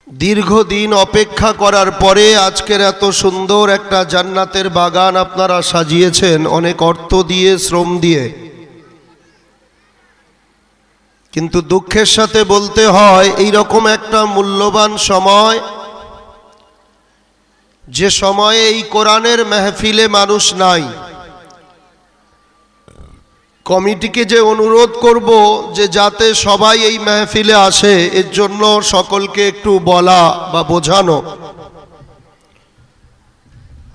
দীর্ঘদিন অপেক্ষা করার পরে আজকের এত সুন্দর একটা জান্নাতের বাগান আপনারা সাজিয়েছেন অনেক অর্থ দিয়ে, শ্রম দিয়ে। কিন্তু দুঃখের সাথে বলতে হয়, এই রকম একটা মূল্যবান সময়, যে সময়ে এই কোরআনের মেহফিলে মানুষ নাই, কমিটিকে যে অনুরোধ করব যে যাতে সবাই এই মেহফিলে আসে, এর জন্য সকলকে একটু বলা বা বোঝানো।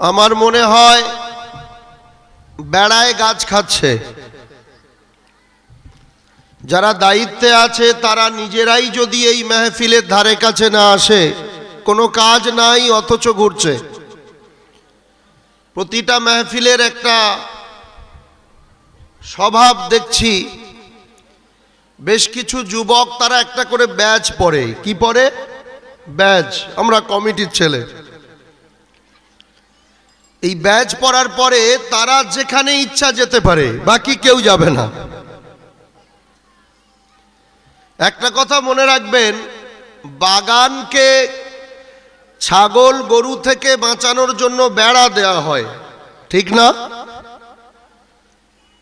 আমার মনে হয় বেড়ায় গাছ খাচ্ছে। যারা দায়িত্বে আছে তারা নিজেরাই যদি এই মেহফিলের ধারে কাছে না আসে, কোনো কাজ নাই অথচ ঘুরছে। প্রতিটা মেহফিলের একটা স্বভাব দেখছি, বেশ কিছু যুবক তারা একটা করে ব্যাজ পরে। কি পরে? ব্যাজ। আমরা কমিটির ছেলে। এই ব্যাজ পরার পরে তারা যেখানে ইচ্ছা যেতে পারে, বাকি কেউ যাবে না। একটা কথা মনে রাখবেন, বাগানকে ছাগল গরু থেকে বাঁচানোর জন্য বেড়া দেওয়া হয়, ঠিক না?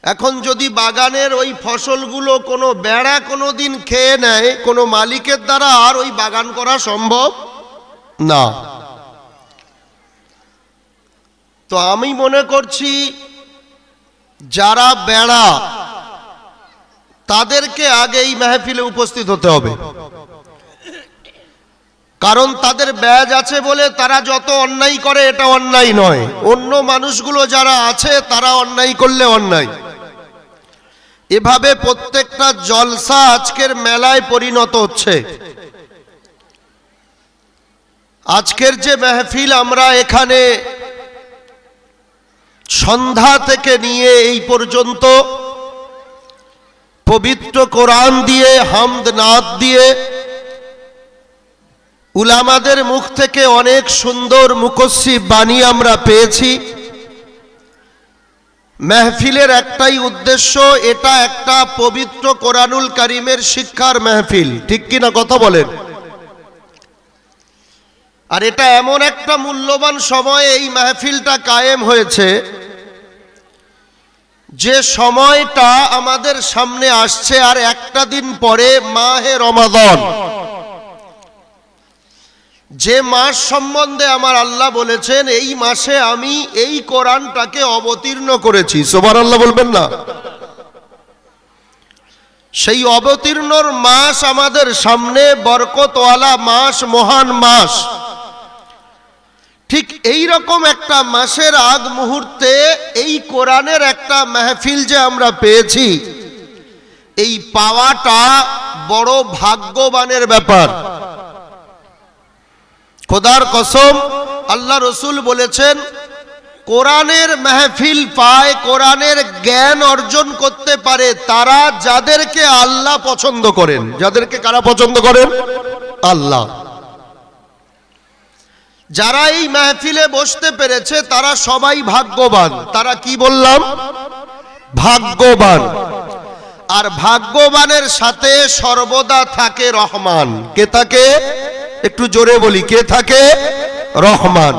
এখন যদি বাগানের ওই ফসলগুলো কোনো বেড়া কোনোদিন খেয়ে নেয়, কোনো মালিকের দ্বারা আর ওই বাগান করা সম্ভব না। তো আমি মনে করছি যারা বেড়া, তাদেরকে আগে এই মেহফিলে উপস্থিত হতে হবে। কারণ তাদের ব্যাজ আছে বলে তারা যত অন্যায় করে এটা অন্যায় নয়, অন্য মানুষগুলো যারা আছে তারা অন্যায় করলে অন্যায়। এভাবে প্রত্যেকটা জলসা আজকের মেলায় পরিণত হচ্ছে। আজকের যে মেহফিল আমরা এখানে সন্ধ্যা থেকে নিয়ে এই পর্যন্ত পবিত্র কোরআন দিয়ে, হামদ নাত দিয়ে, উলামাদের মুখ থেকে অনেক সুন্দর মুকস্সিব বাণী আমরা পেয়েছি। মেহফিলের একটাই উদ্দেশ্য, এটা একটা পবিত্র কোরআনুল কারীমের শিক্ষার মেহফিল, ঠিক কিনা কথা বলেন? আর এটা এমন একটা মূল্যবান সময়ে এই মেহফিলটা কায়েম হয়েছে, যে সময়টা আমাদের সামনে আসছে আর একটা দিন পরে মাহে রমাদান, যে মাস সম্বন্ধে আমার আল্লাহ বলেছেন এই মাসে আমি এই কোরআনটাকে অবতীর্ণ করেছি। সুবহানাল্লাহ বলবেন না? সেই অবতীর্ণর মাস আমাদের সামনে, বরকতওয়ালা মাস, মহান মাস। ঠিক এই রকম একটা মাসের আগ মুহূর্তে এই কোরআনের একটা মেহফিল যে আমরা পেয়েছি, এই পাওয়াটা বড় ভাগ্যবানের ব্যাপার। খোদার কসম, আল্লাহ রসুল বলেছেন কোরআনের মেহফিল পায়, কোরআনের জ্ঞান অর্জন করতে পারে তারা যাদেরকে আল্লাহ পছন্দ করেন। যাদেরকে কারা পছন্দ করেন? আল্লাহ। যারা এই মেহফিলে বসতে পেরেছে তারা সবাই ভাগ্যবান। তারা কি বললাম? ভাগ্যবান। আর ভাগ্যবানের সাথে সর্বদা থাকে রহমান। কে থাকে? একটু জোরে বলি, কে থাকে? রহমান।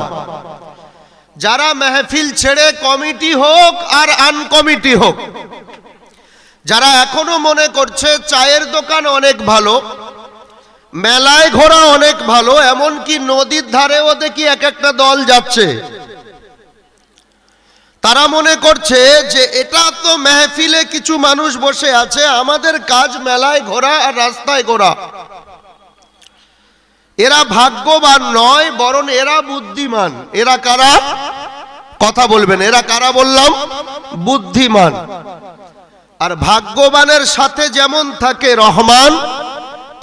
যারা মেহফিল ছেড়ে কমিটি হোক আর আনকমিটি হোক, যারা এখনো মনে করছে চায়ের দোকান অনেক ভালো, মেলায় ঘোরা অনেক ভালো, এমনকি নদীর ধারেও দেখি এক একটা দল যাচ্ছে, তারা মনে করছে যে এটা তো মেহফিলে কিছু মানুষ বসে আছে, আমাদের কাজ মেলায় ঘোরা আর রাস্তায় ঘোরা। এরা ভাগ্যবান নয়, বরং এরা বুদ্ধিমান। এরা কারা? কথা বলবেন। এরা কারা বললাম? বুদ্ধিমান। আর ভাগ্যবানের সাথে যেমন থাকে রহমান,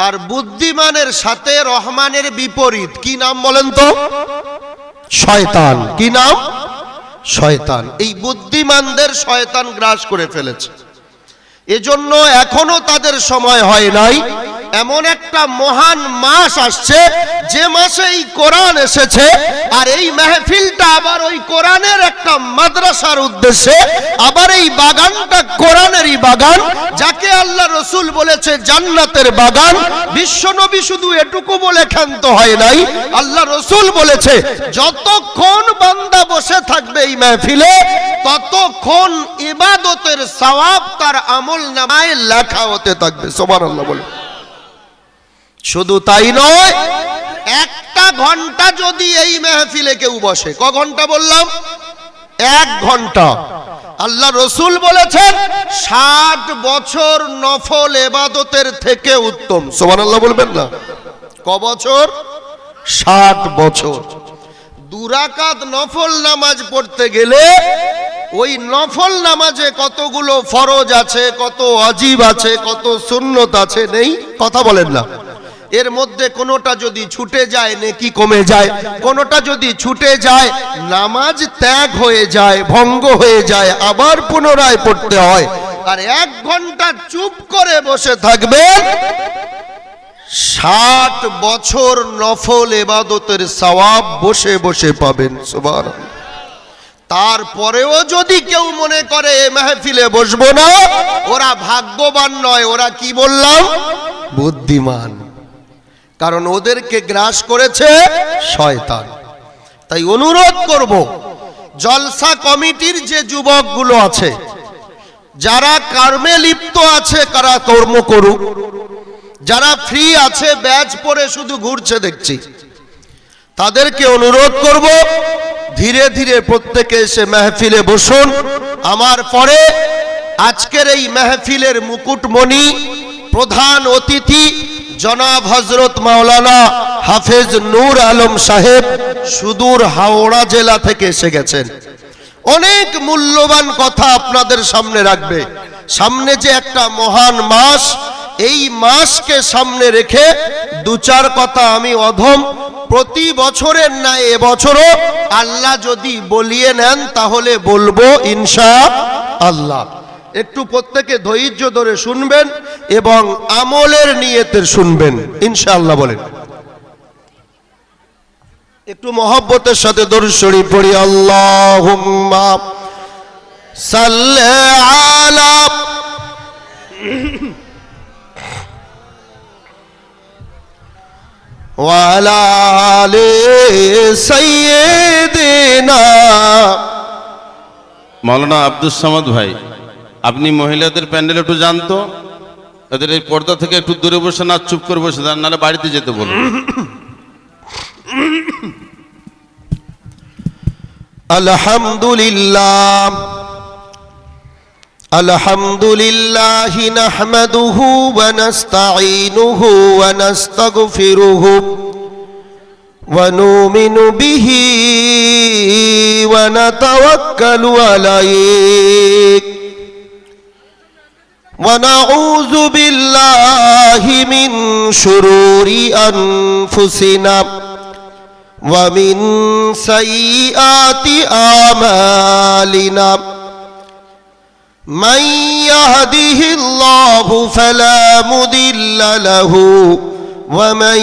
আর বুদ্ধিমানের সাথে রহমানের বিপরীত কি নাম বলেন তো? শয়তান। কি নাম? শয়তান। এই বুদ্ধিমানদের শয়তান গ্রাস করে ফেলেছে। এজন্য এখনো তাদের সময় হয় নাই, এমন একটা মহান মাস আসছে যে মাসে এই কোরআন এসেছে, আর এই মেহফিলটা আবার ওই কোরআনের একটা মাদ্রাসার উদ্দেশ্যে, আবার এই বাগানটা কোরআনেরই বাগান, যাকে আল্লাহ রসুল বলেছে জান্নাতের বাগান। বিশ্বনবী শুধু এটুকু বলে ক্ষান্ত হয় নাই, আল্লাহ রসুল বলেছে যতক্ষণ বান্দা বসে থাকবে এই মেহফিলে ততক্ষণ ইবাদতের সওয়াব তার আমল নামায় লেখা হতে থাকবে। সুবহানাল্লাহ বলে। শুধু তাই নয়, একটা ঘন্টা যদি এই মেহফিলে কেউ বসে, ক ঘন্টা বললাম? 1 ঘন্টা। আল্লাহ রসুল বলেছেন 60 বছর নফল ইবাদতের থেকে উত্তম। সুবহানাল্লাহ বলবেন না? ক বছর? 60 বছর। 2 রাকাত নফল নামাজ পড়তে গেলে ওই নফল নামাজে কতগুলো ফরজ আছে, কত ওয়াজিব আছে, কত সুন্নত আছে, নেই? কথা বলেন না। এর মধ্যে কোনোটা যদি ছুটে যায় নেকি কমে যায়, কোনোটা যদি ছুটে যায় নামাজ ত্যাগ হয়ে যায়, ভঙ্গ হয়ে যায়, আবার পুনরায় পড়তে হয়। আর 1 ঘন্টা চুপ করে বসে থাকবেন, 60 বছর নফল ইবাদতের সওয়াব বসে বসে পাবেন। সুবহানাল্লাহ। তারপরেও যদি কেউ মনে করে এই মেহফিলে বসবো না, ওরা ভাগ্যবান নয়, ওরা কি বললাম? বুদ্ধিমান। কারণ ওদেরকে গ্রাস করেছে শয়তান। তাই অনুরোধ করব, জলসা কমিটির যে যুবকগুলো আছে, যারা কর্মে লিপ্ত আছে তারা কর্ম করুক, যারা ফ্রি আছে ব্যাচ পরে শুধু ঘুরছে দেখছি, তাদেরকে অনুরোধ করব ধীরে ধীরে প্রত্যেকে এসে মেহফিলে বসুন। আমার পরে আজকের এই মেহফিলের মুকুটমণি, প্রধান অতিথি জনাব হযরত মাওলানা হাফেজ নূর আলম সাহেব সুদূর হাওড়া জেলা থেকে এসে গেছেন। অনেক মূল্যবান কথা আপনাদের সামনে রাখবে। সামনে যে একটা মহান মাস, এই মাসকে সামনে রেখে 2-4 কথা আমি অধম প্রতি বছরের না এবছরও আল্লাহ যদি বলিয়ে নেন তাহলে বলবো ইনশাআল্লাহ। একটু প্রত্যেকে ধৈর্য ধরে শুনবেন এবং আমলের নিয়তের শুনবেন ইনশাআল্লাহ। বলেন একটু মহব্বতের সাথে দরুদ শরীফ পড়ি। আল্লাহুম্মা সাল্লি আলা ওয়া আলা আলি সাইয়্যিদিনা। মাওলানা আব্দুস সামাদ ভাই, আপনি মহিলাদের প্যান্ডেলে একটু জানতো, এদের এই পর্দা থেকে একটু দূরে বসে না, চুপ করে বসে দেন, নাহলে বাড়িতে যেতে বলুন। আলহামদুলিল্লাহ আলহামদুলিল্লাহ নাহমাদুহু ওয়া নাস্তাঈনুহু ওয়া নাস্তাগফিরুহু ওয়া নুমিনু বিহি ওয়া নাতাওয়াক্কালু আলাইহি ونعوذ بالله من شرور أنفسنا ومن سيئات أعمالنا من يهده الله فلا مضل له ومن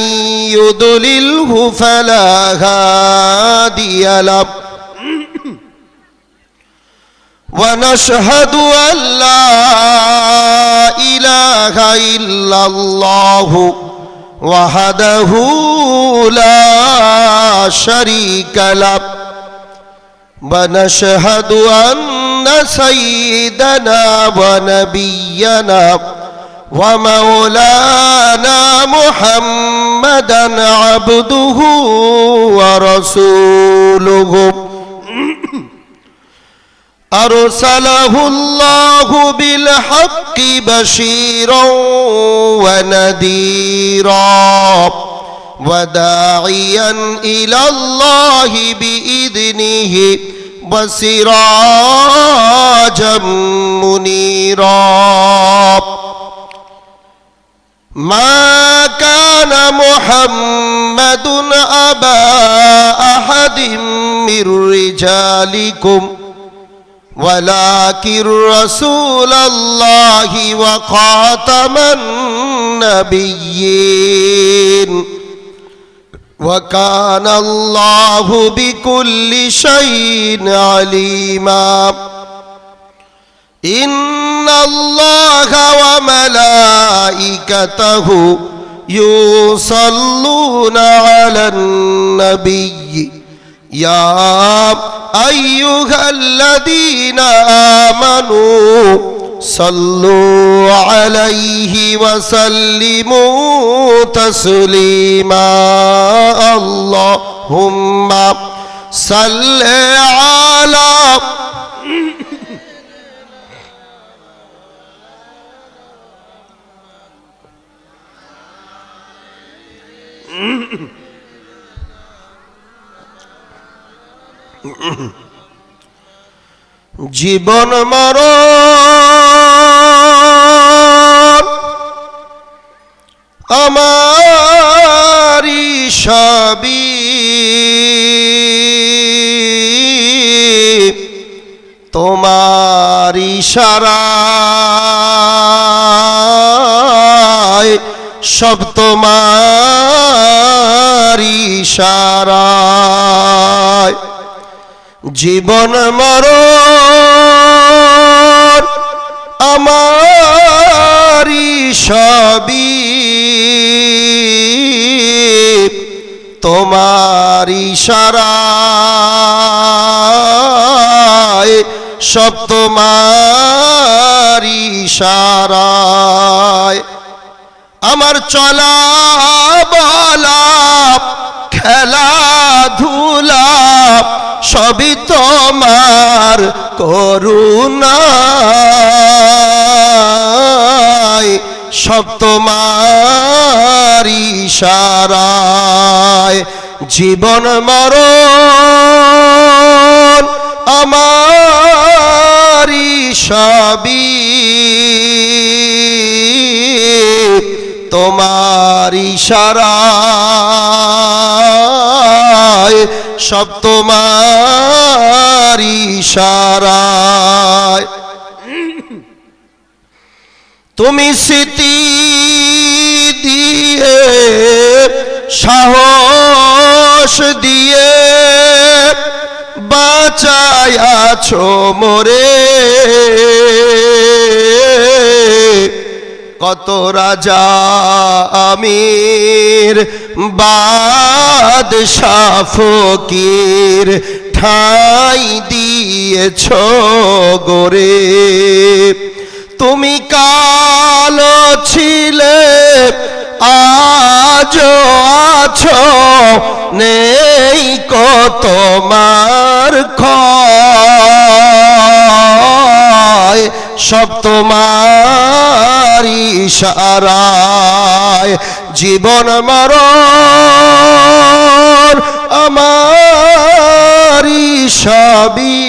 يضلله فلا هادي له ونشهد أن لا إله إلا الله وحده لا شريك له ونشهد أن سيدنا ونبينا ومولانا محمدا عبده ورسوله أرسله الله بالحق بشيرا ونذيرا وداعيا إلى الله بإذنه وسراجا منيرا ما كان محمد أبا أحد من رجالكم ولكن رسول الله وخاتم النبيين وكان الله بكل شيء عليما إن الله وملائكته يصلون على النبي يا أيها الذين آمنوا صلوا عليه وسلموا تسليما اللهم صل على জীবন মরণ আমারি সবই তোমার ইশারায় সব তোমার ইশারায় জীবন মরণ আমারি সবই তোমার ইশারায় সব তোমার ইশারায় আমার চলা বলা খেলাধুলা সবই তোমার করুণায় সব তোমার ইশারায় জীবন মরণ আমারি সবই তোমার ইশারায় সব তোমার ইশারায় তুমি স্মৃতি দিয়ে সাহস দিয়ে বাঁচায়াছো মোরে কত রাজা আমির বাদশাহ ফকির ঠাই দিয়েছো গোরে তুমি কালো ছিলে আজও আছো নেই কত তোমার ক্ষয় সব তোমার ইশারায় জীবন মরণ আমারি সবই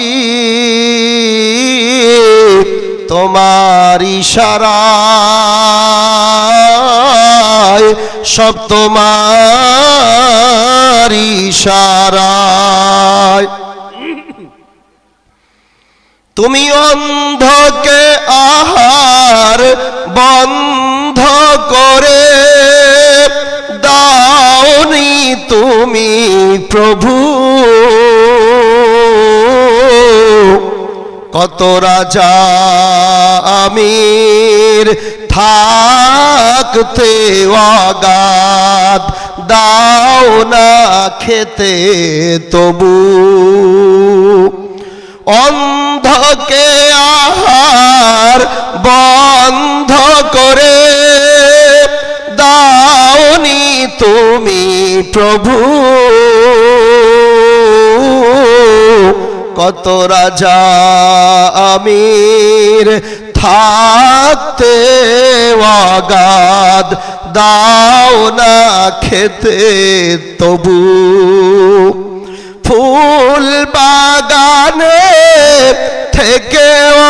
তোমার ইশারায় সব তোমার ইশারায় তুমি অন্ধকে আহার বন্ধ করে দাওনি তুমি প্রভু কত রাজা আমির থাকতে অগাধ দাও না খেতে তবু অন্ধকে আহার বন্ধ করে দাওনি তুমি প্রভু কত রাজা আমির থাকতে অগাধ দাও না খেতে তবু ফুল বাগানে থেকে ও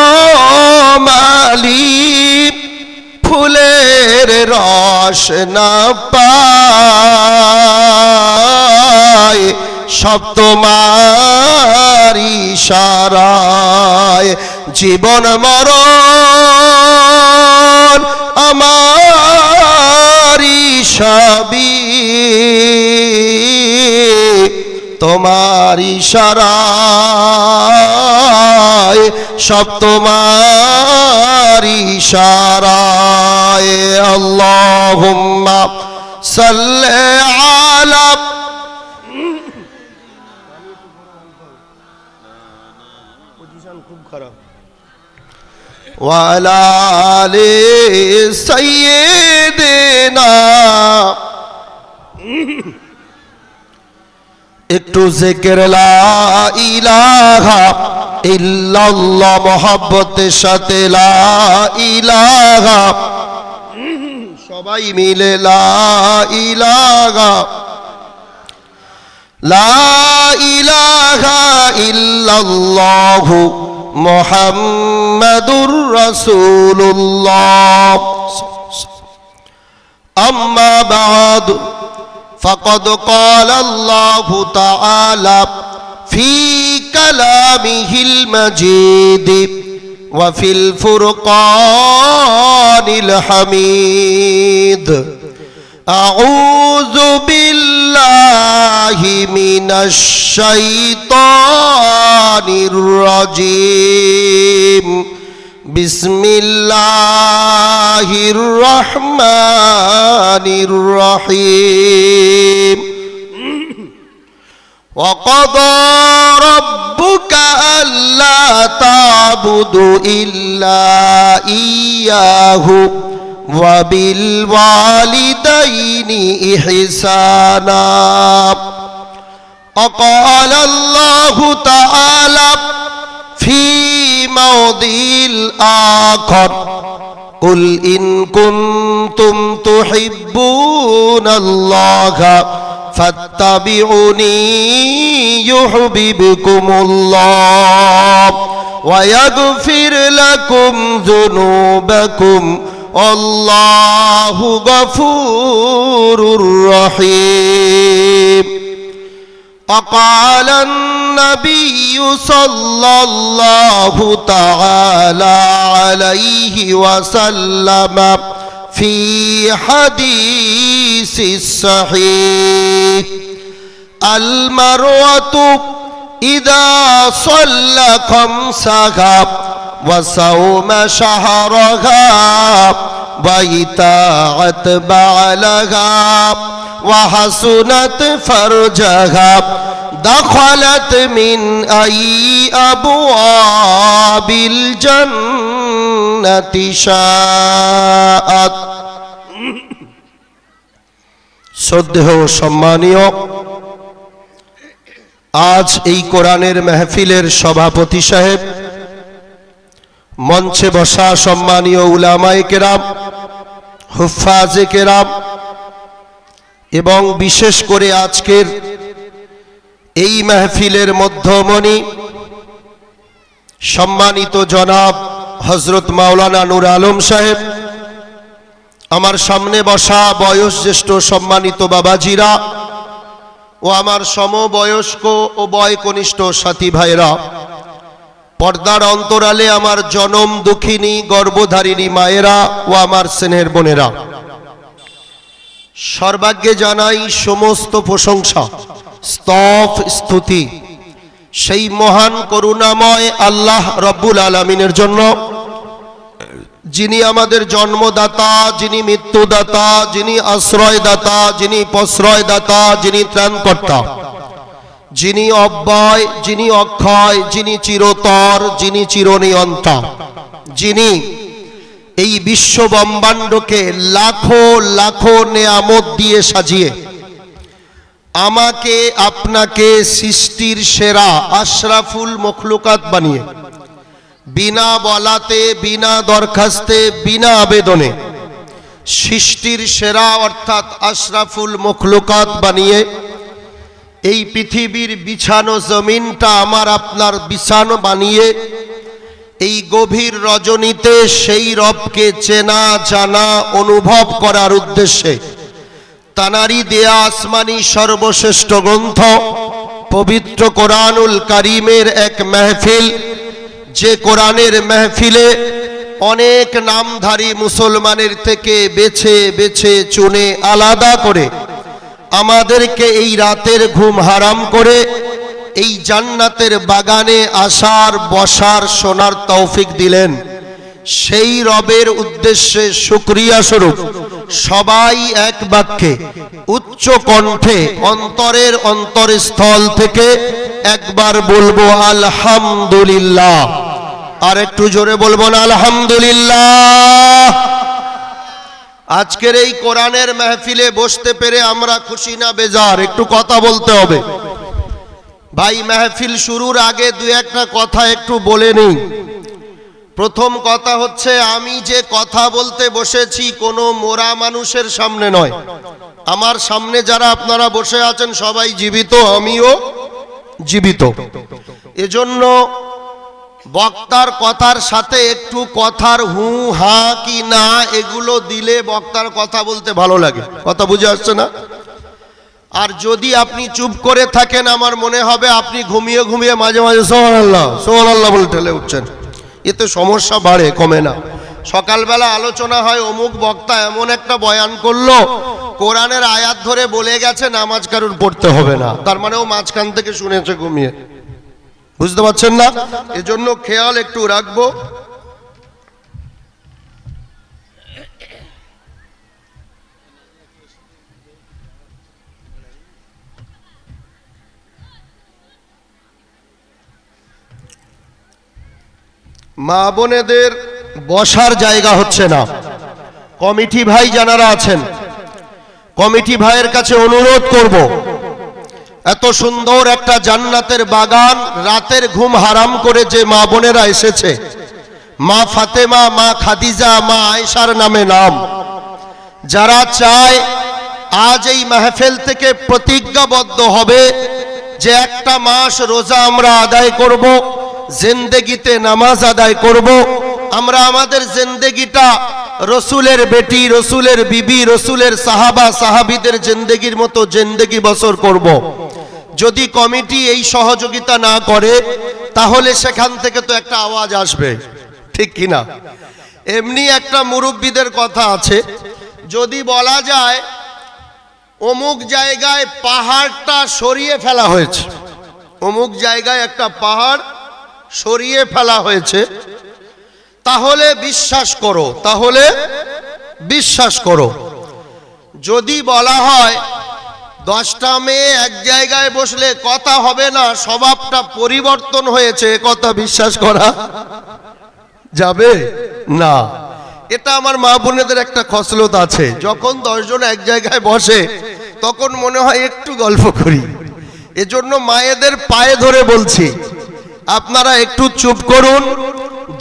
মালি ফুলের রস না পায় সব তোমার তোমার ইশারায়, জীবন মরণ আমার সবই তোমার ইশারায়, সব তোমার ইশারায়। আল্লাহুম্মা সাল্লি আলা ওয়া আলা আলি সাইয়্যিদিনা। একটু জিকির লা ইলাহা ইল্লাল্লাহ মুহাব্বতের সাথে লা ইলাহা, সবাই মিলে লা ইলাহা লা ইলাহা ইল্লাল্লাহু মুহাম্মাদুর রাসূলুল্লাহ। আম্মা বা'দ فقد قال الله تعالى في كلامه المجيد وفي الفرقان الحميد: أعوذ بالله من الشيطان الرجيم، بسم الله الرحمن الرحيم. وقضى ربك ألا تعبدوا إلا إياه وبالوالدين إحسانا. وقال الله تعالى في موضع الآخر: قل إن كنتم تحبون الله فاتبعوني يحببكم الله ويغفر لكم ذنوبكم والله غفور رحيم. وقال النبي صلى الله تعالى عليه وسلم في حديث الصحيح: المرأة إذا صلى خمسها وصوم شهرها وإطاعت بعلها وحسنت فرجها دخلت من أي أبواب الجنة شاءت. শ্রদ্ধেয় সম্মানীয়, আজ এই কোরআনের মেহফিলের সভাপতি সাহেব, মঞ্চে বসা সম্মানীয় উলামায়ে কেরাম, হুফাজে কেরাম এবং বিশেষ করে আজকের এই মেহফিলের মধ্যমণি সম্মানিত জনাব হযরত মাওলানা নূর আলম সাহেব, আমার সামনে বসা বয়োজ্যেষ্ঠ সম্মানিত বাবাজিরা ও আমার সমবয়স্ক ও বয়কনিষ্ঠ সাথী ভাইরা, পর্দার অন্তরালে আমার জনম দুঃখিনী গর্ভধারিণী মায়েরা ও আমার স্নেহের বোনেরা, সর্বাগ্যে জানাই সমস্ত প্রশংসা, স্তব, স্তুতি সেই মহান করুণাময় আল্লাহ রব্বুল আলামিনের জন্য, যিনি আমাদের জন্মদাতা, যিনি মৃত্যুদাতা, যিনি আশ্রয়দাতা, যিনি প্রশ্রয়দাতা, যিনি ত্রাণকর্তা, যিনি অব্যয়, যিনি অক্ষয়, যিনি চিরতর, যিনি চিরনিয়ন্তা, যিনি এই বিশ্ব ব্রহ্মাণ্ডকে লাখো লাখো নেয়ামত দিয়ে সাজিয়ে আমাকে আপনাকে সৃষ্টির সেরা আশরাফুল মখলুকাত বানিয়ে বিনা বলাতে, বিনা দরখাস্তে, বিনা আবেদনে সৃষ্টির সেরা অর্থাৎ আশরাফুল মখলুকাত বানিয়ে এই পৃথিবীর বিছানো জমিনটা আমার আপনার বিছানো বানিয়ে এই গভীর রজনীতে সেই রবকে চেনা, জানা, অনুভব করার উদ্দেশ্যে তানারি দেয়া আসমানি সর্বশ্রেষ্ঠ গ্রন্থ পবিত্র কোরআনুল কারীমের এক মাহফিল, যে কোরআনের মাহফিলে অনেক নামধারী মুসলমানের থেকে বেছে বেছে চুনে আলাদা করে আমাদেরকে এই রাতের ঘুম হারাম করে এই জান্নাতের বাগানে আসার, বসার, শোনার তৌফিক দিলেন। সেই রবের উদ্দেশ্যে শুকরিয়া স্বরূপ সবাই এক বাক্যে উচ্চ কণ্ঠে অন্তরের অন্তরস্থল থেকে একবার বলবো আলহামদুলিল্লাহ। আর একটু জোরে বলবো না আলহামদুলিল্লাহ। আজকের এই কোরআনের মাহফিলে বসতে পেরে আমরা খুশি না বেজার? একটু কথা বলতে হবে ভাই। মাহফিল শুরুর আগে দু একটা কথা একটু বলে নিই। প্রথম কথা হচ্ছে, আমি যে কথা বলতে বসেছি কোনো মোরা মানুষের সামনে নয়। আমার সামনে যারা আপনারা বসে আছেন সবাই জীবিত, আমিও জীবিত। এজন্য বক্তার কথার সাথে একটু কথার হু হা কি না এগুলো দিলে বক্তার কথা বলতে ভালো লাগে। কথা বুঝে আসছে না? আর যদি আপনি চুপ করে থাকেন, আমার মনে হবে আপনি ঘুমিয়ে ঘুমিয়ে মাঝে মাঝে সুবহানাল্লাহ সুবহানাল্লাহ বলে ঠেলে উঠছেন। এতে সমস্যা বাড়ে, কমে না। সকালবেলা আলোচনা হয়, অমুক বক্তা এমন একটা বয়ান করলো, কোরআনের আয়াত ধরে বলে গেছে নামাজ কারুর পড়তে হবে না, তার মানে ও মাঝখান থেকে শুনেছে ঘুমিয়ে। বুঝতে পারছেন না? এজন্য খেয়াল একটু রাখবো। মা বোনেদের বসার জায়গা হচ্ছে না। কমিটি ভাই যারা আছেন, কমিটি ভাইয়ের কাছে অনুরোধ করব, এত সুন্দর একটা জান্নাতের বাগান রাতের ঘুম হারাম করে যে মা বোনেরা এসেছে, মা ফাতেমা, মা খাদিজা, মা আয়েশার নামে নাম, যারা চায় আজ এই মাহফিল থেকে প্রতিজ্ঞাবদ্ধ হবে যে একটা মাস রোজা আমরা আদায় করব, জিন্দেগিতে নামাজ আদায় করব, আমরা আমাদের জিন্দেগিটা রসুলের বেটি, রসুলের বিবি, রসুলের সাহাবা সাহাবিদের জিন্দেগির মতো জিন্দেগি বসর করব। যদি কমিটি এই সহযোগিতা না করে তাহলে সেখান থেকে তো একটা আওয়াজ আসবে, ঠিক কিনা? এমনি একটা মুরব্বীদের কথা আছে, যদি বলা যায় অমুক জায়গায় পাহাড়টা সরিয়ে ফেলা হয়েছে, অমুক জায়গায় একটা পাহাড় সরিয়ে ফেলা হয়েছে, তাহলে বিশ্বাস করো, তাহলে বিশ্বাস করো। যদি বলা হয় 10টা মেয়ে এক জায়গায় বসলে কথা হবে না, স্বভাবটা পরিবর্তন হয়েছে, কথা বিশ্বাস করা যাবে না। এটা আমার মা বোনেদের একটা খসলত আছে, যখন 10 জন এক জায়গায় বসে তখন মনে হয় একটু গল্প করি। এজন্য মায়েদের পায়ে ধরে বলছি, আপনারা একটু চুপ করুন,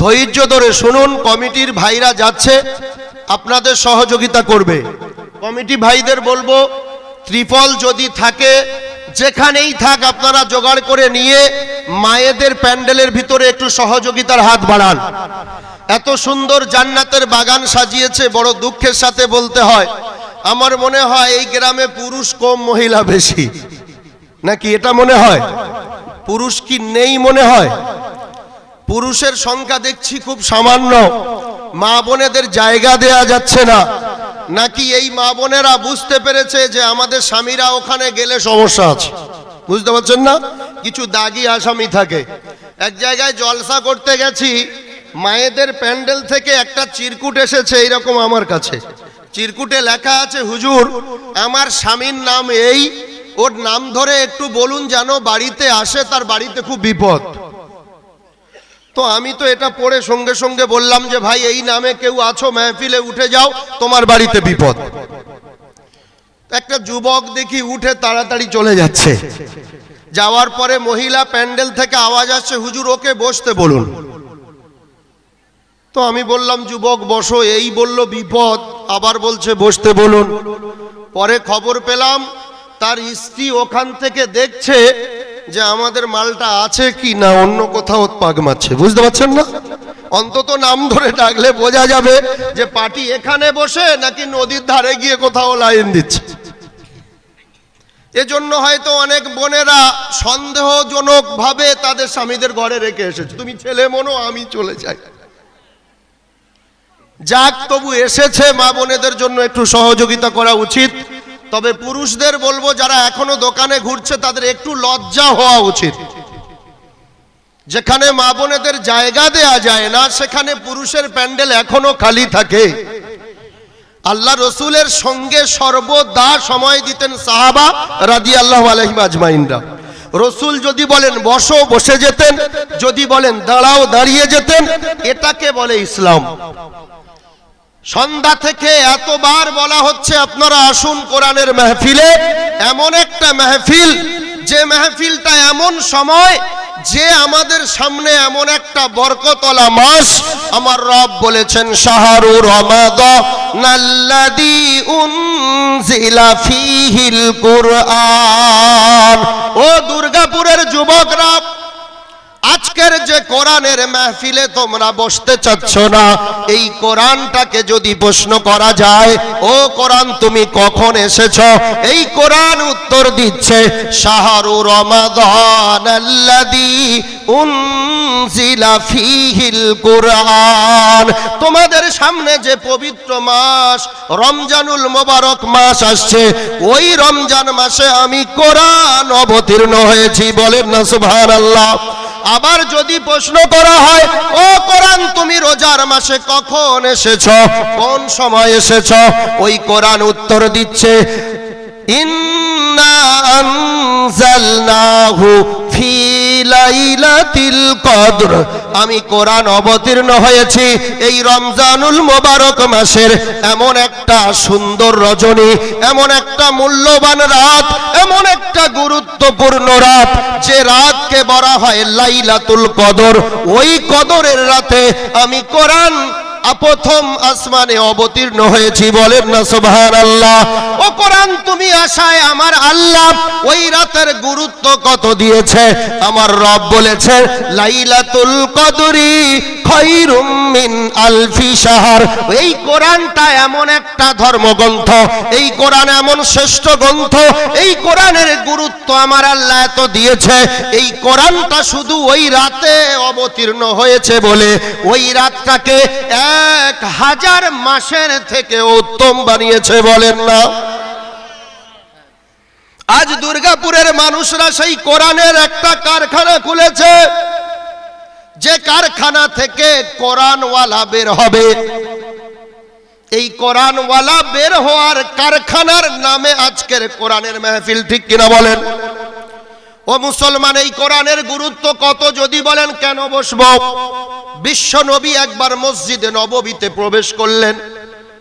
ধৈর্য ধরে শুনুন। কমিটির ভাইরা যাচ্ছে, আপনাদের সহযোগিতা করবে। কমিটি ভাইদের বলবো, ত্রিপল যদি থাকে যেখানেই থাক আপনারা জোগাড় করে নিয়ে মায়েদের প্যান্ডেলের ভিতরে একটু সহযোগিতার হাত বাড়ান। এত সুন্দর জান্নাতের বাগান সাজিয়েছে, বড় দুঃখের সাথে বলতে হয় আমার মনে হয় এই গ্রামে পুরুষ কম মহিলা বেশি, নাকি এটা মনে হয়? পুরুষ কি নেই মনে হয়? পুরুষের সংখ্যা দেখছি খুব সামান্য। মা বোনেদের জায়গা দেয়া যাচ্ছে না, নাকি এই মা বোনেরা বুঝতে পেরেছে যে আমাদের স্বামীরা ওখানে গেলে সমস্যা আছে? বুঝতে পারছেন না? কিছু দাগি আসামি থাকে। এক জায়গায় জলসা করতে গেছি, মায়েদের প্যান্ডেল থেকে একটা চিরকুট এসেছে এইরকম আমার কাছে। চিরকুটে লেখা আছে, হুজুর আমার স্বামীর নাম এই, ওর নাম ধরে একটু বলুন যেন বাড়িতে আসে, তার বাড়িতে খুব বিপদ। তো আমি তো এটা পড়ে সঙ্গে সঙ্গে বললাম যে ভাই এই নামে কেউ আছো মাহফিলে, উঠে যাও, তোমার বাড়িতে বিপদ। একটা যুবক দেখি উঠে তাড়াতাড়ি চলে যাচ্ছে। যাওয়ার পরে মহিলা প্যান্ডেল থেকে আওয়াজ আসছে, হুজুর ওকে বসতে বলুন। তো আমি বললাম যুবক বসো, এই বলল বিপদ, আবার বলছে বসতে বলুন। পরে খবর পেলাম তার স্ত্রী ওখান থেকে দেখছে যে আমাদের মালটা আছে কি না অন্য কোথাও পাক মারছে। বুঝতে পারছেন না? অন্তত নাম ধরে ডাকলে বোঝা যাবে যে পার্টি এখানে বসে নাকি নদীর ধারে গিয়ে কোথাও লাইন দিচ্ছে। এজন্য হয়তো অনেক বোনেরা সন্দেহজনক ভাবে তাদের স্বামীদের ঘরে রেখে এসেছে, তুমি ছেলে মনো, আমি চলে যাই। যাক, তবু এসেছে, মা বোনেদের জন্য একটু সহযোগিতা করা উচিত। তবে পুরুষদের বলবো, যারা এখনো দোকানে ঘুরছে তাদের একটু লজ্জা হওয়া উচিত। যেখানে মা বোনেদের জায়গা দেয়া যায় না, সেখানে পুরুষের প্যান্ডেল এখনো খালি থাকে। আল্লাহ রসুলের সঙ্গে সর্বদা সময় দিতেন সাহাবা রাদিয়াল্লাহু আলাইহিম আজমাইনরা। রসুল যদি বলেন বসো, বসে যেতেন, যদি বলেন দাঁড়াও, দাঁড়িয়ে যেতেন। এটাকে বলে ইসলাম। সন্ধ্যা থেকে এতবার বলা হচ্ছে আপনারা আসুন কোরআনের মাহফিলে। এমন একটা মাহফিল, যে মাহফিলটা এমন সময়, যে আমাদের সামনে এমন একটা বরকতওয়ালা মাস। আমার রব বলেছেন শাহরু রমাদানাল্লাযী উনজিলা ফীহিল কুরআন। ও দুর্গাপুরের যুবকরা, আজকের যে কোরআনের মাহফিলে তোমরা বসতে চাচ্ছ না, এই কোরআনটাকে যদি প্রশ্ন করা যায়, ও কোরআন তুমি কখন এসেছো, এই কোরআন উত্তর দিচ্ছে শাহরু রমাদানাল্লাযী উনজিলা ফীহিল কুরআন। তোমাদের সামনে যে পবিত্র মাস রমজানুল মোবারক মাস আসছে, ওই রমজান মাসে আমি কোরআন অবতীর্ণ হয়েছি। বলেন না সুবহানাল্লাহ। আবার যদি প্রশ্ন করা হয়, ও কোরআন তুমি রোজার মাসে কখন এসেছো, কোন সময় এসেছো, ওই কোরআন উত্তর দিচ্ছে ইন্না আনজালনাহু ফি লাইলাতিল কদর। আমি কোরআন অবতীর্ণ হয়েছি এই রমজানুল মোবারক মাসের এমন একটা সুন্দর রজনী, এমন একটা মূল্যবান রাত, এমন একটা গুরুত্বপূর্ণ রাত, যে রাতকে বলা হয় লাইলাতুল কদর। ওই কদরের রাতে আমি কোরআন প্রথম আসমানে অবতীর্ণ হয়েছি। বলেন না সুবহানাল্লাহ। ও কোরআন তুমি আশায় আমার আল্লাহ ওই রাতের গুরুত্ব কত দিয়েছে। আমার রব বলেছে লাইলাতুল কদরি খায়রুম মিন আলফি শাহর। এই কোরআনটা এমন একটা ধর্মগ্রন্থ, এই কোরআন এমন শ্রেষ্ঠ গ্রন্থ, এই কোরআনের গুরুত্ব আমার আল্লাহ এত দিয়েছে। এই কোরআনটা শুধু ওই রাতে অবতীর্ণ হয়েছে বলে ওই রাতটাকে 1000 মাসের থেকে উত্তম বানিয়েছে। বলেন না। আজ দুর্গাপুরের মানুষরা সেই কোরআনের একটা কারখানা খুলেছে, যে কারখানা থেকে কোরআনওয়ালা বের হবে। এই কোরআনওয়ালা বের হওয়ার কারখানার নামে আজকের কোরআনের মাহফিল। ঠিক কিনা বলেন? ও মুসলমান, এই কোরআনের গুরুত্ব কত যদি বলেন, কেন বসবো? বিশ্ব নবী একবার মসজিদে নববীতে প্রবেশ করলেন।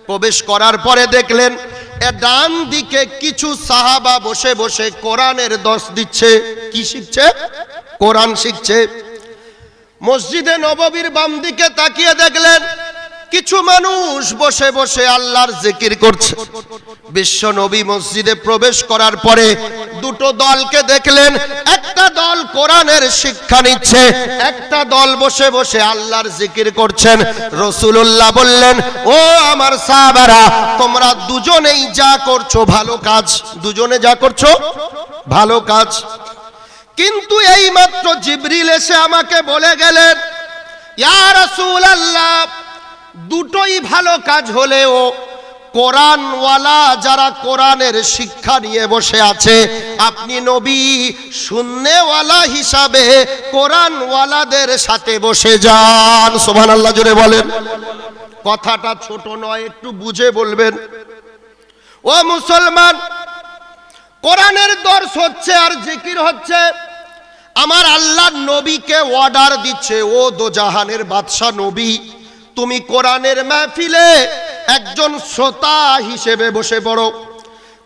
প্রবেশ করার পরে দেখলেন ডান দিকে কিছু সাহাবা বসে বসে কোরআনের দর্শ দিচ্ছে। কি শিখছে? কোরআন শিখছে। মসজিদে নববীর বাম দিকে তাকিয়ে দেখলেন কিছু মানুষ বসে বসে আল্লাহর জিকির করছে। বিশ্ব নবী মসজিদে প্রবেশ করার পরে দুটো দলকে দেখলেন। একটা দল কোরআনের শিক্ষা নিচ্ছে, একটা দল বসে বসে আল্লাহর জিকির করছেন। রাসূলুল্লাহ বললেন, ও আমার সাহাবারা, তোমরা দুজনেই যা করছো ভালো কাজ, দুজনে যা করছো ভালো কাজ। কিন্তু এইমাত্র জিবরিল এসে আমাকে বলে গেলেন, ইয়া রাসূলুল্লাহ, দুটোই ভালো কাজ হলেও কোরআনওয়ালা যারা কোরআনের শিক্ষা নিয়ে বসে আছে, আপনি নবী শুননেওয়ালা হিসাবে কোরআনওয়ালাদের সাথে বসে যান। সুবহানাল্লাহ জোরে বলেন। কথাটা ছোট নয়, একটু বুঝে বলবেন। ও মুসলমান, কোরআনের দর্শ হচ্ছে আর জিকির হচ্ছে। আমার আল্লাহ নবীকে অর্ডার দিচ্ছে, ও দোজাহানের বাদশা নবী, তুমি কোরআনের মাহফিলে একজন শ্রোতা হিসেবে বসে পড়ো।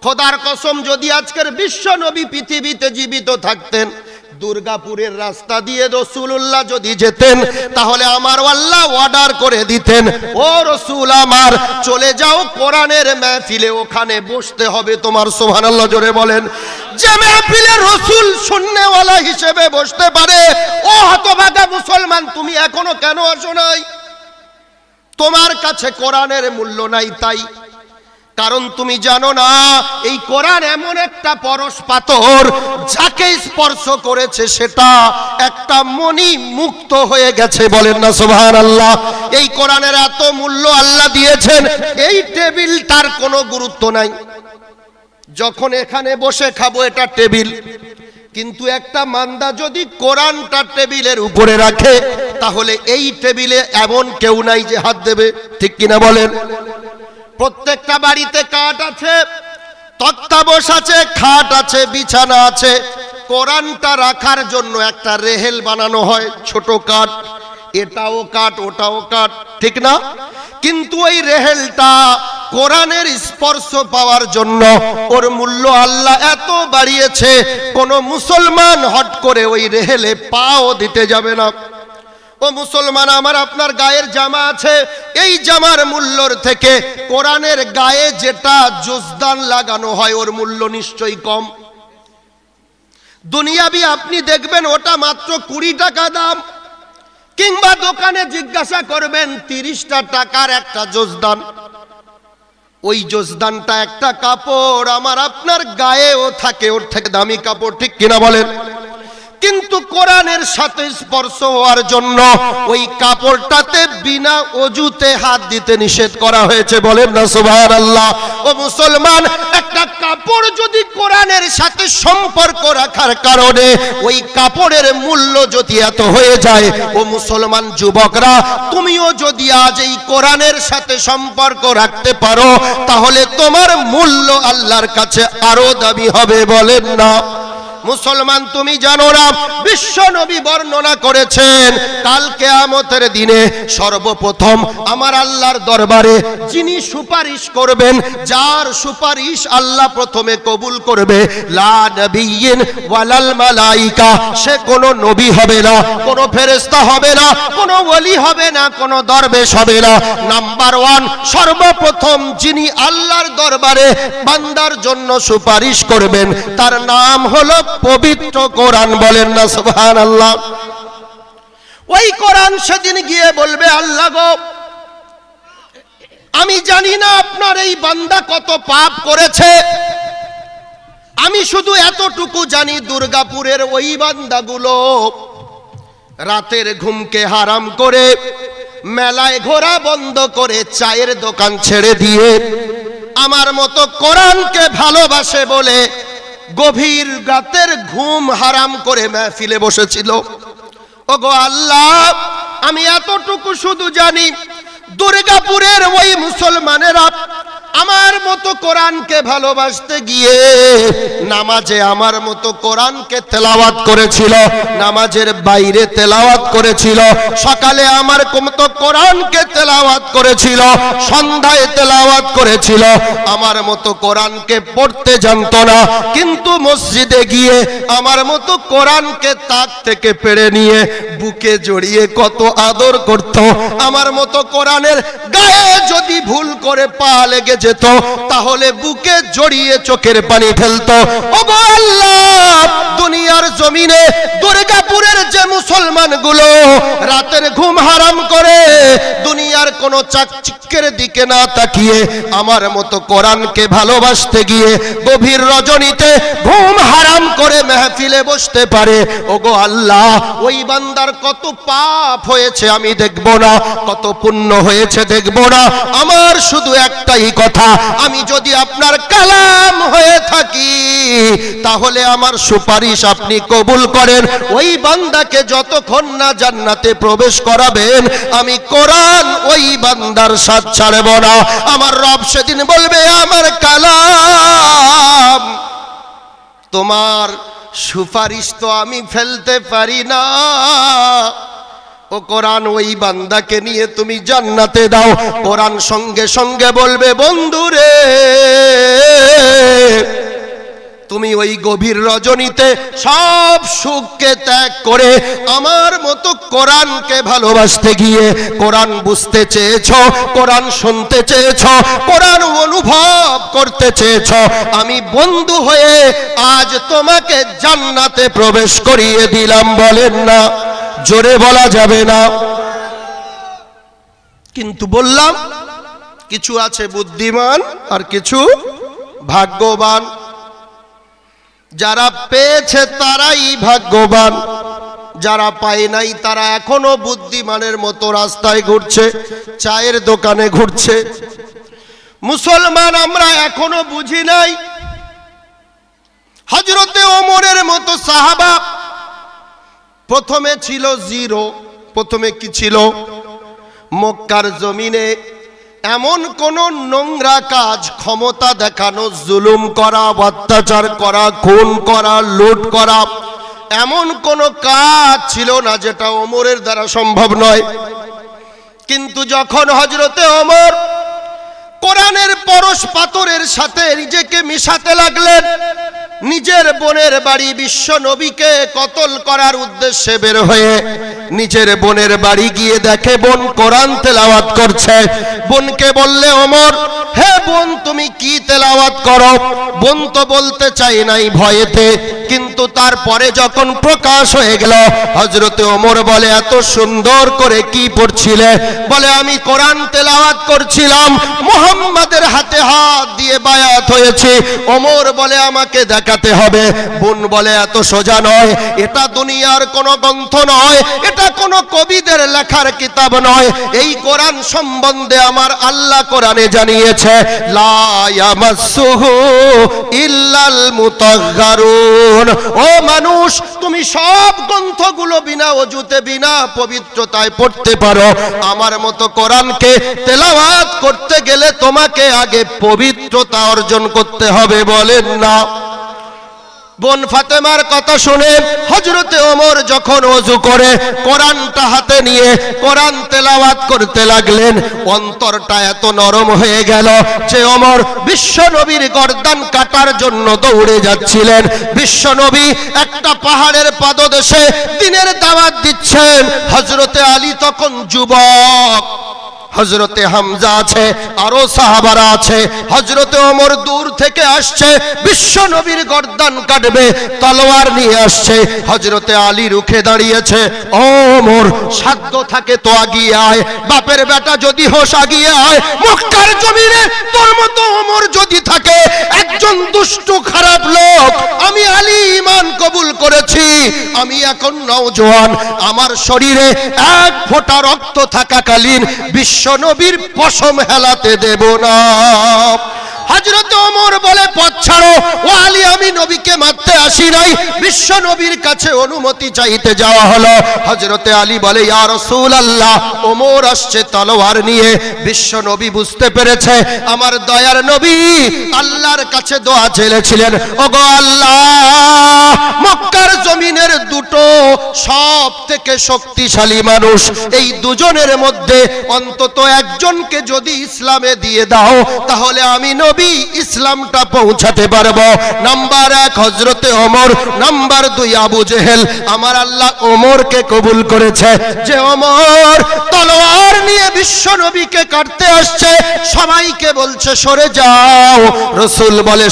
খোদার কসম, যদি আজকের বিশ্ব নবী পৃথিবীতে জীবিত থাকতেন, দুর্গাপুরের রাস্তা দিয়ে রাসূলুল্লাহ যদি যেতেন, তাহলে আমার আল্লাহ অর্ডার করে দিতেন, ও রাসূল আমার, চলে যাও কোরআনের মাহফিলে, ওখানে বসতে হবে তোমার। সুবহানাল্লাহ জোরে বলেন। যে মাহফিলে রাসূল শুননেওয়ালা হিসেবে বসতে পারে, ও হতভাগা মুসলমান, তুমি এখনো কেন আসো নাই? তোমার কাছে কোরআনের মূল্য নাই তাই। কারণ তুমি জানো না এই কোরআন এমন একটা পরশ পাথর, যাকে স্পর্শ করেছে সেটা একটা মণি মুক্ত হয়ে গেছে। বলেন না সুবহানাল্লাহ। এই কোরআনের এত মূল্য আল্লাহ দিয়েছেন, এই টেবিলটার কোনো গুরুত্ব নাই। যখন এখানে বসে খাবো এটা টেবিল, কিন্তু একটা মান্দা যদি কোরআনটা টেবিলের উপরে রাখে, তাহলে এই টেবিলে এমন কেউ নাই যে হাত দেবে। ঠিক কিনা বলেন? প্রত্যেকটা বাড়িতে কাঠ আছে, তক্তাবোস আছে, খাট আছে, বিছানা আছে। কোরআনটা রাখার জন্য একটা রেহেল বানানো হয়, ছোট কাঠ, এটাও কাঠ ওটাও কাঠ, ঠিক না? কিন্তু ওই রেহেলটা কোরআনের স্পর্শ পাওয়ার জন্য ওর মূল্য আল্লাহ এত বাড়িয়েছে, কোন মুসলমান হট করে ওই রেহেলে পাও দিতে যাবে না। ও মুসলমান, আমার আপনার গায়ের জামা আছে, এই জামার মূল্যর থেকে কোরআনের গায়ে যেটা জুজদান লাগানো হয় ওর মূল্য নিশ্চয়ই কম। দুনিয়াবি আপনি দেখবেন ওটা মাত্র 20 টাকা দাম, কিংবা দোকানে জিজ্ঞাসা করবেন 30টা টাকার একটা জুজদান। ওই জুজদানটা একটা কাপড়, আমার আপনার গায়েও থাকে, ওর থেকে দামি কাপড়। ঠিক কিনা বলেন? কিন্তু কোরআনের সাথে স্পর্শ হওয়ার জন্য ওই কাপড়টাতে বিনা অজুতে হাত দিতে নিষেধ করা হয়েছে। বলেন না সুবহানাল্লাহ। ও মুসলমান, একটা কাপড় যদি কোরআনের সাথে সম্পর্ক রাখার কারণে ওই কাপড়ের মূল্য যদি এত হয়ে যায়, ও মুসলমান যুবকরা, তুমিও যদি আজ এই কোরআনের সাথে সম্পর্ক রাখতে পারো, তাহলে তোমার মূল্য আল্লাহর কাছে আরো দামি হবে। বলেন না মুসলমান, তুমি জানো না বিশ্ব নবী বর্ণনা করেছেন কাল কিয়ামতের দিনে সর্বপ্রথম আমার আল্লাহর দরবারে যিনি সুপারিশ করবেন, যার সুপারিশ আল্লাহ প্রথমে কবুল করবে, লা নবিয়্যিন ওয়ালাল মালাইকা, সে কোনো নবী হবে না, কোনো ফেরেশতা হবে না, কোনো ওলি হবে না, কোনো দরবেশ হবে না। নাম্বার 1, সর্বপ্রথম যিনি আল্লাহর দরবারে বান্দার জন্য সুপারিশ করবেন, তার নাম হলো পবিত্র কোরআন। বলেন না সুবহানাল্লাহ। ওই কোরআন সেদিন গিয়ে বলবে, আল্লাহ গো, আমি জানি না আপনার এই বান্দা কত পাপ করেছে, আমি শুধু এতটুকু জানি দুর্গাপুরের ওই বান্দাগুলো রাতের ঘুমকে হারাম করে, মেলায় ঘোরা বন্ধ করে, চায়ের দোকান ছেড়ে দিয়ে আমার মতো কোরআনকে ভালোবাসে বলে গভীর রাতের ঘুম হারাম করে মেহফিলে বসেছিল। ওগো আল্লাহ, আমি এতটুকু শুধু জানি দুর্গাপুরের ওই মুসলমানেরা আমার মতো কোরআনকে ভালোবাসতে গিয়ে নামাজে আমার মতো কোরআনকে তেলাওয়াত করেছিল, নামাজের বাইরে তেলাওয়াত করেছিল, সকালে আমার মতো কোরআনকে তেলাওয়াত করেছিল, সন্ধ্যায় তেলাওয়াত করেছিল, আমার মতো কোরআনকে পড়তে জানতো না, কিন্তু মসজিদে গিয়ে আমার মতো কোরআনকে তাক থেকে পেড়ে নিয়ে বুকে জড়িয়ে কত আদর করত। আমার মতো কোরআনের গায়ে যদি ভুল করে পা লেগে যেত, তাহলে বুকে জড়িয়ে চোখের পানি ফেলতো। ওগো আল্লাহ, দুনিয়ার জমিনে দুর্গাপুরের যে মুসলমানগুলো রাতের ঘুম হারাম করে, দুনিয়ার কোন চাকচিক্যের দিকে না তাকিয়ে আমার মতো কোরআনকে ভালোবাসতে গিয়ে গভীর রজনীতে ঘুম হারাম করে মেহফিলে বসতে পারে, ওগো আল্লাহ, ওই বান্দার কত পাপ হয়েছে আমি দেখব না, কত পুণ্য হয়েছে দেখব না। আমার শুধু একটাই কথা, আমি যদি আপনার কালাম হয়ে থাকি, তাহলে আমার সুপারিশ আপনি কবুল করেন। ওই বান্দাকে যতক্ষণ না জান্নাতে প্রবেশ করাবেন, আমি কোরআন ওই বান্দার সাথ ছাড়ব না। আমার রব সেদিন বলবে, আমার কালাম, তোমার সুপারিশ তো আমি ফেলতে পারি না, ও কোরআন ওই বান্দাকে নিয়ে তুমি জান্নাতে দাও। কোরআন সঙ্গে সঙ্গে বলবে, বন্ধুরে, তুমি ওই গভীর রজনীতে সব সুখকে ত্যাগ করে আমার মতো কোরআনকে ভালোবাসতে গিয়ে কোরআন বুঝতে চেয়েছো, কোরআন শুনতে চেয়েছো, কোরআন অনুভব করতে চেয়েছো, আমি বন্ধু হয়ে আজ তোমাকে জান্নাতে প্রবেশ করিয়ে দিলাম। বলেন না, জোরে বলা যাবে না। কিন্তু বললাম কিছু আছে বুদ্ধিমান আর কিছু ভাগ্যবান। যারা পেয়েছে তারাই ভাগ্যবান, যারা পায় নাই তারা এখনো বুদ্ধিমানের মতো রাস্তায় ঘুরছে, চায়ের দোকানে ঘুরছে। মুসলমান আমরা এখনো বুঝি নাই হযরতে ওমরের মতো সাহাবা প্রথমে ছিল জিরো। প্রথমে কি ছিল? মক্কার জমিনে এমন কোন নোংরা কাজ, ক্ষমতা দেখানো, জুলুম করা, অত্যাচার করা, খুন করা, লুট করা, এমন কোন কাজ ছিল না যেটা ওমরের দ্বারা সম্ভব নয়। কিন্তু যখন হযরতে ওমর কোরআনের পরশ পাথরের সাথে নিজেকে মিশাতে লাগলেন, নিজের বোনের বাড়ি বিশ্ব নবীকে কতল করার উদ্দেশ্যে বের হয়ে নিজের বোনের বাড়ি গিয়ে দেখে বোন কোরআন তেলাওয়াত করছে। বোনকে বললে, ওমর, হে বোন, তুমি কি তেলাওয়াত করো? বোন তো বলতে চাই নাই ভয়েতে, কিন্তু তারপরে যখন প্রকাশ হয়ে গেল হযরতে ওমর বলে, এত সুন্দর করে কি পড়ছিলে? বলে, আমি কোরআন তেলাওয়াত করছিলাম, মুহাম্মাদের হাতে হাত দিয়ে বায়াত হয়েছে। ওমর বলে, আমাকে দেখাতে হবে। বোন বলে, এত সোজা নয়, এটা দুনিয়ার কোন গ্রন্থ নয়, এটা কোন কবিদের লেখার কিতাব নয়। এই কোরআন সম্বন্ধে আমার আল্লাহ কোরআনে জানিয়েছে, লা ইয়ামাসসুহু ইল্লাল মুতাহহারুন। ও মানুষ, তুমি সব গ্রন্থগুলো বিনা ওযুতে, বিনা পবিত্রতায় পড়তে পারো, আমার মতো কোরআনকে তেলাওয়াত করতে গেলে তোমাকে আগে পবিত্রতা অর্জন করতে হবে। বলেন না? বোন ফাতেমার কথা শুনে হযরতে ওমর যখন ওযু করে কোরআনটা হাতে নিয়ে কোরআন তেলাওয়াত করতে লাগলেন, অন্তরটা এত নরম হয়ে গেল যে ওমর বিশ্ব নবীর গর্দান কাটার জন্য দৌড়ে যাচ্ছিলেন। বিশ্ব নবী একটা পাহাড়ের পাদদেশে দ্বীনের দাওয়াত দিচ্ছেন। হযরতে আলী তখন যুবক, হযরতে হামজা আছে, আরো সাহাবারা আছে। হযরতে ওমর দূর থেকে আসছে, বিশ্ব নবীর গর্দান কাটবে, তলোয়ার নিয়ে আসছে। হযরতে আলী রুখে দাঁড়িয়েছে। ওমর, সাধ্য থাকে তো আগিয়ে আয়, বাপের বেটা যদি হোস আগিয়ে আয়। মক্কার জমিনে তোর মতো ওমর যদি থাকে, একজন দুষ্টু খারাপ লোক, আমি আলী ঈমান কবুল করেছি, আমি এখন নওজোয়ান, আমার শরীরে এক ফোঁটা রক্ত থাকাকালীন বিশ্ব নবীর পশম হেলাতে দেব না। হযরত ওমর বলে, পথ ছাড়ো। ও আলী, আমি নবীকে মারতে আসি নাই, বিশ্ব নবীর কাছে অনুমতি চাইতে যাওয়া হলো। হযরতে আলী বলে, ইয়া রাসূলুল্লাহ, ওমর আসছে তলোয়ার নিয়ে। বিশ্ব নবী বুঝতে পেরেছে আমার দয়ার নবী আল্লাহর কাছে দোয়া চেয়েছিলেন, ওগো আল্লাহ, মক্কার জমিনের দুটো সব থেকে শক্তিশালী মানুষ, এই দুজনের মধ্যে অন্তত একজনকে যদি ইসলামে দিয়ে দাও, তাহলে আমি নবী ইসলামটা পৌঁছাতে পারবো। নাম্বার 1 হযরতে ওমর, নাম্বার 2 আবু জেহেল। আমার আল্লাহ ওমরকে কবুল করেছে যে ওমর তলোয়ার নিয়ে বিশ্ব নবীকে কাটতে আসছে। সবাইকে বলছে সরে যাও। রাসূল বলে,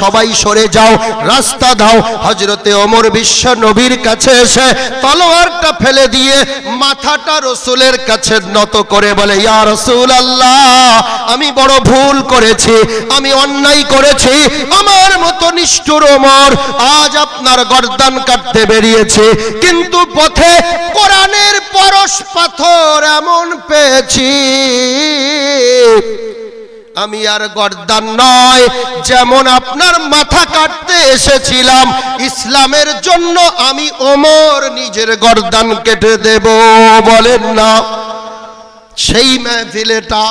সবাই সরে যাও, রাস্তা দাও। হযরতে ওমর বিশ্ব নবীর কাছে এসে তলোয়ারটা ফেলে দিয়ে মাথাটা রাসূলের কাছে নত করে বলে, ইয়া রাসূলুল্লাহ, আমি বড় ভুল করেছি, আমি অন্যায় করেছি, আমার মতো নিষ্ঠুর ওমর আজ আপনার গর্দান কাটতে বেরিয়েছে, কিন্তু পথে কোরআনের পরশ পাথর এমন পেয়েছি, আমি আর গর্দান নয়, যেমন আপনার মাথা কাটতে এসেছিলাম, ইসলামের জন্য আমি ওমর নিজের গর্দান কেটে দেব। বলেন না? সেই মাহফিলেটা,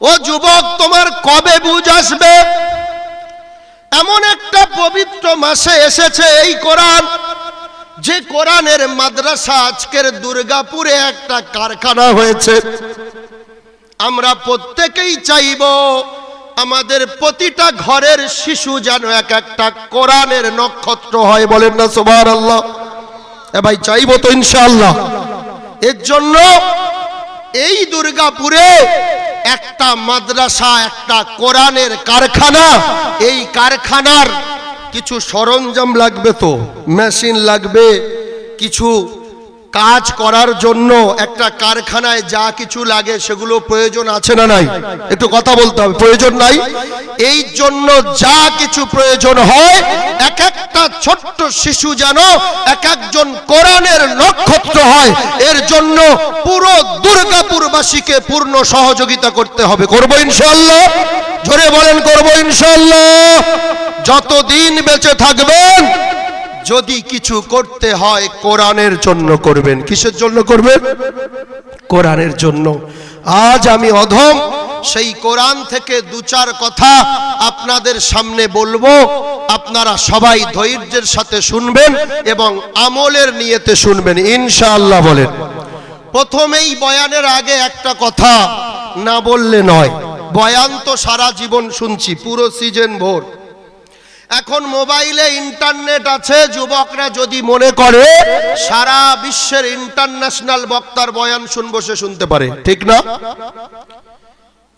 ও যুবক, তোমার কবে বুঝ আসবে? এমন একটা পবিত্র মাসে এসেছে এই কোরআন, যে কোরআনের মাদ্রাসা আজকের দুর্গাপুরে একটা কারখানা হয়েছে। আমরা প্রত্যেকেই চাইব আমাদের প্রতিটা ঘরের শিশু যেন এক একটা কোরআনের নক্ষত্র হয়। বলেন না সুবহানাল্লাহ? এ ভাই, চাইবো তো ইনশাআল্লাহ। এর জন্য এই দুর্গাপুরে একটা মাদ্রাসা, একটা কোরআনের কারখানা। এই কারখানার কিছু সরঞ্জাম লাগবে, তো মেশিন লাগবে, কিছু কাজ করার জন্য একটা কারখানায় যা কিছু লাগে সেগুলো প্রয়োজন আছে না নাই? একটু কথা বলতে হবে, প্রয়োজন নাই? এই জন্য যা কিছু প্রয়োজন হয়, এক একটা ছোট্ট শিশু যেন এক একজন কোরআনের নক্ষত্র হয়, এর জন্য পুরো দুর্গাপুরবাসীকে পূর্ণ সহযোগিতা করতে হবে। করব ইনশাআল্লাহ? জোরে বলেন, করব ইনশাআল্লাহ। যতদিন বেঁচে থাকবেন যদি কিছু করতে হয় কোরআনের জন্য করবেন। কিসের জন্য করবেন? কোরআনের জন্য। আজ আমি অধম সেই কোরআন থেকে দু চার কথা আপনাদের সামনে বলবো, আপনারা সবাই ধৈর্যের সাথে শুনবেন এবং আমলের নিয়তে শুনবেন ইনশাআল্লাহ। বলেন, প্রথমেই বয়ানের আগে একটা কথা না বললে নয়। বয়ান তো সারা জীবন শুনছি, পুরো সিজন ভোর। এখন মোবাইলে ইন্টারনেট আছে, যুবকরা যদি মনে করে সারা বিশ্বের ইন্টারন্যাশনাল বক্তার বয়ান শুনবো, সে শুনতে পারে, ঠিক না?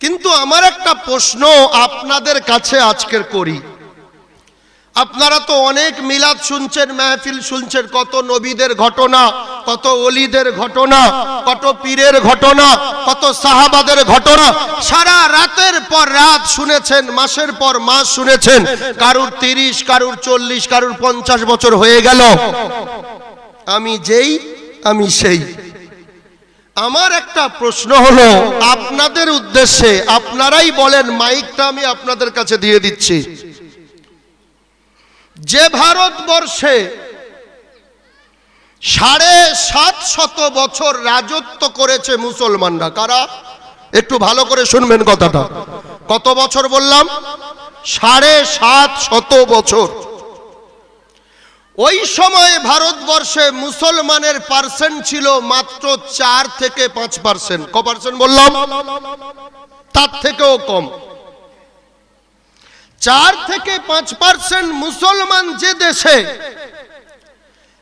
কিন্তু আমার একটা প্রশ্ন আপনাদের কাছে আজকের করি। আপনারা তো অনেক মিলাদ শুনছেন, মেহফিল শুনছেন, কত নবীদের ঘটনা, কত ওলিদের ঘটনা, কত পীরের ঘটনা, কত সাহাবাদের ঘটনা, সারা রাতের পর রাত শুনেছেন, মাসের পর মাস শুনেছেন। কারুর 30, কারুর 40, কারুর 50 বছর হয়ে গেল। আমি যেই, আমি সেই। আমার একটা প্রশ্ন হলো আপনাদের উদ্দেশ্যে, আপনারাই বলেন, মাইকটা আমি আপনাদের কাছে দিয়ে দিচ্ছি। যে ভারতবর্ষে 750 বছর রাজত্ব করেছে মুসলমানরা, কারা? একটু ভালো করে শুনবেন কথাটা। কত বছর বললাম? 750 বছর। ওই সময় ভারতবর্ষে মুসলমানের পার্সেন্ট ছিল মাত্র 4 থেকে 5%। ক পার্সেন্ট বললাম? তার থেকেও কম। 4 থেকে 5% মুসলমান যে দেশে,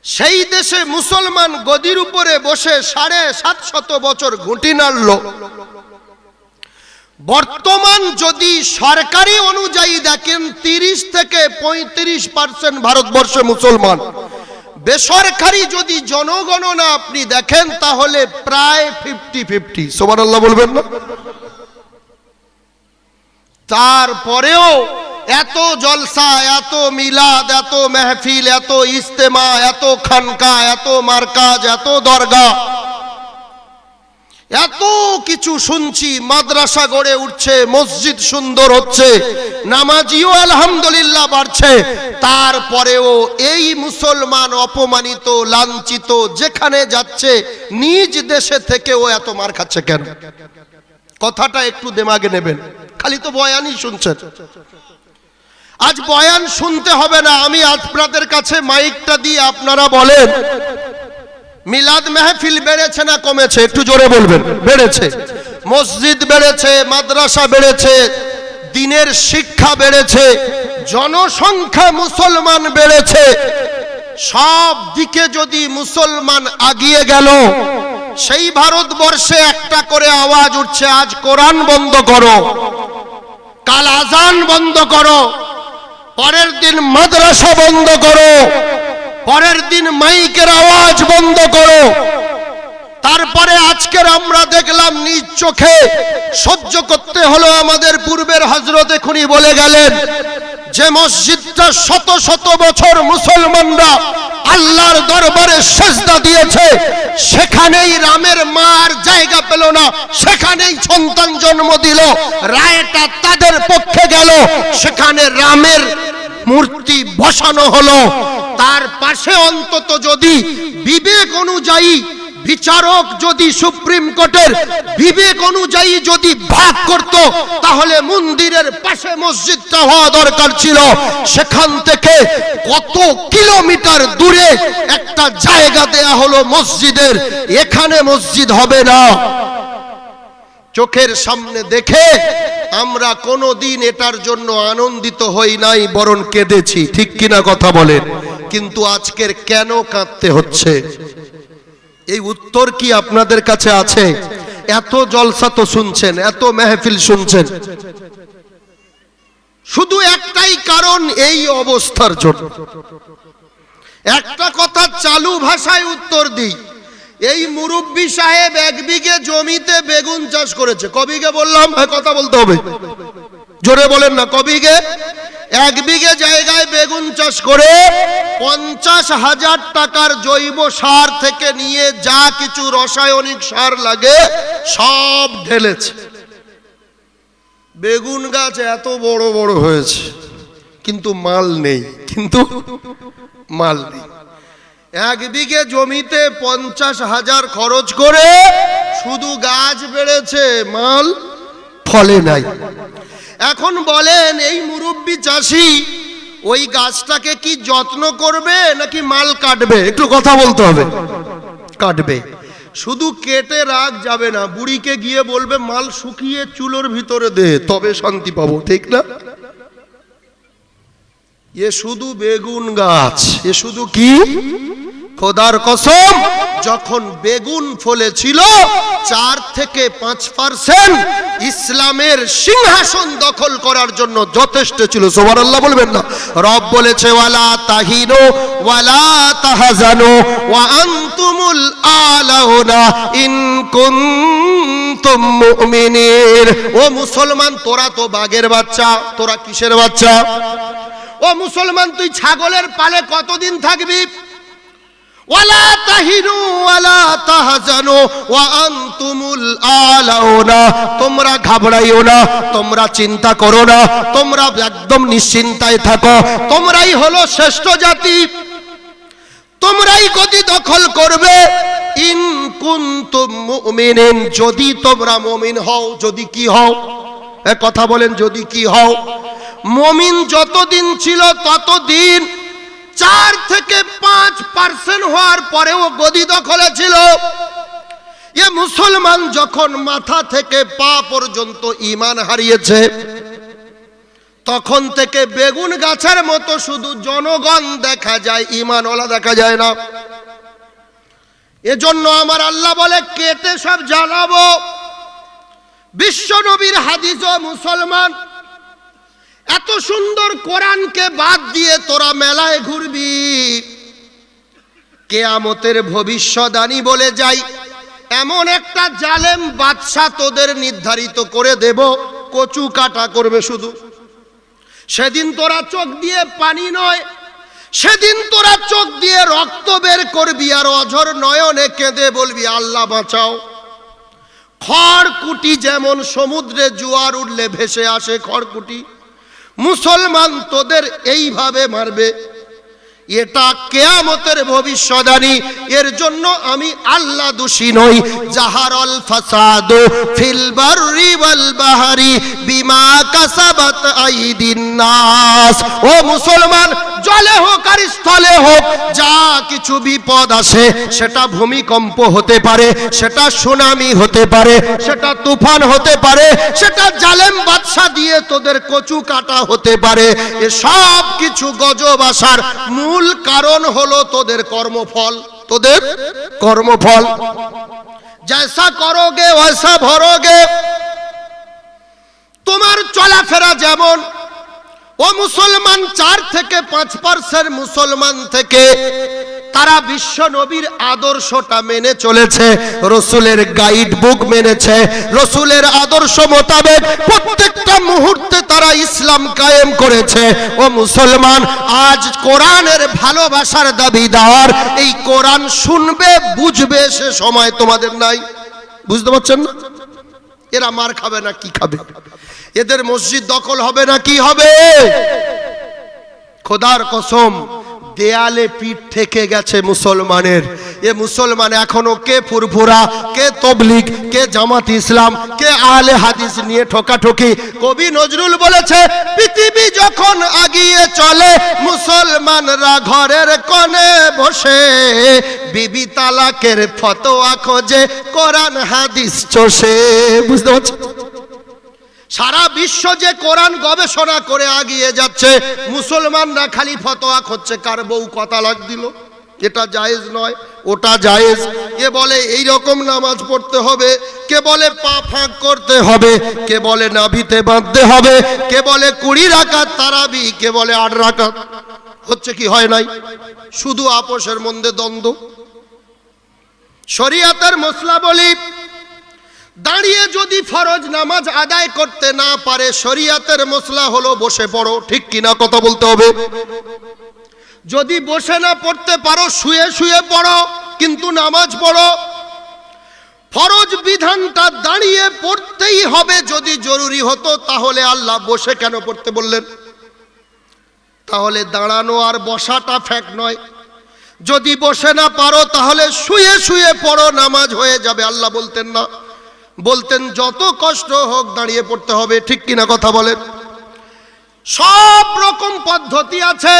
সেই দেশে মুসলমান গদির উপরে বসে 750 বছর ঘুঁটি নাড়ল। বর্তমান যদি সরকারি অনুযায়ী দেখেন 30 থেকে 35% ভারতবর্ষে মুসলমান। বেসরকারি যদি জনগণনা আপনি দেখেন তাহলে প্রায় 50-50। সুবহানাল্লাহ বলবেন না? তারপরেও এত জলসা, এত মিলাদ, এত মেহফিল, এত ইজতেমা, এত খানকা, এত মারকাজ, এত দরগা, এত কিছু শুনছি। মাদ্রাসা গড়ে উঠছে, মসজিদ সুন্দর হচ্ছে, নামাজিও আলহামদুলিল্লাহ বাড়ছে। তারপরেও এই মুসলমান অপমানিত, লাঞ্ছিত, যেখানে যাচ্ছে নিজ দেশে থেকেও এত মার খাচ্ছে কেন? কথাটা একটু দিমাগে নেবেন। খালি তো বয়ানই শুনছেন। আজ বয়ান শুনতে হবে না, আমি আপনাদের কাছে মাইকটা দিয়ে আপনারা বলেন, মিলাদ মেহফিল বেড়েছে না কমেছে? একটু জোরে বলবেন। বেড়েছে। মসজিদ বেড়েছে, মাদ্রাসা বেড়েছে, দ্বীনের শিক্ষা বেড়েছে, জনসংখ্যা মুসলমান বেড়েছে। সব দিকে যদি মুসলমান আগিয়ে গেল, সেই ভারতবর্ষে একটা করে আওয়াজ উঠছে, আজ কোরআন বন্ধ করো, কাল আজান বন্ধ করো, পরের দিন মাদ্রাসা বন্ধ করো, পরের দিন মাইকের আওয়াজ বন্ধ করো। তারপরে আজকের আমরা দেখলাম নিজ চোখে, সহ্য করতে হলো আমাদের। পূর্বের হযরত এখনি বলে গেলেন যে মসজিদটা শত শত বছর মুসলমানরা আল্লাহর দরবারে সেজদা দিয়েছে, সেখানেই রামের মা আর জায়গা পেল না, সেখানেই সন্তান জন্ম দিল, রায়টা তাদের পক্ষে গেল, সেখানে রামের মূর্তি বসানো হলো। তার পাশে অন্তত যদি বিবেক অনুযায়ী বিচারক, যদি সুপ্রিম কোর্টের বিবেক অনুযায়ী যদি ভাগ করত, তাহলে মন্দিরের পাশে মসজিদটা হওয়া দরকার ছিল। সেখান থেকে কত কিলোমিটার দূরে একটা জায়গা দেয়া হলো মসজিদের, এখানে মসজিদ হবে না। চোখের সামনে দেখে আমরা কোনোদিন এটার জন্য আনন্দিত হই নাই, বরং কেঁদেছি, ঠিক কিনা কথা বলেন? কিন্তু আজকের কেন কাঁদতে হচ্ছে, এই উত্তর কি আপনাদের কাছে আছে? এত জলসা তো শুনছেন, এত মেহফিল শুনছেন, শুধু একটাই কারণ, এই অবস্থার জন্য। একটা কথা চালু ভাষায় উত্তর দিই, এই মুরব্বি সাহেব 1 বিঘে জমিতে বেগুন চাষ করেছে। ক বিঘে বললাম? কথা বলতে হবে, জোরে বলেন না। ক বিঘে? 1 বিঘে জায়গায় বেগুন চাষ করে 50,000 টাকার জৈব সার থেকে নিয়ে যা কিছু রাসায়নিক সার লাগে সব ঢেলেছে। বেগুন গাছ এত বড় বড় হয়েছে, কিন্তু মাল নেই, মাল নেই। 1 বিঘে জমিতে 50,000 খরচ করে শুধু গাছ বেড়েছে, মাল ফলে নাই। এখন বলেন এই মুরব্বি চাষি ওই গাছটাকে কি যত্ন করবে নাকি মাল কাটবে? একটু কথা বলতে হবে। কাটবে। শুধু কেটে রাখ যাবে না, বুড়িকে গিয়ে বলবে মাল শুকিয়ে চুলোর ভিতরে দে, তবে শান্তি পাবো, ঠিক না? এ শুধু বেগুন গাছ, এ শুধু কি? খোদার কসম, যখন বেগুন ফলেছিল 4 থেকে 5% ইসলামের সিংহাসন দখল করার জন্য যথেষ্ট ছিল। সুবহানাল্লাহ বলবেন না? রব বলেছে ওয়ালা তাহিনু ওয়ালা তাহজানু ওয়া আনতুমুল আলাউনা ইন কুনতুম মুমিনিন। ও মুসলমান, তোরা তো বাঘের বাচ্চা, তোরা কিসের বাচ্চা? ও মুসলমান, তুই ছাগলের পালে কতদিন থাকবি? ওয়ালা তাহিনু ওয়ালা তাহজানু ওয়া আনতুমুল আলাউনা। তোমরা ঘাবড়াইও না, তোমরা চিন্তা করো না, তোমরা একদম নিশ্চিন্তায় থাকো। তোমরাই হলো শ্রেষ্ঠ জাতি, তোমরাই গদি দখল করবে। ইন কুনতুম মুমিনিন, যদি তোমরা মুমিন হও। যদি কি হও? কথা বলেন, যদি কি হও? মুমিন যতদিন ছিল ততদিন 4 থেকে 5% হওয়ার পরেও গদি দখলে ছিল। এ মুসলমান যখন মাথা থেকে পা পর্যন্ত ঈমান হারিয়েছে, তখন থেকে বেগুন গাছের মতো শুধু জনগণ দেখা যায়, ঈমানওয়ালা দেখা যায় না। এজন্য আমার আল্লাহ বলে কেটে সব জ্বালাবো। বিশ্ব নবীর হাদিস, ও মুসলমান, এত সুন্দর কোরআনকে বাদ দিয়ে তোরা মেলায় ঘুরবি, কিয়ামতের ভবিষ্যদ্বাণী বলে যাই, এমন একটা জালেম বাদশা তোদের নির্ধারিত করে দেব, কচু কাটা করবে শুধু। সেদিন তোরা চোখ দিয়ে পানি নয়, সেদিন তোরা চোখ দিয়ে রক্ত বের করবি আর অঝর নয়নে কেঁদে বলবি আল্লাহ বাঁচাও। খড়কুটি যেমন সমুদ্রে জোয়ার উঠলে ভেসে আসে খড়কুটি, মুসলমান তোদের এইভাবে মারবে। এটা কিয়ামতের ভবিষ্যদ্বাণী। এর জন্য আমি আল্লাহ দোষী নই। জাহারাল ফাসাদু ফিল বাররি ওয়াল বাহরি বিমা কাসাবাত আইদিন নাস। ও মুসলমান, জলে হোক আর স্থলে হোক, যা কিছু বিপদ আসে, সেটা ভূমিকম্প হতে পারে, সেটা সুনামি হতে পারে, সেটা তুফান হতে পারে, সেটা জালেম বাদশা দিয়ে তোদের কচু কাটা হতে পারে। এ সব কিছু গজব আসার মূল কারণ হলো তোদের কর্মফল। তোদের কর্মফল। জৈসা করোগে ওয়সা ভরোগে। তোমার চলাফেরা যেমন। ও মুসলমান, 4 থেকে 5% মুসলমান থেকে তারা বিশ্ব নবীর আদর্শটা মেনে চলেছে, রসুলের গাইড বুক মেনেছে, রসুলের আদর্শ মোতাবেক প্রত্যেকটা মুহূর্তে তারা ইসলাম কায়েম করেছে। ও মুসলমান, আজ কোরআনের ভালোবাসার দাবিদার, এই কোরআন শুনবে বুঝবে সে সময় তোমাদের নাই। বুঝতে পারছেন না? এরা মার খাবে না কি খাবে? এদের মসজিদ দখল হবে না কি হবে? খোদার কসম, দেয়ালে পিঠ থেকে গেছে মুসলমানের। এ মুসলমান এখনো কে ফুরফুরা, কে তবলিগ, কে জামাত ইসলাম, কে আহলে হাদিস নিয়ে ঠোকাঠুকি। কবি নজরুল বলেছে, পৃথিবী যখন আগিয়ে চলে মুসলমানরা ঘরের কোণে বসে, বিবি তালাকের ফতোয়া খোঁজে, কোরআন হাদিস চষে। বুঝতে পারছেন? সারা বিশ্ব যে কোরআন গবেষণা করে আগিয়ে যাচ্ছে, মুসলমানরা খালি ফতোয়া খুঁজছে কার বউ কত তালাক দিল, এটা জায়েজ নয়, ওটা জায়েজ। কে বলে এই রকম নামাজ পড়তে হবে, কে বলে পা ফাঁক করতে হবে, কে বলে নাভিতে বাঁধতে হবে, কে বলে 20 রাকাত তারাবি, কে বলে 8 রাকাত। হচ্ছে কি হয় নাই? শুধু আপোষের মধ্যে দ্বন্দ্ব। শরীয়তের মসলা বলি, দাঁড়িয়ে যদি ফরজ নামাজ আদায় করতে না পারে, শরীয়তের মসলা হলো বসে পড়ো। ঠিক কিনা কথা বলতে হবে। যদি বসে না পড়তে পারো, শুয়ে শুয়ে পড়ো, কিন্তু নামাজ পড়ো। ফরজ বিধানটা দাঁড়িয়ে পড়তেই হবে। যদি জরুরি হতো তাহলে আল্লাহ বসে কেন পড়তে বললেন? তাহলে দাঁড়ানো আর বসাটা ফ্যাক্ট নয়। যদি বসে না পারো তাহলে শুয়ে শুয়ে পড়ো, নামাজ হয়ে যাবে। আল্লাহ বলতেন না, বলতেন যত কষ্ট হোক দাঁড়িয়ে পড়তে হবে। ঠিক কিনা কথা বলেন? সব রকম পদ্ধতি আছে।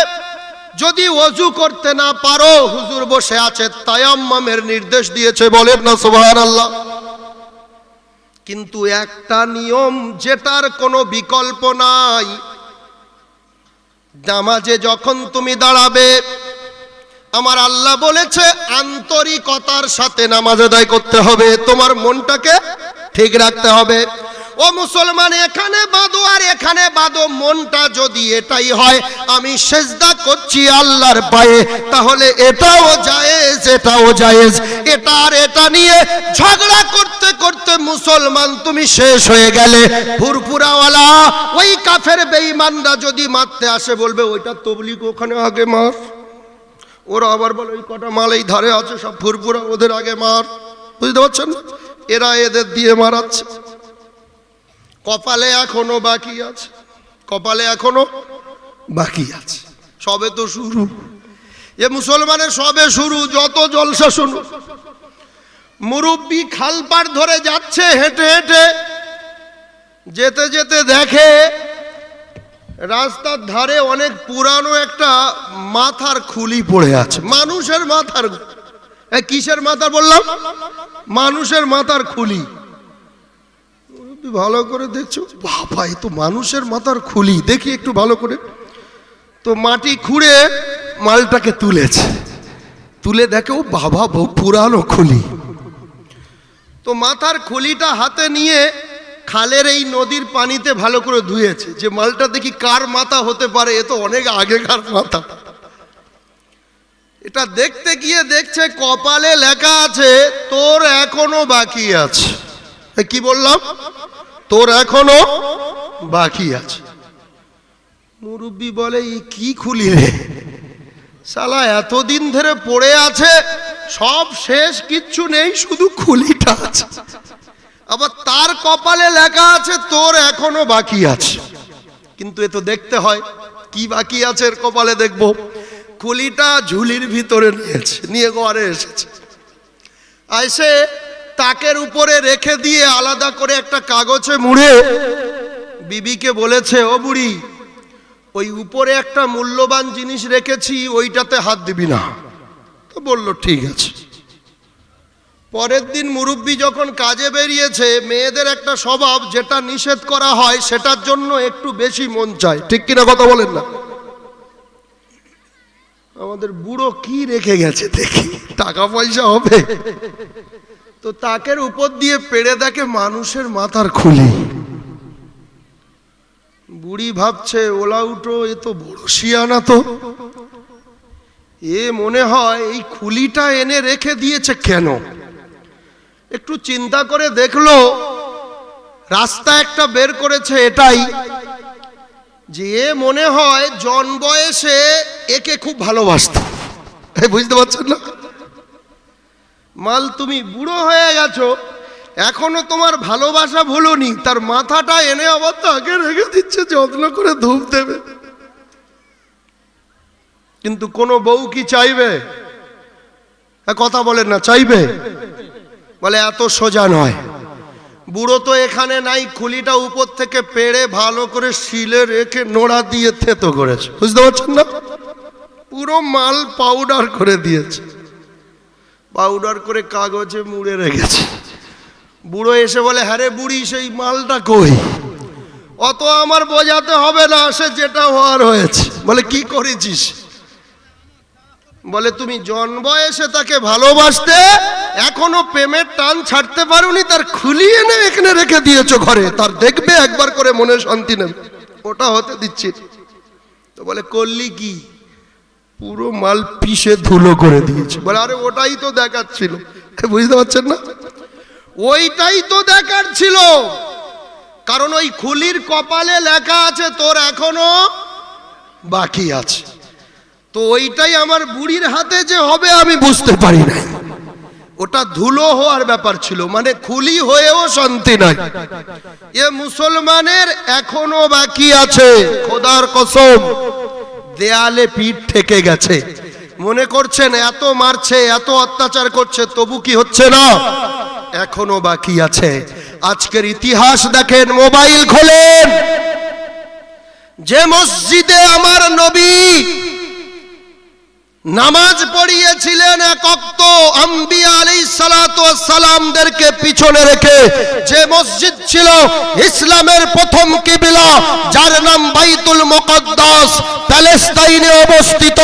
যদি ওযু করতে না পারো, হুজুর বসে আছে, তায়াম্মুমের নির্দেশ দিয়েছে, বলেন না সুবহানাল্লাহ। কিন্তু একটা নিয়ম যেটার কোনো বিকল্প নাই, নামাজে যখন তুমি দাঁড়াবে, আমার আল্লাহ বলেছে আন্তরিকতার সাথে নামাজ আদায় করতে হবে। তোমার মনটাকে ঠিক রাখতে হবে। ও মুসলমান, এখানে বাঁধো আর এখানে বাঁধো। মনটা যদি এটাই হয় আমি সেজদা করছি আল্লাহর পায়ে, তাহলে এটাও জায়েজ, এটাও জায়েজ। এটা আর এটা নিয়ে ঝগড়া করতে করতে মুসলমান তুমি শেষ হয়ে গেলে। ফুরফুরাওয়ালা ওই কাফের বেঈমানরা যদি মারতে আসে, বলবে ওইটা তবলিগ, ওখানে আগে মার। ওরা আবার বলে ওই কটা মাল এই ধারে আছে, সব ফুরফুরা, ওদের আগে মার। বুঝতে পারছেন? এরা এদের দিয়ে মারাচ্ছে। কপালে এখনো বাকি আছে, কপালে এখনো বাকি আছে। সবে তো শুরু। এ মুসলমানের সবে শুরু। যত জলসা শুনু। মুরব্বি খাল পার ধরে যাচ্ছে হেঁটে হেঁটে, যেতে যেতে দেখে রাস্তার ধারে অনেক পুরানো একটা মাথার খুলি পড়ে আছে। মানুষের মাথার, কিসের মাথার বললাম? মানুষের মাথার খুলি। ভালো করে দেখছো, বাবা এ তো মানুষের মাথার খুলি। দেখি একটু ভালো করে। তো মাটি খুঁড়ে মালটাকে তুলেছে, তুলে দেখে ও বাবা বহু পুরানো খুলি। তো মাথার খুলিটা হাতে নিয়ে খালের এই নদীর পানিতে ভালো করে ধুয়েছে, যে মালটা দেখি কার মাথা হতে পারে, এ তো অনেক আগেকার মাথা। এটা দেখতে গিয়ে দেখছে কপালে লেখা আছে তোর এখনো বাকি আছে। কি বললাম? তোর এখনো বাকি আছে। মুরব্বি বলে এই কি খুলি রে, শালা এতদিন ধরে পড়ে আছে, সব শেষ, কিচ্ছু নেই, শুধু খুলিটা আছে। আবার তার কপালে লেখা আছে তোর এখনো বাকি আছে। কিন্তু এ তো দেখতে হয় কি বাকি আছে এর কপালে। দেখবো খুলিটা ঝুলির ভিতরে নিয়েছে, নিয়ে ঘরে এসেছে। এসে তাকের উপরে রেখে দিয়ে আলাদা করে একটা কাগজে মুড়ে বিবিকে বলেছে, ও বুড়ি ওই উপরে একটা মূল্যবান জিনিস রেখেছি, ওইটাতে হাত দিবি না। তো বলল ঠিক আছে। পরের দিন মুরব্বি যখন কাজে বেরিয়েছে, মেয়েদের একটা স্বভাব, যেটা নিষেধ করা হয় সেটার জন্য একটু বেশি মন চায়। ঠিক কিনা কথা বলেন না? আমাদের বুড়ো কি রেখে গেছে দেখি, টাকা পয়সা হবে। তো তাকের উপর দিয়ে পেড়ে দেখে মানুষের মাথার খুলি। বুড়ি ভাবছে ওলা উঠো, এ তো বড় শিয়ানা। তো এ মনে হয় এই খুলিটা এনে রেখে দিয়েছে কেন। একটু চিন্তা করে দেখলো, রাস্তা একটা বের করেছে এটাই, যে এ মনে হয় জন বয়সে একে খুব ভালোবাসত। বুঝতে পারছেন না? মাল তুমি বুড়ো হয়ে গেছো, এখনো তোমার ভালোবাসা ভুলোনি, তার মাথাটা এনে আবার তাকে রেখে দিচ্ছে, যত্ন করে ধূপ দেবে। কিন্তু কোন বউ কি চাইবে? কথা বলেন না, চাইবে? বলে এত সোজা নয়। বুড়ো তো এখানে নাই, খুলিটা উপর থেকে পেড়ে ভালো করে শিলে রেখে নোড়া দিয়ে থেতো করেছে। বুঝতে পারছেন না? পুরো মাল পাউডার করে দিয়েছে, পাউডার করে কাগজে মুড়ে রেখেছে। বুড়ো এসে বলে, হ্যাঁ রে বুড়ি, সেই মালটা কই? অত আমার বোঝাতে হবে না, সে যেটা হওয়ার হয়েছে। বলে কি করেছিস? বলে তুমি জন বয়সে তাকে ভালোবাসতে, এখনো প্রেমের টান ছাড়তে পারোনি, তার খুলি এনে এখানে রেখে দিয়েছো ঘরে, তার দেখবে একবার করে মনে শান্তি নেবে, ওটা হতে দিচ্ছি। তো বলে করলি কি? পুরো মাল পিষে ধুলো করে দিয়েছে। বলে আরে ওটাই তো দেখার ছিল। বুঝতে পারছেন না, ওইটাই তো দেখার ছিল। কারণ ওই খুলির কপালে লেখা আছে তোর এখনো বাকি আছে। তো ওইটাই আমার বুড়ির হাতে যে হবে আমি বুঝতে পারি না। ওটা ধুলো হওয়ার ব্যাপার ছিল, মানে খুলি হয়েও শান্তি নাই। এ মুসলমানের এখনো বাকি আছে, খোদার কসম। দেয়ালে পিঠ ঠেকে গেছে, মনে করছেন এত মারছে এত অত্যাচার করছে তবু কি হচ্ছে না, এখনো বাকি আছে। আজকের ইতিহাস দেখেন, মোবাইল খোলেন, যে মসজিদে আমার নবী নামাজ পড়িয়েছিলেন এক ওয়াক্ত আম্বিয়া আলাইহিস সালাতু ওয়াস সালামদেরকে পিছনে রেখে, যে মসজিদ ছিল ইসলামের প্রথম কিবলা, যার নাম বাইতুল মুকদ্দাস, প্যালেস্তাইনে অবস্থিত।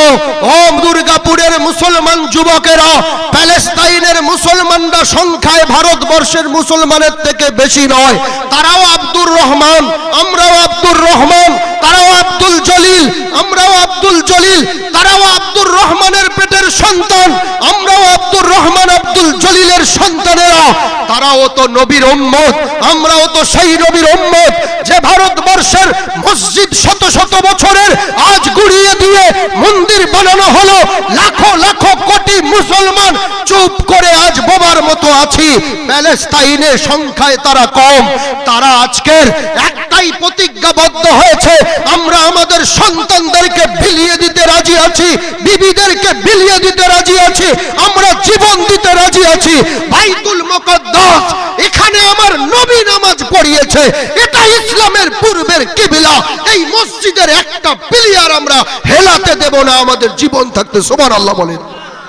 ও দুর্গাপুরের মুসলমান যুবকেরা, প্যালেস্তাইনের মুসলমানরা সংখ্যায় ভারতবর্ষের মুসলমানের থেকে বেশি নয়। তারাও আব্দুর রহমান, আমরাও আব্দুর রহমান। তারাও আব্দুল জলিল, আমরাও আব্দুল জলিল। তারাও আব্দুর রহমানের পেটের সন্তান, আমরাও আব্দুর রহমান আব্দুল জলিলের সন্তানেরা। তারাও তো নবীর উম্মত, আমরাও তো সেই নবীর উম্মত। যে ভারতবর্ষের মসজিদ শত শত বছরের আজ গুড়িয়ে দিয়ে মন্দির বানানো হলো, লাখো লাখো কোটি মুসলমান চুপ করে আজ বোবার মতো আছি। প্যালেস্তাইনে সংখ্যায় তারা কম, তারা আজকের একটাই প্রতিজ্ঞাবদ্ধ হয়েছে, আমরা আমাদের সন্তানদেরকে বিলিয়ে দিতে রাজি আছি, বিবিদেরকে বিলিয়ে দিতে রাজি আছি, আমরা জীবন দিতে রাজি আছি। বাইতুল মুকদ্দাস, এখানে আমার নবী নামাজ পড়িয়েছে, এটা ইসলামের পূর্বের কিবলা। এই মসজিদের একটা পিলিয়ার আমরা হেলাতে দেব না আমাদের জীবন থাকতে। সুবহানাল্লাহ বলেন।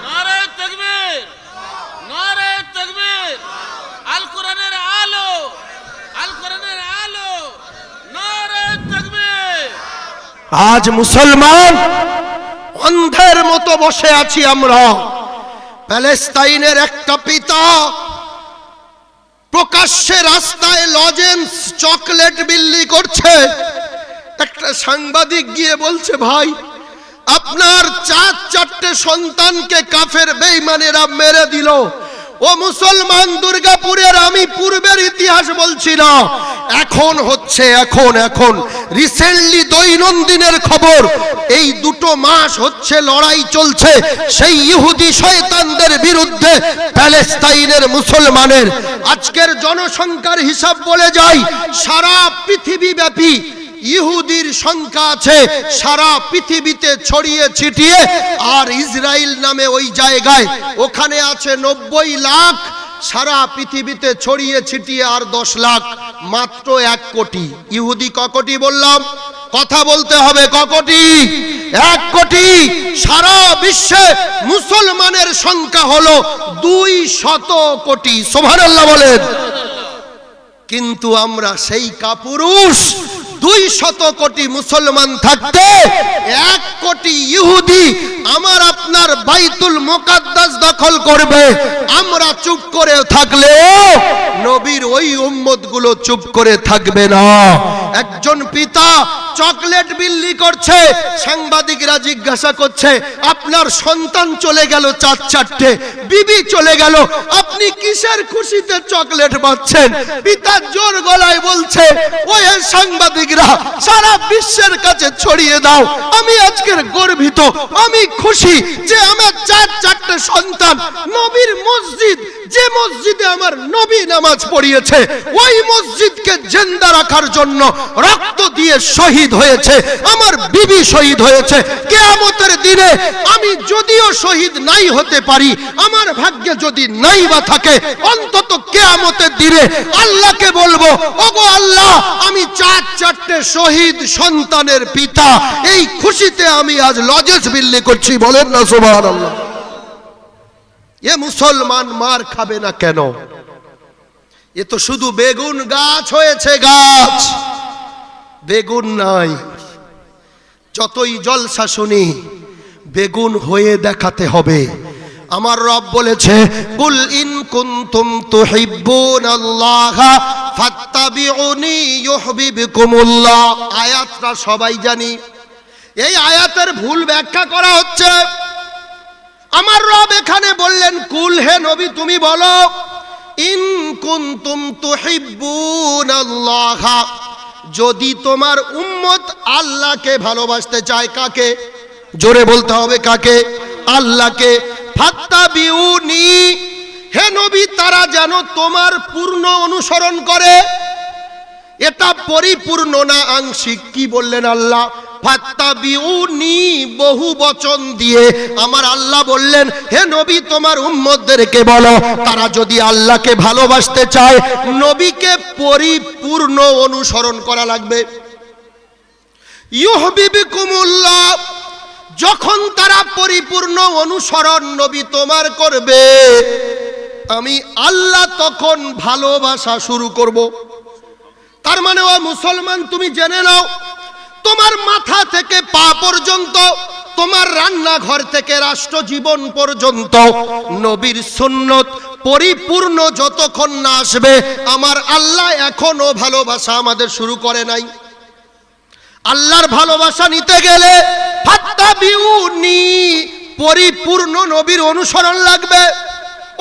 নারে তাকবীর, নারে তাকবীর। আল কোরআনের আলো, আল কোরআনের আলো, নারে তাকবীর। আজ মুসলমান অন্ধের মতো বসে আছি আমরা। প্যালেস্তাইনের একটা পিতা প্রকাশ্যে রাস্তায় লজেন্স চকলেট বিলি করছে। একটা সাংবাদিক গিয়ে বলছে, ভাই আপনার চারটে সন্তানকে কাফের বেঈমানেরা মেরে দিল। ও মুসলমান দুর্গাপুরের, আমি পূর্বের ইতিহাস বলছি না, এখন হচ্ছে, এখন রিসেন্টলি দৈনন্দিনের খবর। এই 2 মাস হচ্ছে লড়াই চলছে সেই ইহুদি শয়তানদের বিরুদ্ধে প্যালেস্তাইনের মুসলমানের। আজকের জনসংখ্যার হিসাব বলে যায়, সারা পৃথিবী ব্যাপী ইহুদির সংখ্যা আছে সারা পৃথিবীতে ছড়িয়ে ছিটিয়ে। আর ইসরায়েল নামে ওই জায়গায়, ওখানে আছে 90 লাখ, সারা পৃথিবীতে ছড়িয়ে ছিটিয়ে আর 10 লাখ, মাত্র 1 কোটি। ইহুদি ক কোটি বললাম? কথা বলতে হবে, ক কোটি? 1 কোটি। সারা বিশ্বে মুসলমানের সংখ্যা হলো 200 কোটি। সুবহানাল্লাহ বলেন। কিন্তু আমরা সেই কাপুরুষ, 200 কোটি মুসলমান থাকতে 1 কোটি ইহুদি আমার আপনার বাইতুল মুকদ্দাস দখল করবে। আমরা চুপ করে থাকলেও নবীর ওই উম্মতগুলো চুপ করে থাকবে না। একজন পিতা চকলেট বিলি করছে, সাংবাদিকরা জিজ্ঞাসা করছে, আপনার সন্তান চলে গেল 4-4টে, বিবি চলে গেল, আপনি কিসের খুশিতে চকলেট বাঁচছেন? পিতা জোর গলায় বলছে, ওই সাংবাদিকরা সারা বিশ্বের কাছে ছড়িয়ে দাও, আমি আজকের গর্বিত, আমি খুশি যে আমার 4-4টে সন্তান নবীর মসজিদ, যে মসজিদে আমার নবী নামাজ পড়িয়েছে, ওই মসজিদকে জিন্দা রাখার জন্য রক্ত দিয়ে শহীদ হয়েছে, আমার বিবি শহীদ হয়েছে। কিয়ামতের দিনে আমি যদিও শহীদ নাই হতে পারি, আমার ভাগ্যে যদি নাই বা থাকে, অন্তত কিয়ামতের দিনে আল্লাহকে বলবো, ওগো আল্লাহ, আমি 4-4টে শহীদ সন্তানের পিতা, এই খুশিতে আমি আজ লজেস বিল্লি করছি। বলেন না সুবহানাল্লাহ। এ মুসলমান মার খাবে না কেন? এ তো শুধু বেগুন গাছ হয়েছে, গাছ, বেগুন নাই। যতই জলসা শুনি, বেগুন হয়ে দেখাতে হবে। আমার রব বলেছে, কুল ইন কুনতুম তুহিব্বুনাল্লাহ ফাত্তাবিউনি ইউহিব্বুকুমুল্লাহ। আয়াতটা সবাই জানি। এই আয়াতের ভুল ব্যাখ্যা করা হচ্ছে। আমার রব এখানে বললেন, কুল, হে নবী তুমি বলো, ইন কুনতুম তুহিব্বুনাল্লাহ, যদি তোমার উম্মত আল্লাহকে ভালোবাসতে চায়। কাকে? জোরে বলতে হবে, কাকে? আল্লাহকে। ফাত্তাবিউনি, হে নবী তারা যেন তোমার পূর্ণ অনুসরণ করে। এটা পরিপূর্ণ না আংশিক। কি বললেন আল্লাহ? ফাত্তাবিউনি, বহু বচন দিয়ে আমার আল্লাহ বললেন, হে নবী তোমার উম্মতদেরকে বলো, তারা যদি আল্লাহকে ভালোবাসতে চায় নবীকে পরিপূর্ণ অনুসরণ করা লাগবে। ইউহিব্বুকুমুল্লাহ, যখন তারা পরিপূর্ণ অনুসরণ নবী তোমার করবে, আমি আল্লাহ তখন ভালোবাসা শুরু করব। তার মানে ও মুসলমান, তুমি জেনে নাও, তোমার মাথা থেকে পা পর্যন্ত, তোমার রান্নাঘর থেকে রাষ্ট্র জীবন পর্যন্ত নবীর সুন্নত পরিপূর্ণ যতক্ষণ না আসবে, আমার আল্লাহ এখনো ভালোবাসা আমাদের শুরু করে নাই। আল্লাহর ভালোবাসা নিতে গেলে ফাত্তাবিউনি, পরিপূর্ণ নবীর অনুসরণ লাগবে।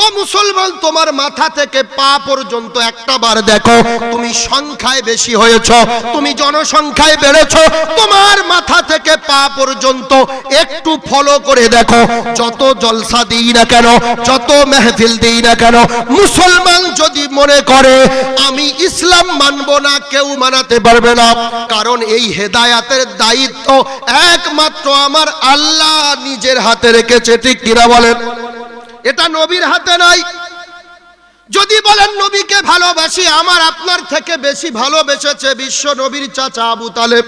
ও মুসলমান, তোমার মাথা থেকে পা পর্যন্ত একটা বার দেখো, তুমি সংখ্যায় বেশি হয়েছ, তুমি জনসংখ্যায় বেড়েছ, তোমার মাথা থেকে পা পর্যন্ত একটু ফলো করে দেখো। যত জলসা দিই না কেন, যত মেহফিল দিই না কেন, মুসলমান যদি মনে করে আমি ইসলাম মানব না, কেউ মানাতে পারবে না। কারণ এই হেদায়াতের দায়িত্ব একমাত্র আমার আল্লাহ নিজের হাতে রেখেছে। ঠিক কিনা বলেন? এটা নবীর হাতে নাই। যদি বলেন নবীকে ভালোবাসি, আমার আপনার থেকে বেশি ভালোবেসেছে বিশ্ব নবীর চাচা আবু তালেব।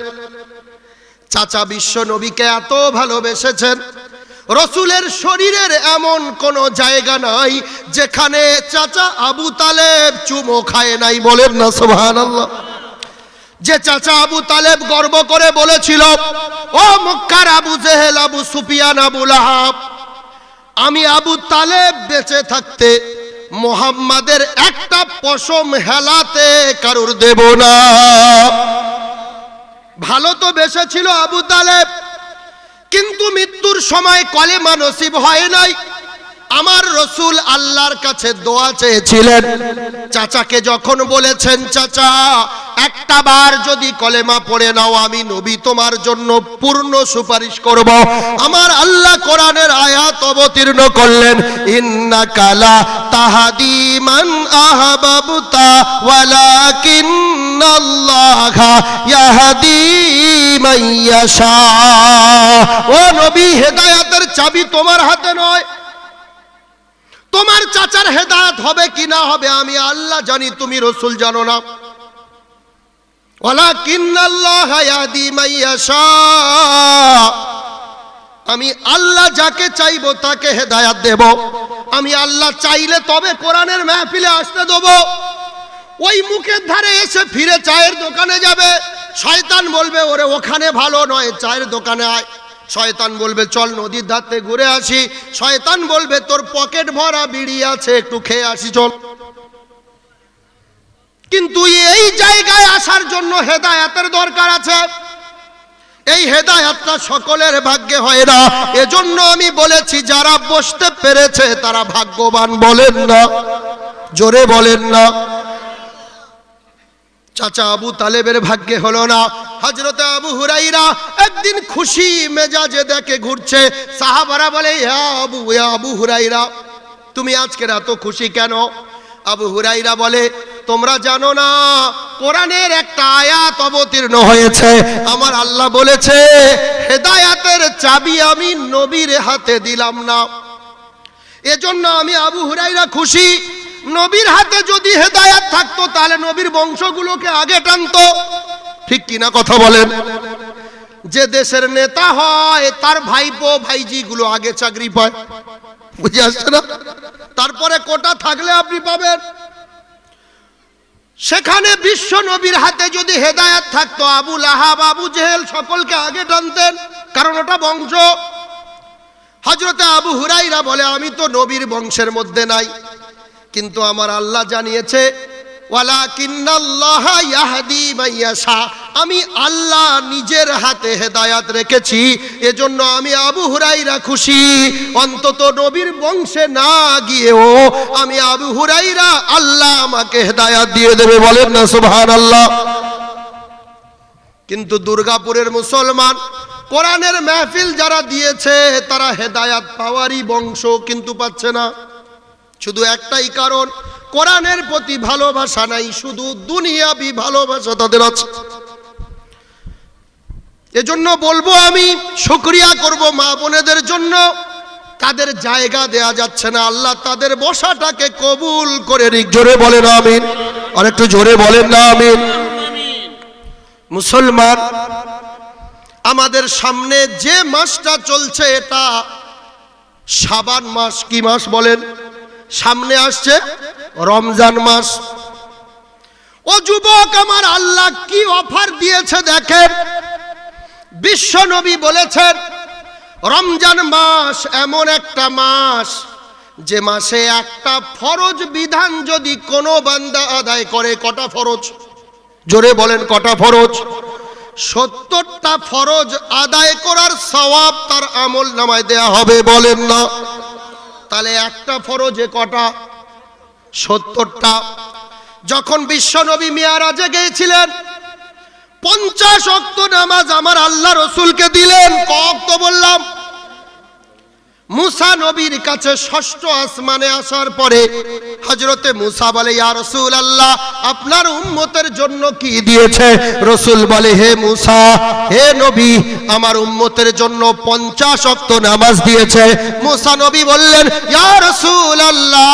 চাচা বিশ্ব নবীকে এত ভালোবেসেছেন, রসুলের শরীরের এমন কোন জায়গা নাই যেখানে চাচা আবু তালেব চুমো খায় নাই। বলেন না সুবহানাল্লাহ। যে চাচা আবু তালেব গর্ব করে বলেছিল, ও মক্কার আবু জেহেল, আবু সুফিয়ান, আবু লাহাব, আমি আবু তালেব বেঁচে থাকতে মুহাম্মাদের একটা পশম হেলাতে কারুর দেব না। ভালো তো বেসেছিল আবু তালেব, কিন্তু মৃত্যুর সময় কলেমা নসিব হয় নাই। আমার রসুল আল্লাহর কাছে দোয়া চেয়েছিলেন। চাচাকে যখন বলেছেন, চাচা একটা বার যদি কলেমা পড়ে নাও, আমি নবী তোমার জন্য পূর্ণ সুপারিশ করব। আমার আল্লাহ কোরআনের আয়াত অবতীর্ণ করলেন, ইন্নাকা লা তাহদি মান আহবাবতা ওয়ালাকিন্নাল্লাহা ইয়াহদি মান ইয়াশা। ও নবী, হেদায়েতের চাবি তোমার হাতে নয়। তোমার চাচার হেদায়েত হবে কি না হবে আমি আল্লাহ জানি, তুমি রসুল জানো না। ওয়ালাকিন্নাল্লাহা ইয়াহদি মান ইয়াশা, আমি আল্লাহ যাকে চাইবো তাকে হেদায়েত দেব। আমি আল্লাহ চাইলে তবে কোরআনের মাহফিলে আসতে দেব। ওই মুখের ধারে এসে ফিরে চায়ের দোকানে যাবে, শয়তান বলবে ওরে ওখানে ভালো নয়, চায়ের দোকানে আয়। শয়তান বলবে চল নদীর ধারে ঘুরে আসি। শয়তান বলবে তোর পকেট ভরা বিড়ি আছে, একটু খেয়ে আসি চল। কিন্তু এই জায়গায় আসার জন্য হেদায়েতের দরকার আছে। এই হেদায়েতটা সকলের ভাগ্যে হয় না। এজন্য আমি বলেছি, যারা বসতে পেরেছে তারা ভাগ্যবান। বলেন না, জোরে বলেন না। চাচা আবু তালেবের ভাগ্যে হলো না। হযরতে আবু হুরাইরা একদিন খুশি মেজাজে দেখে ঘুরছে। সাহাবারা বলে, ইয়া আবু হুরাইরা, তুমি আজকে এত খুশি কেন? আবু হুরাইরা বলে, তোমরা জানো না কোরআনের একটা আয়াত অবতীর্ণ হয়েছে। আমার আল্লাহ বলেছে হেদায়েতের চাবি আমি নবীর হাতে দিলাম না। এজন্য আমি আবু হুরাইরা খুশি। নবীর হাতে যদি হেদায়েত থাকতো তাহলে নবীর বংশগুলোকে আগে টানতো। ঠিক কিনা কথা বলেন? যে দেশের নেতা হয় তার ভাইপো ভাইজি গুলো আগে চাকরি পায়, বুঝে আসছে না? তারপরে কোটা থাকলে আপনি পাবেন। সেখানে বিশ্ব নবীর হাতে যদি হেদায়েত থাকতো, আবু লাহাব, আবু জেহেল সকলকে আগে টানতেন, কারণ ওটা বংশ। হযরতে আবু হুরাইরা বলে, আমি তো নবীর বংশের মধ্যে নাই, কিন্তু আমার আল্লাহ জানিয়েছে ওয়ালাকিন্নাল্লাহা ইয়াহদি মাইয়াশা, আমি আল্লাহ নিজের হাতে হেদায়াত রেখেছি, এজন্য আমি আবু হুরায়রা খুশি। অন্তত নবীর বংশে না গিয়েও আমি আবু হুরায়রা আল্লাহ আমাকে হেদায়াত দিয়ে দেবে, বলেন না সুবহানাল্লাহ। কিন্তু দুর্গাপুরের মুসলমান কোরআনের মাহফিল যারা দিয়েছে তারা হেদায়াত পাওয়ারই বংশ, কিন্তু পাচ্ছে না। শুধু একটাই কারণ, কোরআনের প্রতি ভালোবাসা নাই, শুধু দুনিয়াবি ভালোবাসা তাদের আছে। এজন্য বলবো, আমি শুকরিয়া করব মা বোনেদের জন্য, তাদের জায়গা দেয়া যাচ্ছে না, আল্লাহ তাদের বসাটাকে কবুল করে নিক। জোরে বলেন আমিন, আর একটু জোরে বলেন না আমিন। মুসলমান, আমাদের সামনে যে মাসটা চলছে এটা শাবান মাস। কি মাস বলেন? সামনে আসছে রমজান মাস। ও যুবক আমার, আল্লাহ কি অফার দিয়েছে দেখেন। বিশ্ব নবী বলেছেন রমজান মাস এমন একটা মাস যে মাসে একটা ফরজ বিধান যদি কোনো বান্দা আদায় করে, কটা ফরজ? জোরে বলেন কটা ফরজ? 70টা ফরজ আদায় করার সওয়াব তার আমল নামায় দেয়া হবে, বলেন না? তাহলে একটা ফরজে কটা? 70টা। যখন বিশ্ব নবী মিয়ারাজে গিয়েছিলেন 50 ওয়াক্ত নামাজ আমার আল্লাহ রসুলকে দিলেন। কত বললাম? মুসা নবীর কাছে ষষ্ঠ আসমানে আসার পরে হযরতে মুসা বলে, ইয়া রাসূলুল্লাহ, আপনার উম্মতের জন্য কি দিয়েছে? রসুল বলে, হে মুসা, হে নবী, আমার উম্মতের জন্য 50 ওয়াক্ত নামাজ দিয়েছে। মুসা নবী বললেন, ইয়া রাসূলুল্লাহ,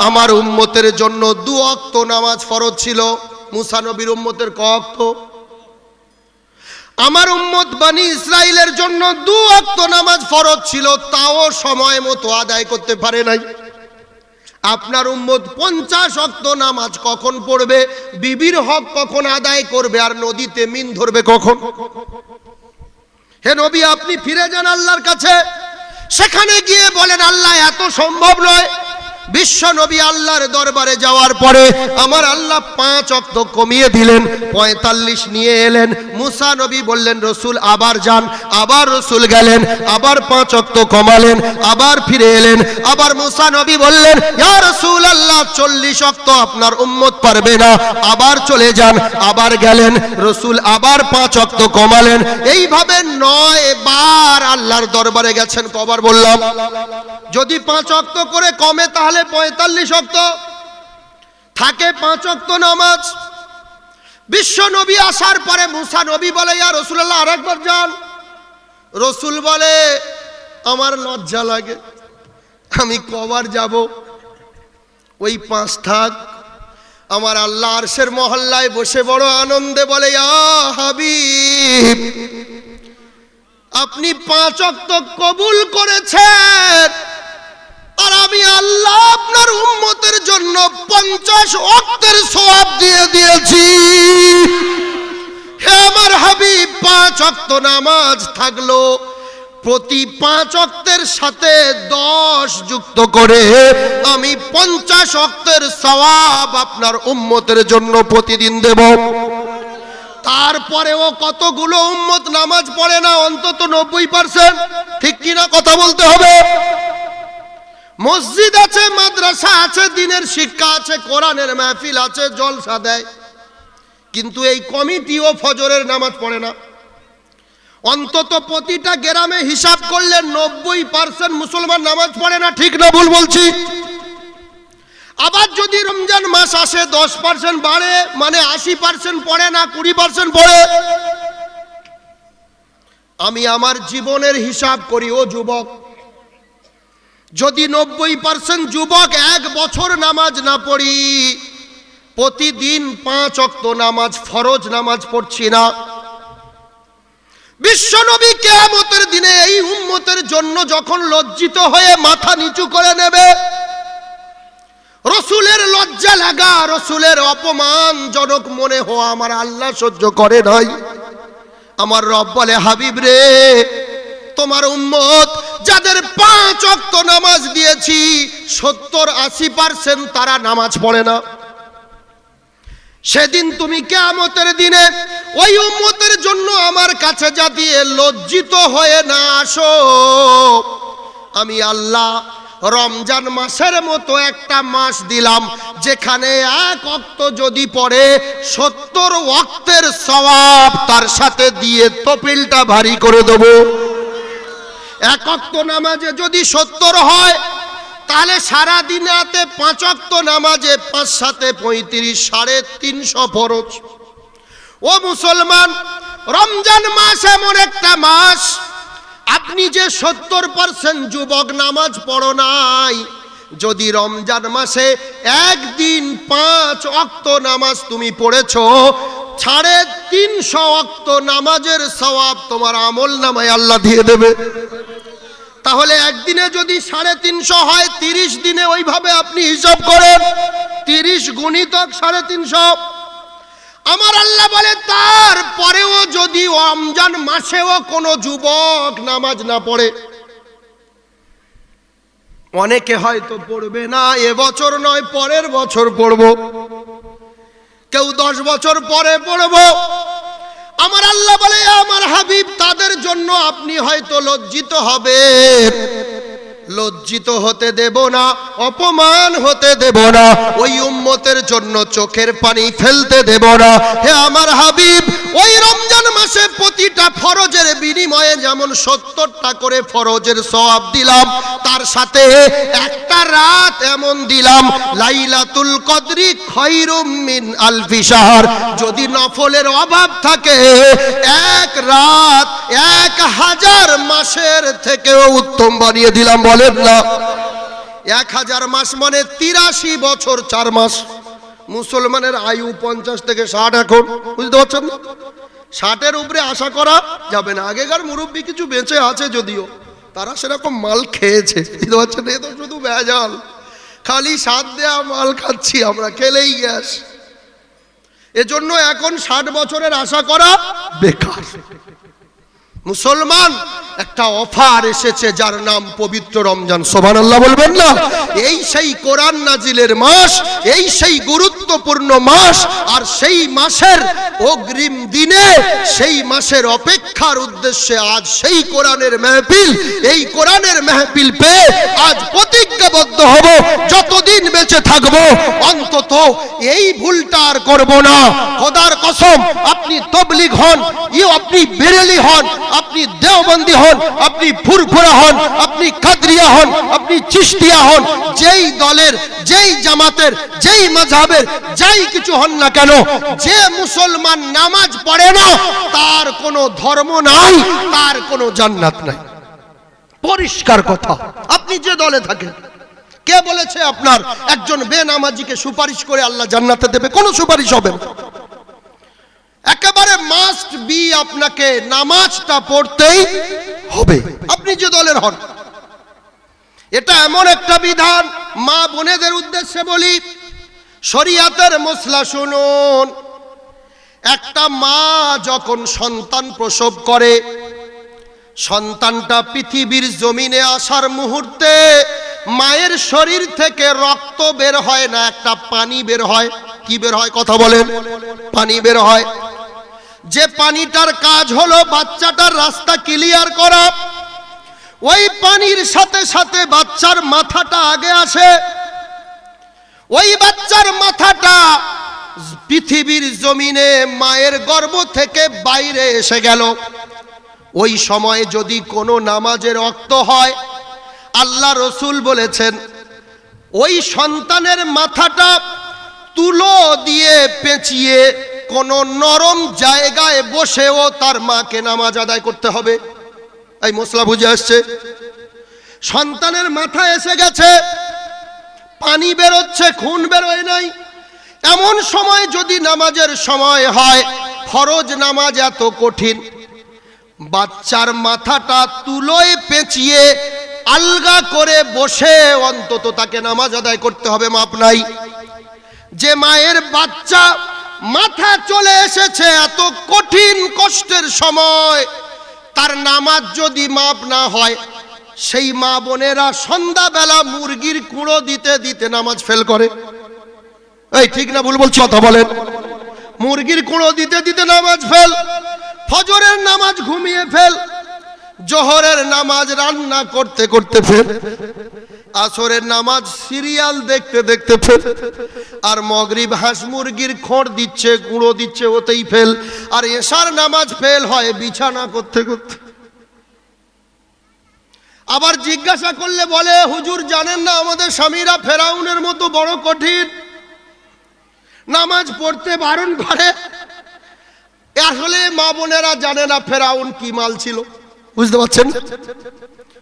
আমার উম্মতের জন্য 2 ওয়াক্ত নামাজ ফরজ ছিল। মুসা নবীর উম্মতের ক ওয়াক্ত? আমার উম্মত বনি ইসরাইলের জন্য 2 ওয়াক্ত নামাজ ফরজ ছিল, তাও সময় মতো আদায় করতে পারে নাই। আপনার উম্মত 50 ওয়াক্ত নামাজ কখন পড়বে, বিবির হক কখন আদায় করবে, আর নদীতে মিন ধরবে কখন? হে নবী, আপনি ফিরে যান আল্লাহর কাছে, সেখানে গিয়ে বলেন, আল্লাহ এত সম্ভব নয়। বিশ্ব নবী আল্লাহর দরবারে যাওয়ার পরে আমার আল্লাহ 5 ওয়াক্ত কমিয়ে দিলেন, 45 নিয়ে এলেন। মুসা নবী বললেন, রসুল আবার যান। আবার রসুল গেলেন, আবার 5 ওয়াক্ত কমালেন, আবার ফিরে এলেন। আবার মুসা নবী বললেন, ইয়া রাসূলুল্লাহ, 40 ওয়াক্ত আপনার উম্মত পারবে না, আবার চলে যান। আবার গেলেন, রসুল আবার 5 ওয়াক্ত কমালেন। এইভাবে 9 বার আল্লাহর দরবারে গেছেন। কবার বললাম? যদি 5 ওয়াক্ত করে কমে তাহলে 45 ওয়াক্ত থাকে 5 ওয়াক্ত নামাজ। বিশ্ব নবী আসার পরে মুসা নবী বলে, ইয়া রাসূলুল্লাহ, আরেকবার যান। রসুল বলে, আমার লজ্জা লাগে, আমি কবার যাব? ওই 5 থাক। আমার আল্লাহ আরশের মহল্লায় বসে বড় আনন্দে বলে, ইয়া হাবিব, আপনি 5 ওয়াক্ত কবুল করেছেন, আর আমি আল্লাহ আপনার উম্মতের জন্য 50 ওয়াক্তের সওয়াব দিয়ে দিয়েছি। হে আমার হাবিব, 5 ওয়াক্ত নামাজ থাকলো, প্রতি 5 ওয়াক্তের সাথে 10 যুক্ত করে আমি 50 ওয়াক্তের সওয়াব আপনার উম্মতের জন্য প্রতিদিন দেব। তারপরেও কতগুলো উম্মত নামাজ পড়ে না, অন্তত 90%। ঠিক কিনা কথা বলতে হবে। মসজিদ আছে, মাদ্রাসা আছে, দিনের শিক্ষা আছে, কোরআনের মাহফিল আছে, জলসা দেয়, কিন্তু এই কমিটিও ফজরের নামাজ পড়ে না। অন্তত প্রতিটা গ্রামে হিসাব করলে 90% মুসলমান নামাজ পড়ে না। ঠিক না ভুল বলছি? আবার যদি রমজান মাস আসে 10% বাড়ে, মানে 80% পড়ে না, 20% পড়ে। আমি আমার জীবনের হিসাব করি, ও যুবক, যদি 90% যুবক 1 বছর নামাজ না পড়ি, প্রতিদিন 5 ওয়াক্ত নামাজ, ফরজ নামাজ পড়ছি না, বিশ্বনবী কিয়ামতের দিনে এই উম্মতের জন্য যখন লজ্জিত হয়ে মাথা নিচু করে নেবে, রসুলের লজ্জা লাগা, রসুলের অপমানজনক মনে হওয়া আমার আল্লাহ সহ্য করে নাই। আমার রব বলে, হাবিব রে, তোমার উম্মত যাদের 5 ওয়াক্ত নামাজ দিয়েছি, 70 80% তারা নামাজ পড়ে না। সেদিন তুমি কিয়ামতের দিনে ওই উম্মতের জন্য আমার কাছে যদি লজ্জিত হয়ে না আসো, আমি আল্লাহ রমজান মাসের মতো একটা মাস দিলাম যেখানে এক ওয়াক্ত যদি পড়ে 70 ওয়াক্তের সওয়াব তার সাথে দিয়ে তপিলটা ভারী করে দেব। এক ওয়াক্ত নামাজে যদি 70 হয় তাহলে সারা দিনাতে 5 ওয়াক্ত নামাজে 5 সাথে 35, 350 ফরজ। ও মুসলমান, রমজান মাস এমন একটা মাস, আপনি যে 70% যুবক নামাজ পড়ো নাই, যদি রমজান মাসে একদিন 5 ওয়াক্ত নামাজ তুমি পড়েছো, 350 ওয়াক্ত নামাজের সওয়াব তোমার আমল নামায় আল্লাহ দিয়ে দেবে। তাহলে একদিনে যদি 350 হয়, 30 দিনে ওইভাবে আপনি হিসাব করেন, 30 গুণিতক 350। আমার আল্লাহ বলে তারপরেও যদি রমজান মাসেও কোনো যুবক নামাজ না পড়ে, অনেকে হয়তো পড়বে না, এবছর নয় পরের বছর পড়বো, কেউ 10 বছর পরে পড়বো, আমার আল্লাহ বলে আমার হাবিব তাদের জন্য আপনি হয়তো লজ্জিত হবেন, লজ্জিত হতে দেব না, অপমান হতে দেব না, ওই উম্মতের জন্য চোখের পানি ফেলতে দেব না। হে আমার হাবিব, ওই রমজান মাসে প্রতিটা ফরজের বিনিময়ে যেমন 70টা করে ফরজের সওয়াব দিলাম, তার সাথে একটা রাত এমন দিলাম লাইলাতুল কদরি খায়রুম মিন আলফি শাহর। যদি নফলের অভাব থাকে, এক রাত 1000 মাসের থেকেও উত্তম বানিয়ে দিলাম। বলেন না, 1000 মাস মানে 83 বছর 4 মাস। মুসলমানের আয়ু 50 থেকে 60 এখন, বুঝতে পারছেন না? 60-এর উপরে আশা করা যাবে না। আগেকার মুরব্বী কিছু বেঁচে আছে যদিও, তারা সেরকম মাল খেয়েছে, বুঝতে পারছেন? এ তো শুধু ভেজাল, খালি স্বাদ দেয়া মাল খাচ্ছি আমরা, খেলেই গ্যাস। এজন্য এখন 60 বছরের আশা করা বেকার। মুসলমান, একটা অফার এসেছে যার নাম পবিত্র রমজান। সুবহানাল্লাহ বলবেন না? এই সেই কোরআন নাজিলের মাস, এই সেই গুরুত্বপূর্ণ মাস, আর সেই মাসের অগ্রিম দিনে, সেই মাসের অপেক্ষার উদ্দেশ্যে আজ সেই কোরআনের মেহফিল। এই কোরআনের মেহফিল পেয়ে আজ প্রতিজ্ঞাবদ্ধ হব, যতদিন বেঁচে থাকবো অন্তত এই ভুলটা আর করব না। খোদার কসম, আপনি তবলিগ হন, আপনি বেরেলি হন, আপনি দেওবন্দি হন, আপনি ফুরফুরা হন, আপনি কাদরিয়া হন, আপনি চিশতিয়া হন, যেই দলের, যেই জামাতের, যেই মাযহাবের, যাই কিছু হন না কেন, যে মুসলমান নামাজ পড়ে না তার কোনো ধর্ম নাই, তার কোনো জান্নাত নাই। পরিষ্কার কথা। আপনি যে দলে থাকেন, কে বলেছে আপনার একজন বেনামাজিকে সুপারিশ করে আল্লাহ জান্নাতে দেবে? কোনো সুপারিশ হবে না। একেবারে মাস্ট বি, আপনাকে নামাজটা পড়তেই হবে, আপনি যে দলের হন। এটা এমন একটা বিধান, মা বোনেদের উদ্দেশ্যে বলি, শরীয়তের মসলা শুনুন। একটা মা যখন সন্তান প্রসব করে, সন্তানটা পৃথিবীর জমিনে আসার মুহূর্তে মায়ের শরীর থেকে রক্ত বের হয় না, একটা পানি বের হয়। কি বের হয়? কথা বলেন। পানি বের হয়, যে পানিটার কাজ হলো বাচ্চাটার রাস্তা ক্লিয়ার করা। ওই পানির সাথে সাথে বাচ্চার মাথাটা আগে আসে। ওই বাচ্চার মাথাটা পৃথিবীর জমিনে মায়ের গর্ভ থেকে বাইরে এসে গেল। ওই সময় যদি কোনো নামাজের ওয়াক্ত হয়, আল্লাহ রসুল বলেছেন ওই সন্তানের মাথাটা তুলো দিয়ে পেঁচিয়ে কোনো নরম জায়গায় বসেও তার মাকে নামাজ আদায় করতে হবে। এই মশলা বুঝে আসছে? সন্তানের মাথা এসে গেছে, পানি বেরোচ্ছে, খুন বেরোয় নাই, এমন সময় যদি নামাজের সময় হয়, ফরজ নামাজ এত কঠিন, বাচ্চার মাথাটা তুলোয় পেঁচিয়ে আলগা করে বসে অন্তত তাকে নামাজ আদায় করতে হবে, মাপ নাই। যে মায়ের বাচ্চা মাথা চলে এসেছে এত কঠিন কষ্টের সময়, তার নামাজ যদি মাপ না হয়, সেই মা বোনেরা সন্ধ্যাবেলা মুরগির কুঁড়ো দিতে দিতে নামাজ ফেল করে। এই ঠিক না ভুল বলছি কথা বলেন? মুরগির কুঁড়ো দিতে দিতে নামাজ ফেল, ফজরের নামাজ ঘুমিয়ে ফেল, জোহরের নামাজ রান্না করতে করতে ফেল, আসরের নামাজ সিরিয়াল দেখতে দেখতে ফেল, আর মাগরিব হাঁস মুরগির খড় দিচ্ছে কুঁড়ো দিচ্ছে ওতেই ফেল, আর এশার নামাজ ফেল হয় বিছানা করতে করতে। আবার জিজ্ঞাসা করলে বলে, হুজুর জানেন না আমাদের স্বামীরা ফেরাউনের মতো বড় কঠিন, নামাজ পড়তে বারণ করে। আসলে মা বোনেরা জানে না ফেরাউন কি মাল ছিল, বুঝতে পারছেন?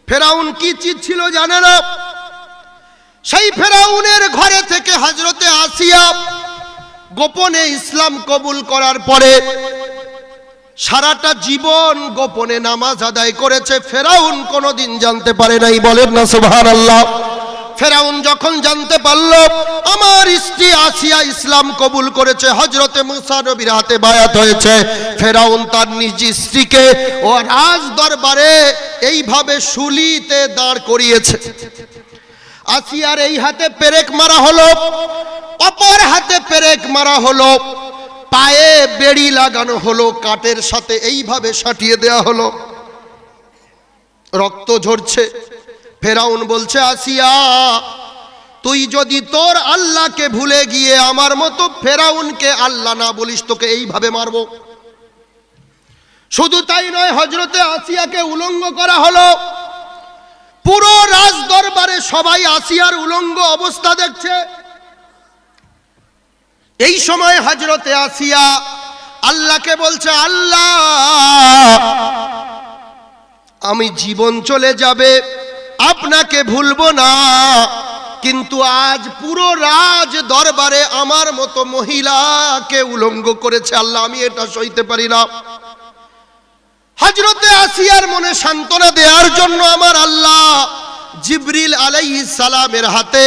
ফেরাউন কি চিজ ছিল জানে না। সেই ফেরাউনের ঘরে থেকে হযরতে আসিয়া গোপনে ইসলাম কবুল করার পরে সারাটা জীবন গোপনে নামাজ আদায় করেছে। ফেরাউন কোনোদিন জানতে পারে নাই, বলেন না সুবহানাল্লাহ। ফেরাউন যখন জানতে পারল আমার স্ত্রী আসিয়া ইসলাম কবুল করেছে, হযরতে মুসা নবীর হাতে বায়াত হয়েছে, ফেরাউন তার নিজ স্ত্রীকে ও রাজ দরবারে এইভাবে শুলিতে দাঁড় করিয়েছে। আসিয়ার এই হাতে পেরেক মারা হলো, অপর হাতে পেরেক মারা হলো, পায়ে বেড়ি লাগানো হলো, কাটের সাথে এইভাবে সাটিয়ে দেয়া হলো, রক্ত ঝরছে। ফেরাউন বলছে, আসিয়া তুই যদি তোর আল্লাহকে ভুলে গিয়ে আমার মতো ফেরাউনকে আল্লাহ না বলিস তোকে এইভাবে মারবো। শুধু তাই নয়, হযরতে আসিয়াকে উলঙ্গ করা হলো। পুরো রাজ দরবারে সবাই আসিয়ার উলঙ্গ অবস্থা দেখছে। এই সময় হযরতে আসিয়া আল্লাহকে বলছে, আল্লাহ আমি জীবন চলে যাবে আপনাকে ভুলবো না, কিন্তু আজ পুরো রাজ দরবারে আমার মতো মহিলাকে উলঙ্গ করেছে, আল্লাহ আমি এটা সইতে পারি না। হযরতে আসিয়ার মনে সান্ত্বনা দেওয়ার জন্য আমার আল্লাহ জিবরিল আলাইহিস সালামের হাতে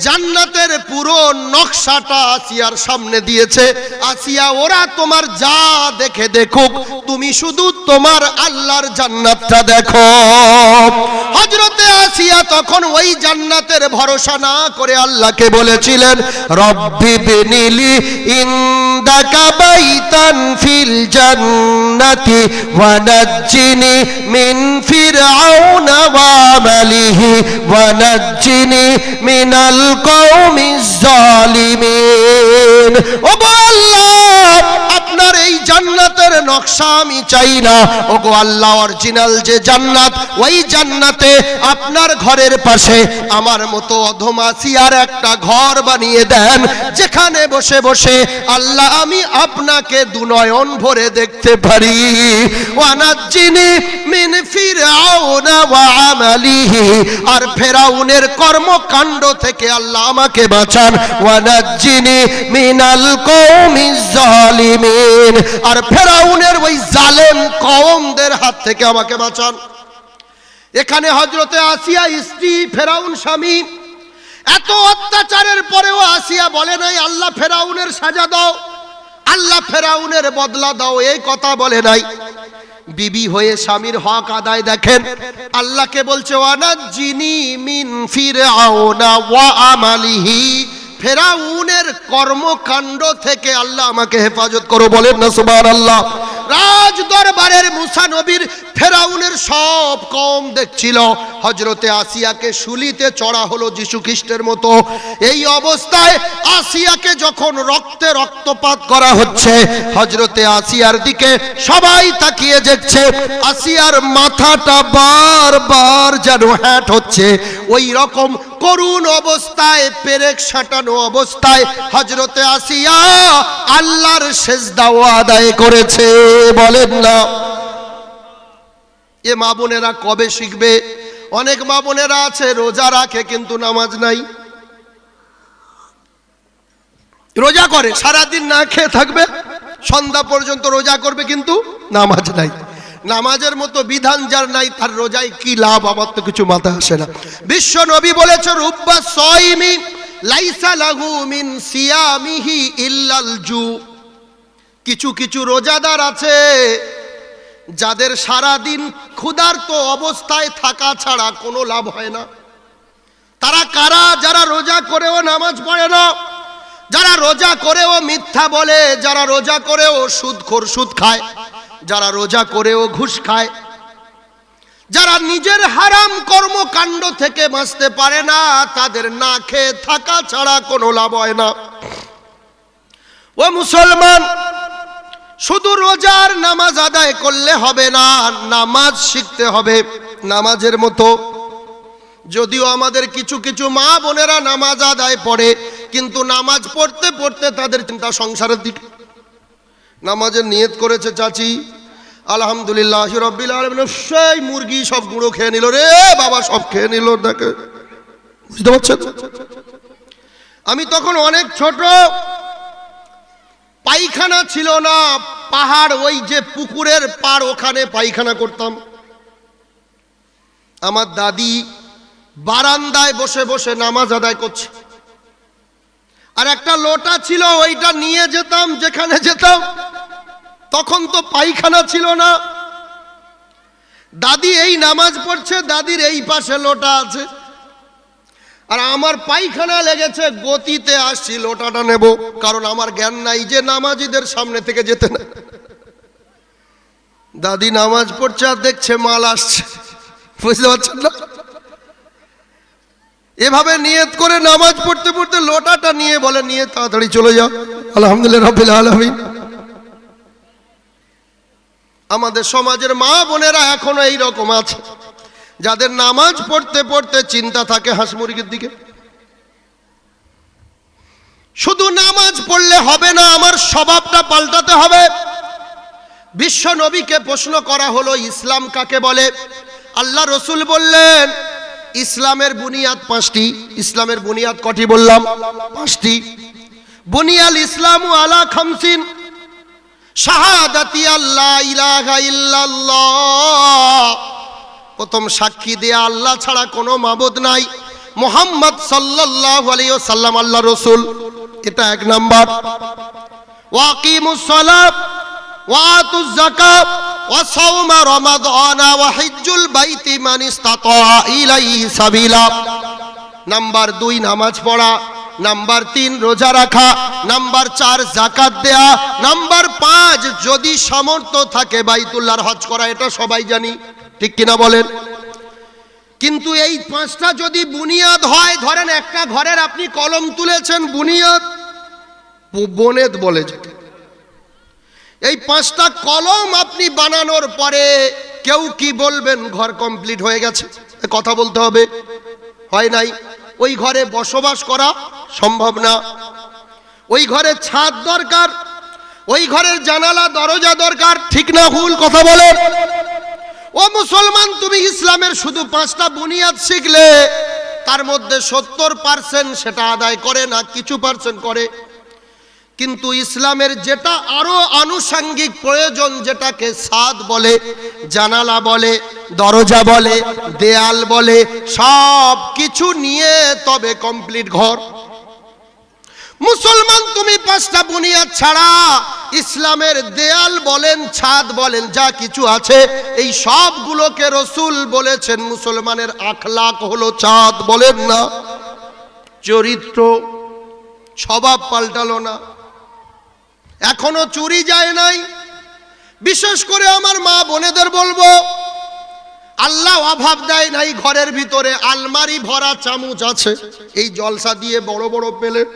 জান্নাতের পুরো নকশাটা আসিয়ার সামনে দিয়েছে। আসিয়া ওরা তোমার যা দেখে দেখুক, তুমি শুধু তোমার আল্লাহর জান্নাতটা দেখো। হযরতে আসিয়া তখন ওই জান্নাতের ভরসা না করে আল্লাহকে বলেছিলেন, রব্বি বিনিলি ইনদাকা বাইতান ফিল জান্নাতি ওয়া নাজ্জিনি মিন ফিরআউনা ওয়া আমালিহি ওয়া নাজ্জিনি মিনাল কওমিজ জালিমিন। ওগো আল্লাহ আপনার এই জান্নাতের নকশা আমি চাই না, ওগো আল্লাহ অরিজিনাল যে জান্নাত ওই জান্নাতে আপনার ঘরের পাশে আমার মতো অধম আসিয়ার একটা ঘর বানিয়ে দেন, যেখানে বসে বসে আল্লাহ আমি আপনাকে দুনয়ন ভরে দেখতে পারি। ওয়ানাজ্জিনি মিন ফিরআউনা ওয়া আমালিহি, আর ফেরাউনের কর্মকাণ্ড থেকে আল্লাহ আমাকে বাঁচান। ওয়ানাজ্জিনি মিনাল কওমিজ জালিমিন, আর ফেরাউনের ওই জালেম কওমদের হাত থেকে আমাকে বাঁচান। এখানে হযরতে আসিয়া স্ত্রী, ফেরাউন স্বামী, এত অত্যাচারের পরেও আসিয়া বলে নাই আল্লাহ ফেরাউনের সাজা দাও, আল্লাহ ফেরাউনের বদলা দাও, এই কথা বলে নাই। বিবি হয়ে স্বামীর হক আদায় দেখেন, আল্লাহকে বলছে ওয়ানাজ্জিনি মিন ফিরআউনা ওয়া আমালিহি, ফেরাউনের কর্মকাণ্ড থেকে আল্লাহ আমাকে হেফাজত করো, বলেন না সুবহানাল্লাহ। রাজ দরবারের মুসা নবীর ফেরাউনের সব কওম দেখছিল, হযরতে আসিয়াকে শুলিতে চড়া হলো যীশু খ্রিস্টের মতো। এই অবস্থায় আসিয়াকে যখন রক্তে রক্তপাত করা হচ্ছে, হযরতে আসিয়ার দিকে সবাই তাকিয়ে দেখছে, আসিয়ার মাথাটা বারবার যেন হ্যাট হচ্ছে। ওই রকম করুণ অবস্থায়, পেরেক সাঁটানো অবস্থায় হযরতে আসিয়া আল্লাহর সেজদা আদায় করেছে, বলেন না। এ মা বোনেরা কবে শিখবে? অনেক মা বোনেরা আছে রোজা রাখে কিন্তু নামাজ নাই, রোজা করে সারাদিন না খেয়ে থাকবে, সন্ধ্যা পর্যন্ত রোজা করবে কিন্তু নামাজ নাই। নামাজের মতো বিধান যার নাই তার রোজায় কি লাভ? আমার তো কিছু মাথায় আসে না। বিশ্ব নবী বলেছে, রুব্বা সাইমি লাইসা লাহু মিন সিয়ামিহি ইল্লাল জু। কিছু কিছু রোজাদার আছে যাদের সারা দিন ক্ষুধার্ত অবস্থায় থাকা ছাড়া কোনো লাভ হয় না। তারা কারা? যারা রোজা করেও নামাজ পড়ে না, যারা রোজা করেও মিথ্যা বলে, যারা রোজা করেও সুদখোর সুদ খায়, যারা রোজা করেও ঘুষ খায়, যারা নিজের হারাম কর্মকাণ্ড থেকে বাঁচতে পারে না, তাদের না খেয়ে থাকা ছাড়া কোনো লাভ হয় না। ও মুসলমান, শুধু রোজার নামাজ আদায় করলে হবে না, নামাজ শিখতে হবে নামাজের মতো। যদিও আমাদের কিছু কিছু মা বোনেরা নামাজ আদায় পড়ে, কিন্তু নামাজ পড়তে পড়তে তাদের চিন্তা সংসারের দিকে। নামাজের নিয়ত করেছে চাচি, আলহামদুলিল্লাহ রাব্বিল আলামিন, সেই মুরগি সব গুঁড়ো খেয়ে নিল রে বাবা, সব খেয়ে নিল। দেখে, বুঝতে পারছেন? আমি তখন অনেক ছোট, পায়খানা ছিল না, পাহাড়, ওই যে পুকুরের পাড়, ওখানে পায়খানা করতাম। আমার দাদি বারান্দায় বসে বসে নামাজ আদায় করছে, আর একটা লোটা ছিল, ওইটা নিয়ে যেতাম যেখানে যেতাম। তখন তো পায়খানা ছিল না। দাদি এই নামাজ পড়ছে, দাদির এই পাশে লোটা আছে, আর আমার পায়খানা লেগেছে, গতিতে আসছি লোটাটা নেব, কারণ আমার জ্ঞান নাই যে নামাজিদের সামনে থেকে যেতে না। দাদি নামাজ পড়ছে আর দেখছে মাল আসছে, বুঝতে পারছেন না? এভাবে নিয়ত করে নামাজ পড়তে পড়তে লোটাটা নিয়ে বলে, নিয়ে তাড়াতাড়ি চলে যাও। আলহামদুলিল্লাহ রাব্বিল আলামিন। আমাদের সমাজের মা বোনেরা এখনো এই রকম আছে, যাদের নামাজ পড়তে পড়তে চিন্তা থাকে হাঁস মুরগির দিকে। শুধু নামাজ পড়লে হবে না, আমার স্বভাবটা পাল্টাতে হবে। বিশ্ব নবীকে প্রশ্ন করা হলো, ইসলাম কাকে বলে? আল্লাহ রসুল বললেন, ইসলামের বুনিয়াদ 5টি। ইসলামের বুনিয়াদ কটি বললাম? 5টি। বুনিয়াল ইসলামু আলা খামসিন, শাহাদাতি আল্লাহ ইলাহা ইল্লাল্লাহ, প্রথম সাক্ষী দেয়া আল্লাহ ছাড়া কোনো মাবুদ নাই, মুহাম্মদ সাল্লাল্লাহু আলাইহি ওয়াসাল্লাম আল্লাহ রাসূল, এটা 1 নাম্বার। ওয়াকিমুস সালাত ওয়া আতুজ যাকাত ওয়া সাওমা রমাদান ওয়া হিজ্জুল বাইতি মান ইসতাতা ইলাইহি সাবিলা। নাম্বার 2 নামাজ পড়া, নাম্বার 3 রোজা রাখা, নাম্বার 4 যাকাত দেয়া, নাম্বার 5 যদি সামর্থ্য থাকে বাইতুল্লাহর হজ করা। এটা সবাই জানি, ঠিক কিনা বলেন? কিন্তু এই 5টা যদি বুনিয়াদ হয়, ধরেন একটা ঘরের আপনি কলম তুলেছেন, বুনিয়াদ বনেদ বলে যেটা, এই 5টা কলম আপনি বানানোর পরে কেউ কি বলবেন ঘর কমপ্লিট হয়ে গেছে? কথা বলতে হবে, হয় নাই। ওই ঘরে বসবাস করা সম্ভব না। ওই ঘরে ছাদ দরকার, ওই ঘরের জানালা দরজা দরকার, ঠিক না ভুল? কথা বলেন। ও মুসলমান, তুমি ইসলামের শুধু 5টা বুনিয়াদ শিখলে তার মধ্যে 70% সেটা আদায় করে না, কিছু পার্সেন্ট করে। কিন্তু ইসলামের যেটা আরো আনুষঙ্গিক প্রয়োজন, যেটাকে ছাদ বলে, জানালা বলে, দরজা বলে, দেয়াল বলে, সব কিছু নিয়ে তবে কমপ্লিট ঘর। মুসলমান, তুমি 5টা বুনিয়াদ ছাড়া ইসলামের দেয়াল বলেন, ছাদ বলেন, যা কিছু আছে, এই সবগুলোকে রসুল বলেছেন মুসলমানের আখলাক হলো ছাদ। বলেন না? চরিত্র, স্বভাব পাল্টালো না, এখনো চুরি যায় নাই। বিশেষ করে আমার মা বোনেদের বলবো, আল্লাহ অভাব দেয় নাই, ঘরের ভিতরে আলমারি ভরা চামচ আছে। এই জলসা দিয়ে বড় বড় প্লেট,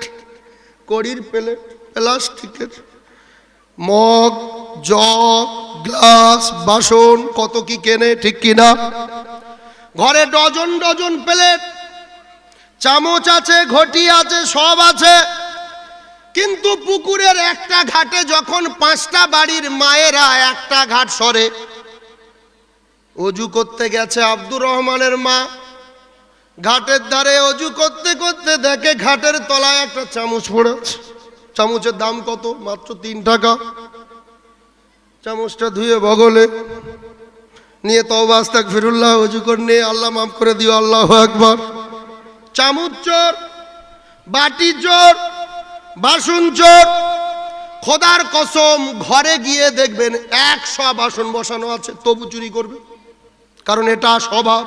কড়ির প্লেট, প্লাস্টিকের মগ, জগ, গ্লাস, বাসন, কত কি কেনে, ঠিক কিনা? ঘরে ডজন ডজন প্লেট, চামচ আছে, ঘটি আছে, সব আছে। কিন্তু পুকুরের একটা ঘাটে যখন 5টা বাড়ির মায়েরা একটা ঘাট সরে অজু করতে গেছে, আব্দুর রহমানের মা ঘাটের ধারে অজু করতে করতে দেখে ঘাটের তলায় একটা চামচ পড়ে আছে। চামচের দাম কত? মাত্র 3 টাকা। চামচটা ধুয়ে বগলে নিয়ে তওবা আস্তাগফিরুল্লাহ অজু করে নিয়ে আল্লাহ মাফ করে দিও, আল্লাহু আকবার। চামচ চোর, বাটি চোর, বাসন চোর, খোদার কসম ঘরে গিয়ে দেখবেন 100 বাসন বসানো আছে, তবু চুরি করবে, কারণ এটা স্বভাব।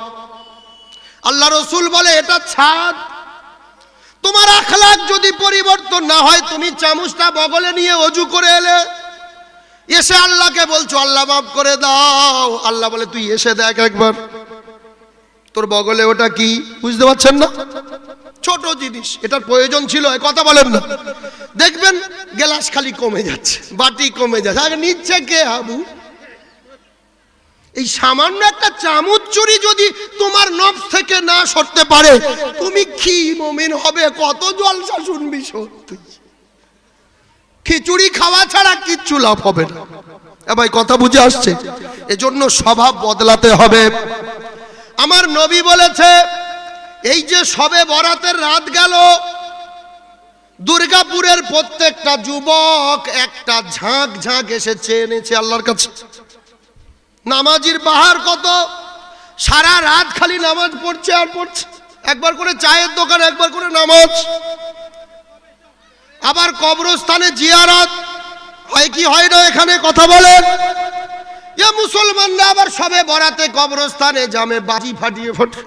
আল্লাহ রসুল বলে এটা ছাদ। তোমার আখলাক যদি পরিবর্তন না হয়, তুমি চামচটা বগলে নিয়ে অজু করে এলে, এসে আল্লাহকে বলছো আল্লাহ মাফ করে দাও, আল্লাহ বলে তুই এসে দেখ একবার তোর বগলে ওটা কি, বুঝতে পারছেন না? ছোট জিনিস, এটার প্রয়োজন ছিল, কথা বলেন না। দেখবেন গ্লাস খালি কমে যাচ্ছে, বাটি কমে যাচ্ছে, আগে নিচ্ছে কে হাবু? এই সামান্য একটা চামচ চুরি যদি তোমার নফস থেকে না সরতে পারে, তুমি কি মুমিন হবে? কত জলসা শুনবি? সত্যি খিচুড়ি খাওয়া ছাড়া কিচ্ছু লাভ হবে না। ভাই কথা বুঝে আসছে? এজন্য স্বভাব বদলাতে হবে। আমার নবী বলেছে, এই যে সবে বরাতের রাত গেল, দুর্গাপুরের প্রত্যেকটা যুবক একটা ঝাঁক ঝাঁক এসে চেয়ে এনেছে আল্লাহর কাছে। নামাজির বাহার কত, সারা রাত খালি নামাজ পড়ছে আর পড়ছে, একবার করে চায়ের দোকান, একবার করে নামাজ। আবার কবরস্থানে জিয়ারত হয় কি হয় না? এখানে কথা বলেন। এ মুসলমানরা আবার সবে বরাতে কবরস্থানে জামে বাজি ফাটিয়ে ফোটে।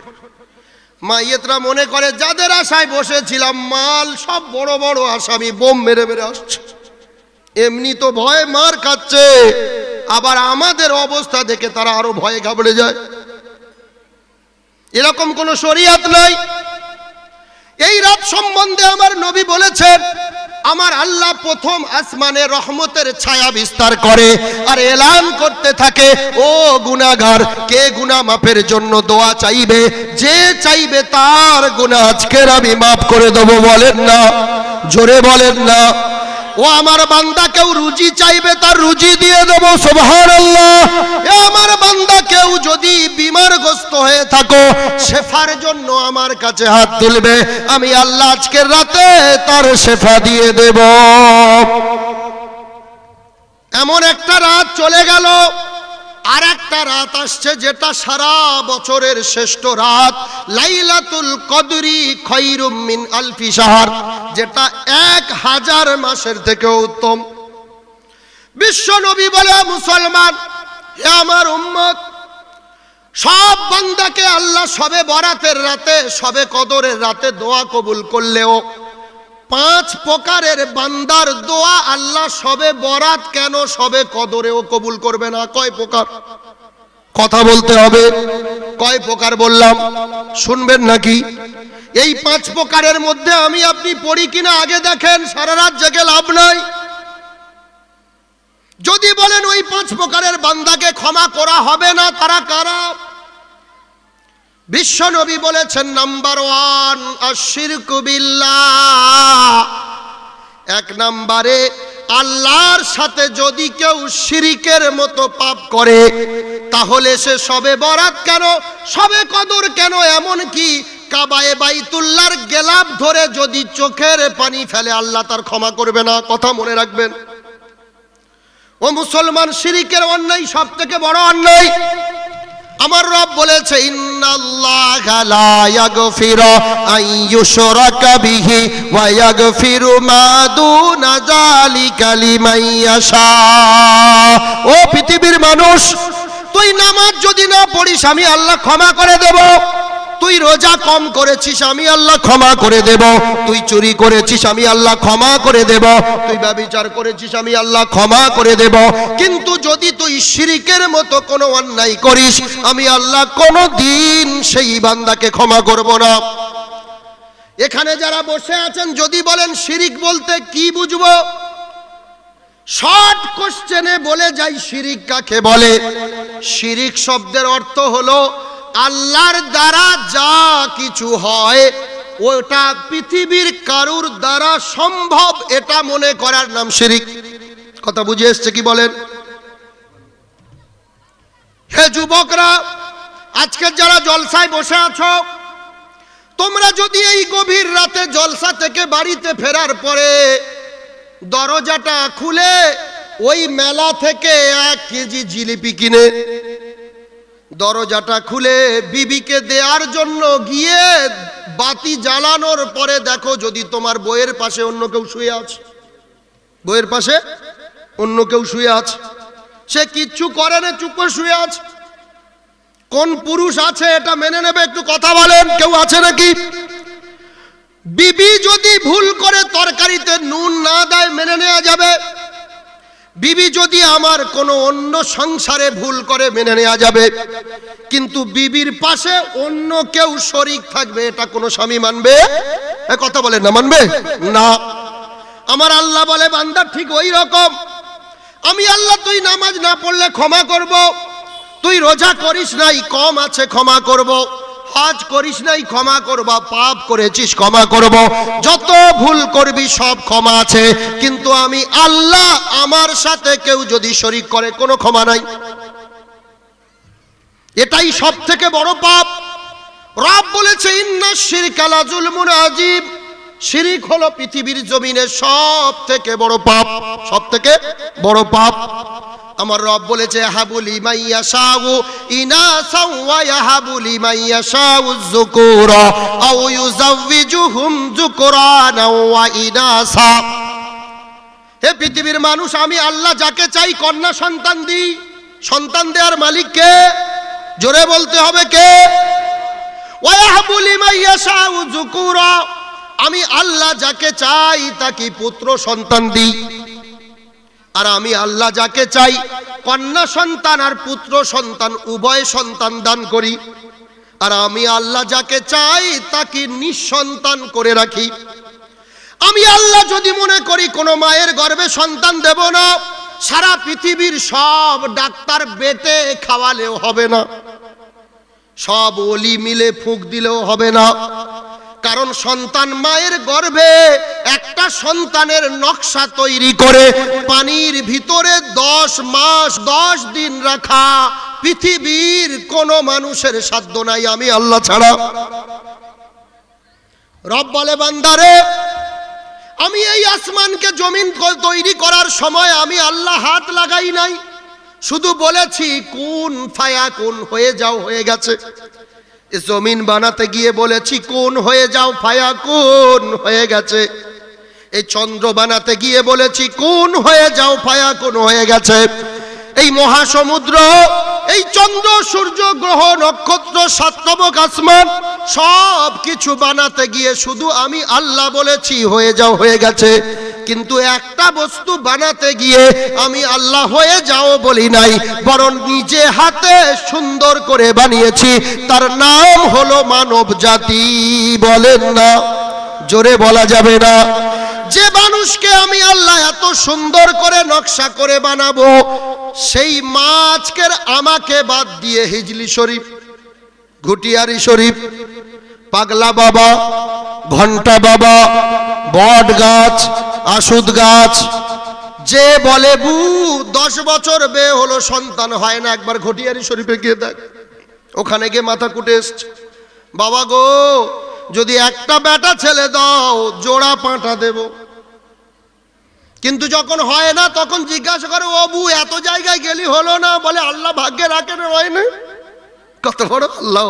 মাইয়েতরা মনে করে যাদের আশায় বসেছিলাম মাল সব বড় বড় আসামি বোম মেরে মেরে আসছে, এমনি তো ভয়ে মার খাচ্ছে, আবার আমাদের অবস্থা দেখে তারা আরো ভয়ে ঘাবড়ে যায়। এরকম কোন শরিয়াত নাই। এই রাত সম্বন্ধে আমার নবী বলেছেন, আমার আল্লাহ প্রথম আসমানে রহমতের ছায়া বিস্তার করে আর এলান করতে থাকে, ও গুনাহগার, কে গুনাহ মাফের জন্য দোয়া চাইবে? যে চাইবে তার গুনাহ আজকের আমি মাফ করে দেব। বলেন না, জোরে বলেন না। ও আমার বান্দা, কেউ রুজি চাইবে তার রুজি দিয়ে দেব। সুবহানাল্লাহ। এ আমার বান্দা, কেউ যদি বিমারগ্রস্ত হয়ে থাকো, শেফার জন্য আমার কাছে হাত তুলবে, আমি আল্লাহ আজকের রাতে তার শেফা দিয়ে দেব। এমন একটা রাত চলে গেল, আর একটা রাত আসছে যেটা সারা বছরের শ্রেষ্ঠ রাত, লাইলাতুল কদরি খায়রুম মিন আলফি শাহর, যেটা 1000 মাসের থেকে উত্তম। বিশ্ব নবী বলে, মুসলমান, হে আমার উম্মত, সব বান্দাকে আল্লাহ সবে বরাতের রাতে, সবে কদরের রাতে দোয়া কবুল করলেও 5 প্রকারের বান্দার দোয়া আল্লাহ সবে বরাত কেন সবে কদরেও কবুল করবে না? কয় প্রকার? কথা বলতে হবে। কয় প্রকার বললাম, শুনবেন নাকি? এই 5 প্রকারের মধ্যে আমি আপনি পড়ি কিনা আগে দেখেন, সারা রাত জেগে লাভ নাই। যদি বলেন ওই 5 প্রকারের বান্দাকে ক্ষমা করা হবে না, তারা কারা? বিশ্ব নবী বলেছেন, নাম্বার 1 আশিরকু বিল্লাহ। 1 নম্বরে আল্লাহর সাথে যদি কেউ শিরিকের মতো পাপ করে, তাহলে সে সবে বরাত কেন, সবে কদর কেন, এমন কি কাবায়ে বাইতুল্লাহর গেলাপ ধরে যদি চোখের পানি ফেলে, আল্লাহ তার ক্ষমা করবে না। কথা মনে রাখবেন। ও মুসলমান, শিরিকের অন্যায় সব থেকে বড় অন্যায়। আমার রব বলেছে, ইন্নাল্লাহা লা ইয়াগফিরু আন ইউশরাকা বিহি ওয়া ইয়াগফিরু মা দুনা যালিকা লিমান ইয়াশা। ও পৃথিবীর মানুষ, তুই নামাজ যদি না পড়িস, আমি আল্লাহ ক্ষমা করে দেব। তুই রোজা কম করেছিস, আমি আল্লাহ ক্ষমা করে দেব। তুই চুরি করেছিস, আমি আল্লাহ ক্ষমা করে দেব। তুই ব্যভিচার করেছিস, আমি আল্লাহ ক্ষমা করে দেব। কিন্তু যদি তুই শিরিকের মতো কোনো অন্যায় করিস, আমি আল্লাহ কোনোদিন সেই বান্দাকে ক্ষমা করব না। এখানে যারা বসে আছেন, যদি বলেন শিরিক বলতে কি বুঝবো, শর্ট কোশ্চেনে বলে যাই শিরিক কাকে বলে। শিরিক শব্দের অর্থ হলো আল্লাহর দ্বারা যা কিছু হয় ওটা পৃথিবীর কারুর দ্বারা সম্ভব, এটা মনে করার নাম শিরিক। কথা বুঝে এসছে কি বলেন? হে যুবকরা, আজকে যারা জলসায় বসে আছো, তোমরা যদি এই গভীর রাতে জলসা থেকে বাড়িতে ফেরার পরে দরজাটা খুলে ওই মেলা থেকে 1 কেজি জিলিপি কিনে দরজাটা খুলে বিবিকে দেওয়ার জন্য গিয়ে বাতি জ্বালানোর পরে দেখো যদি তোমার বইয়ের পাশে অন্য কেউ শুয়ে আছে, বইয়ের পাশে অন্য কেউ শুয়ে আছে, সে কিচ্ছু করে না, চুপ করে শুয়ে আছে। কোন পুরুষ আছে এটা মেনে নেবে? একটু কথা বলেন, কেউ আছে নাকি? বিবি যদি ভুল করে তরকারিতে নুন না দেয় মেনে নেওয়া যাবে, বিবি যদি আমার কোনো অন্য সংসারে ভুল করে মেনে নেওয়া যাবে, কিন্তু বিবির পাশে অন্য কেউ শরীক থাকবে এটা কোনো স্বামী মানবে? কথা বলেন না, মানবে না। আমার আল্লাহ বলে বান্দা ঠিক ওই রকম, আমি আল্লাহ তুই নামাজ না পড়লে ক্ষমা করব, তুই রোজা করিস নাই কম আছে ক্ষমা করব, হজ করিস নাই ক্ষমা করব, পাপ করেছিস ক্ষমা করব, যত ভুল করবি সব ক্ষমা আছে, কিন্তু আমি আল্লাহ আমার সাথে কেউ যদি শরীক করে কোনো ক্ষমা নাই। এটাই সব থেকে বড় পাপ। রব বলেছে ইন্নাশ শিরকা লাযুলমুন আযীম, শিরিক হলো পৃথিবীর জমিনে সব থেকে বড় পাপ, সব থেকে বড় পাপ। আমার রব বলেছে হাবুলি মাইয়াশাউ ইনাসা ওয়া ইয়াহাবুলি মাইয়াশাউ যুকুরা আও ইউযাওয়িজুহুম যুকরানা ওয়া ইনাসা। হে পৃথিবীর মানুষ, আমি আল্লাহ যাকে চাই কন্যা সন্তান দিই। সন্তান দেওয়ার মালিক কে? জোরে বলতে হবে কে? ওয়া ইয়াহাবুলি মাইয়াশাউ যুকুরা, আমি আল্লাহ যাকে চাই তাকে পুত্র সন্তান দিই। আর আমি আল্লাহ যাকে চাই কন্যা সন্তান আর পুত্র সন্তান উভয় সন্তান দান করি। আর আমি আল্লাহ যাকে চাই তাকে নিঃসন্তান করে রাখি। আমি আল্লাহ যদি মনে করি কোনো মায়ের গর্ভে সন্তান দেব না, সারা পৃথিবীর সব ডাক্তার বেটে খাওয়ালেও হবে না, সব ওলি মিলে ফুঁক দিলেও হবে না। কারণ সন্তান মায়ের গর্ভে একটা সন্তানের নকশা তৈরি করে পানির ভিতরে 10 মাস 10 দিন রাখা পৃথিবীর কোন মানুষের সাধ্য নাই আমি আল্লাহ ছাড়া। রব বলে বান্দারে, আমি এই আসমানকে জমিন তৈরি করার সময় আমি আল্লাহ হাত লাগাই নাই, শুধু বলেছি কুন ফায়াকুন, হয়ে যাও, হয়ে গেছে। জমিন বানাতে গিয়ে বলেছি কুন হয়ে যাও, ফায়াকুন, হয়ে গেছে। এই চন্দ্র বানাতে গিয়ে বলেছি কুন হয়ে যাও, ফায়াকুন, হয়ে গেছে। এই মহাসমুদ্র, এই চন্দ্র সূর্য গ্রহ নক্ষত্র সাতবক আসমান সব কিছু বানাতে গিয়ে শুধু আমি আল্লাহ বলেছি হয়ে যাও, হয়ে গেছে। কিন্তু একটা বস্তু বানাতে গিয়ে আমি আল্লাহ হয়ে যাও বলি নাই, বরং নিজে হাতে সুন্দর করে বানিয়েছি, তার নাম হলো মানব জাতি। বলেন না, জোরে বলা যাবে না। যে মানুষকে আমি আল্লাহ এত সুন্দর করে নকশা করে বানাবো, সেই মাছকের আমাকে বাদ দিয়ে হিজলি শরীফ, ঘুটিয়ারি শরীফ, পাগলা বাবা, ঘন্টা বাবা, বট গাছ, আশুদ গাছ, যে বলে বু 10 বছর বিয়ে হলো সন্তান হয় না, একবার ঘটিয়ারি শরীফে গিয়ে দেখ, ওখানে গিয়ে মাথা কুটে এসছে, বাবা গো যদি একটা বেটা ছেলে দাও জোড়া পাঁঠা দেব। কিন্তু যখন হয় না তখন জিজ্ঞাসা করে ও বু এত জায়গায় গেলি হলো না, বলে আল্লাহ ভাগ্যে রাখেন, হয় না। কত বড় আল্লাহ।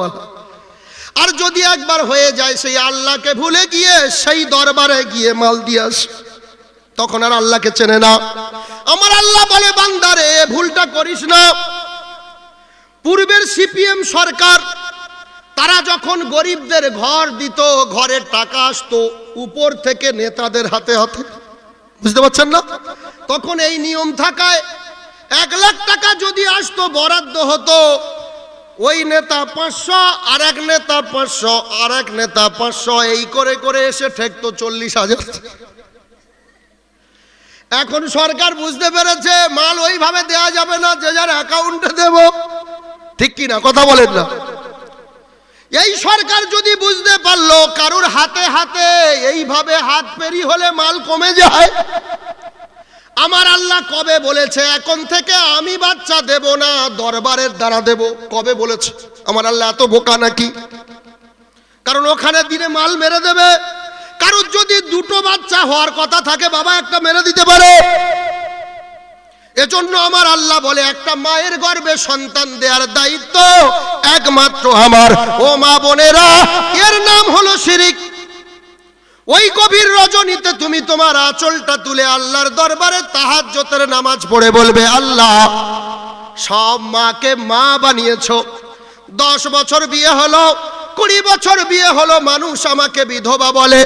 আর যদি একবার হয়ে যায় সেই আল্লাহকে ভুলে গিয়ে সেই দরবারে গিয়ে মাল দিয়ে আসে, তখন আর আল্লাহকে চেনে না। আমার আল্লাহ বলে বান্দারে ভুলটা করিস না। পূর্বের সিপিএম সরকার, তারা যখন গরিবদের ঘর দিত, ঘরের টাকা আসতো উপর থেকে নেতাদের হাতে হাতে, বুঝতে পারছেন না? তখন এই নিয়ম থাকায় 1 লাখ টাকা যদি আসতো বরাদ্দ হতো, ওই নেতা 500, আর এক নেতা 500, আর এক নেতা 500, এই করে করে এসে ঠেকতো 40,000। এখন সরকার বুঝতে পেরেছে মাল ওইভাবে দেয়া যাবে না, যে যার অ্যাকাউন্টে দেব, ঠিক কি না? কথা বলেন না। এই সরকার যদি বুঝতে পারলো কারুর হাতে হাতে এইভাবে হাত পেরি হলে মাল কমে যায়, আমার আল্লাহ কবে বলেছে এখন থেকে আমি বাচ্চা দেব না, দরবারের দ্বারা দেব? কবে বলেছে? আমার আল্লাহ এত বোকা নাকি? কারণ ওখানে দিনে মাল মেরে দেবে। কারুর যদি 2টো বাচ্চা হওয়ার কথা থাকে, বাবা একটা মেরে দিতে পারে। এজন্য আমার আল্লাহ বলে একটা মায়ের গর্ভে সন্তান দেওয়ার দায়িত্ব একমাত্র আমার। ও মা বোনেরা, এর নাম হলো শিরিক। ওই গভীর রজনীতে তুমি তোমার আঁচলটা তুলে আল্লাহর দরবারে তাহাজ্জুদের নামাজ পড়ে বলবে, আল্লাহ, সব মাকে মা বানিয়েছো। 10 বছর বিয়ে হলো, 20 বছর বিয়ে হলো, মানুষ আমাকে বিধবা বলে,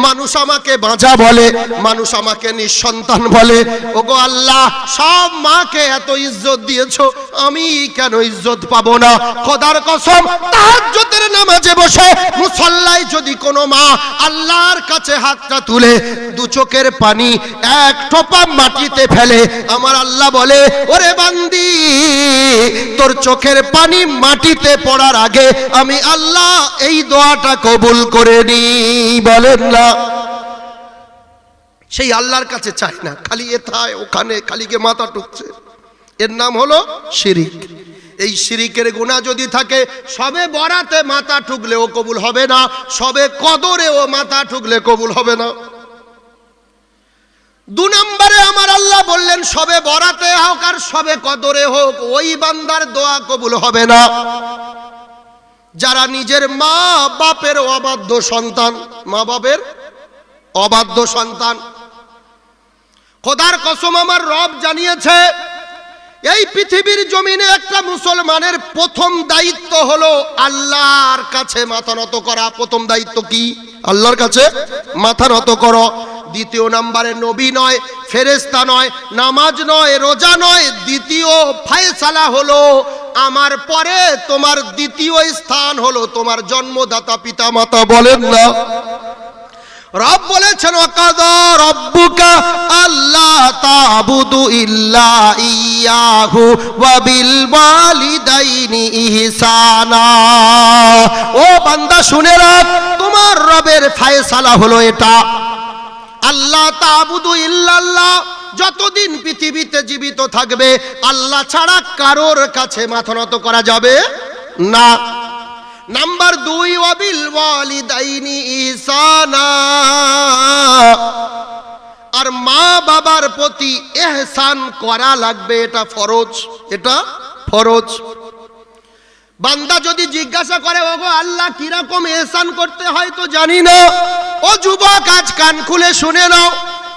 মানুষ আমাকে বাঁচা বলে, মানুষ আমাকে নিঃসন্তান বলে। ওগো আল্লাহ, সব মাকে এত ইজ্জত দিয়েছো, আমি কেন ইজ্জত পাবো না? খোদার কসম, তাহাজ্জুদের নামাজে বসে মুসল্লায় যদি কোনো মা আল্লাহর কাছে হাতটা তুলে 2 চোখের পানি 1 টোপা মাটিতে ফেলে, আমার আল্লাহ বলে, ওরে বান্দি, তোর চোখের পানি মাটিতে পড়ার আগে আমি আল্লাহ এই দোয়াটা কবুল করে নি। বলেন না? সেই আল্লাহর কাছে চাই না, খালি এথায় ওখানে খালি গে মাথা টুকছে। এর নাম হলো শিরিক। এই শিরিকের গুনাহ যদি থাকে, সবে বরাতে মাথা ঠুকলেও কবুল হবে না, সবে কদরেও মাথা ঠুকলে কবুল হবে না। 2 নম্বরে আমার আল্লাহ বললেন, সবে বরাতে হোক আর সবে কদরে হোক, ওই বান্দার দোয়া কবুল হবে না যারা নিজের মা বাপের অবাধ্য সন্তান। মা বাপের অবাধ্য সন্তান। খোদার কসম, আমার রব জানিয়েছে, এই পৃথিবীর জমিনে একটা মুসলমানের প্রথম দায়িত্ব হলো আল্লাহর কাছে মাথা নত করা। প্রথম দায়িত্ব কি? আল্লাহর কাছে মাথা নত করো। 2 নম্বরে নবী নয়, ফেরেশতা নয়, নামাজ নয়, রোজা নয়। দ্বিতীয় ফয়সালা হলো, আমার পরে তোমার দ্বিতীয় স্থান হলো তোমার জন্মদাতা পিতা মাতা। বলেন না? রব বলেছেন, ওয়াকাদা রাব্বুকা আল্লা তা'বুদু ইল্লা ইয়াহু ওয়া বিল ওয়ালিদাইনি ইহসানা। ও বান্দা, শুনে রাখ, তোমার রবের ফয়সালা হলো এটা, আল্লাহ তা'বুদু ইল্লাল্লাহ। যতদিন পৃথিবীতে জীবিত থাকবে, আল্লাহ ছাড়া কারোর কাছে মাথা নত করা যাবে না। নাম্বার 2, ওয়াবিল ওয়ালিদাইনি ইহসানা। আর মা বাবার প্রতি ইহসান করা লাগবে, এটা ফরজ, এটা ফরজ। বান্দা যদি জিজ্ঞাসা করে, ওগো আল্লাহ, কিরকম ইহসান করতে হয় তো জানি না। ও যুবক, আজ কান খুলে শুনে নাও,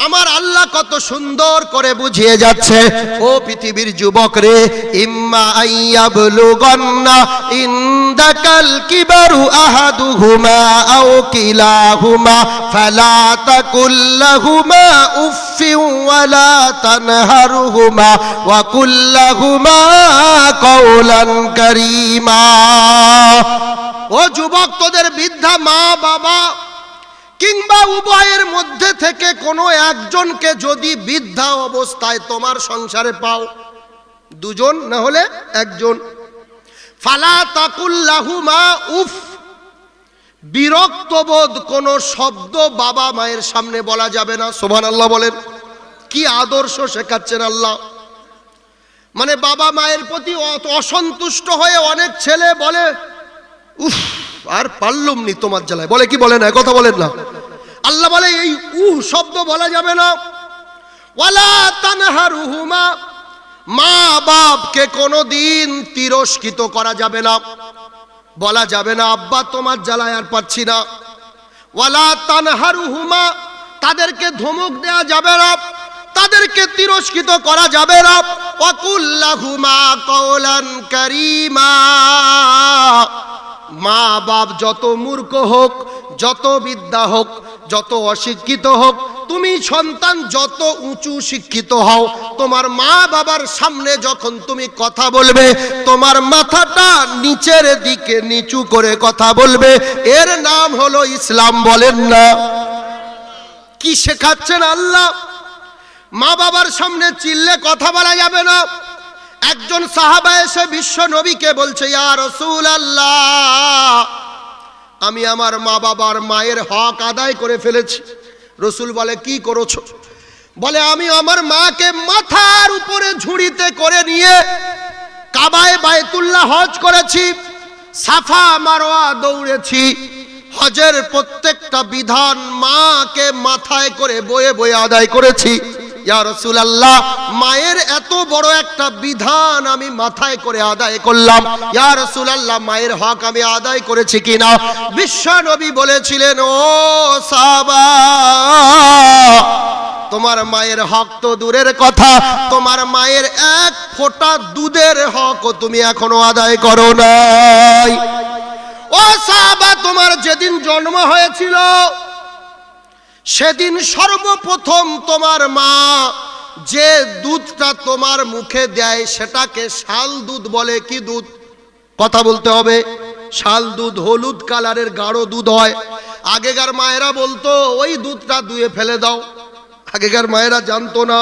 আমার আল্লাহ কত সুন্দর করে বুঝিয়ে যাচ্ছে। ও পৃথিবীর যুবক রে, ইম্মা আইয়াবলুগান্না ইনদাকাল কিবারু আহাদুহুমা আও কিলাহুমা ফালা তাকুল লাহুমা উফফিন ওয়ালা তানহারহুমা ওয়া কুল লাহুমা কাওলান কারীমা। ও যুবক, তোদের বৃদ্ধা মা বাবা কিংবা উভয়ের মধ্যে থেকে কোনো একজনকে যদি বৃদ্ধা অবস্থায় তোমার সংসারে পাও, 2 জন না হলে 1 জন, ফালা তাকুল লাহুমা উফ, বিরক্তবোধ কোনো শব্দ বাবা মায়ের সামনে বলা যাবে না। সুবহানাল্লাহ বলেন। কি আদর্শ শেখাচ্ছেন আল্লাহ! মানে বাবা মায়ের প্রতি অসন্তুষ্ট হয়ে অনেক ছেলে বলে, উফ, আর পারলুম নি তোমার জ্বালায়। বলে কি বলে না? কথা বলেন না? আল্লাহ বলে, এই শব্দ বলা যাবে না। ওয়ালা তানহারুহুমা, মা বাপকে কোনোদিন তিরস্কৃত করা যাবে না, বলা যাবে না, আব্বা তোমার জ্বালায় আর পাচ্ছি না। ওয়ালা তানহারুহুমা, তাদেরকে ধমক দেয়া যাবে না, তাদেরকে তিরস্কৃত করা যাবে না। ওয়া কুল লাহুমা কাওলান কারীমা। মা বাপ যত মূর্খ হোক, যত বিদ্যা হোক, যত অশিক্ষিত হোক, তুমি সন্তান যত উঁচু শিক্ষিত হও, তোমার মা বাবার সামনে যখন তুমি কথা বলবে, তোমার মাথাটা নিচের দিকে নিচু করে কথা বলবে। এর নাম হলো ইসলাম। বলেন না? কি শেখাচ্ছেন আল্লাহ! মা বাবার সামনে চিল্লে কথা বলা যাবে না। একজন সাহাবা এসে বিশ্ব নবীকে বলছে, ইয়া রাসূলুল্লাহ, আমি আমার মা বাবার মায়ের হক আদায় করে ফেলেছি। রসুল বলে, কি করেছো? বলে, আমি আমার মাকে মাথার উপরে ঝুড়িতে করে নিয়ে কাবায়ে বায়তুল্লাহ হজ করেছি, সাফা মারওয়া দৌড়েছি, হজের প্রত্যেকটা বিধান মাকে মাথায় করে বয়ে বয়ে আদায় করেছি। ইয়া রাসূলুল্লাহ, মায়ের এত বড় একটা বিধান আমি মাথায় করে আদায় করলাম, ইয়া রাসূলুল্লাহ মায়ের হক আমি আদায় করেছি কিনা? বিশ্ব নবী বলেছিলেন, ও সাহাবা, তোমার মায়ের হক তো দূরের কথা, তোমার মায়ের এক ফোঁটা দুধের হকও তুমি এখনো আদায় করো নাই। ও সাহাবা, তোমার যেদিন জন্ম হয়েছিল সেদিন সর্বপ্রথম তোমার মা যে দুধটা তোমার মুখে দেয় সেটাকে শাল দুধ বলে। কি দুধ? কথা বলতে হবে। শাল দুধ, হলুদ কালারের গাঢ় দুধ হয়। আগেকার মায়েরা বলতো ওই দুধটা দুয়ে ফেলে দাও, আগেকার মায়েরা জানতো না।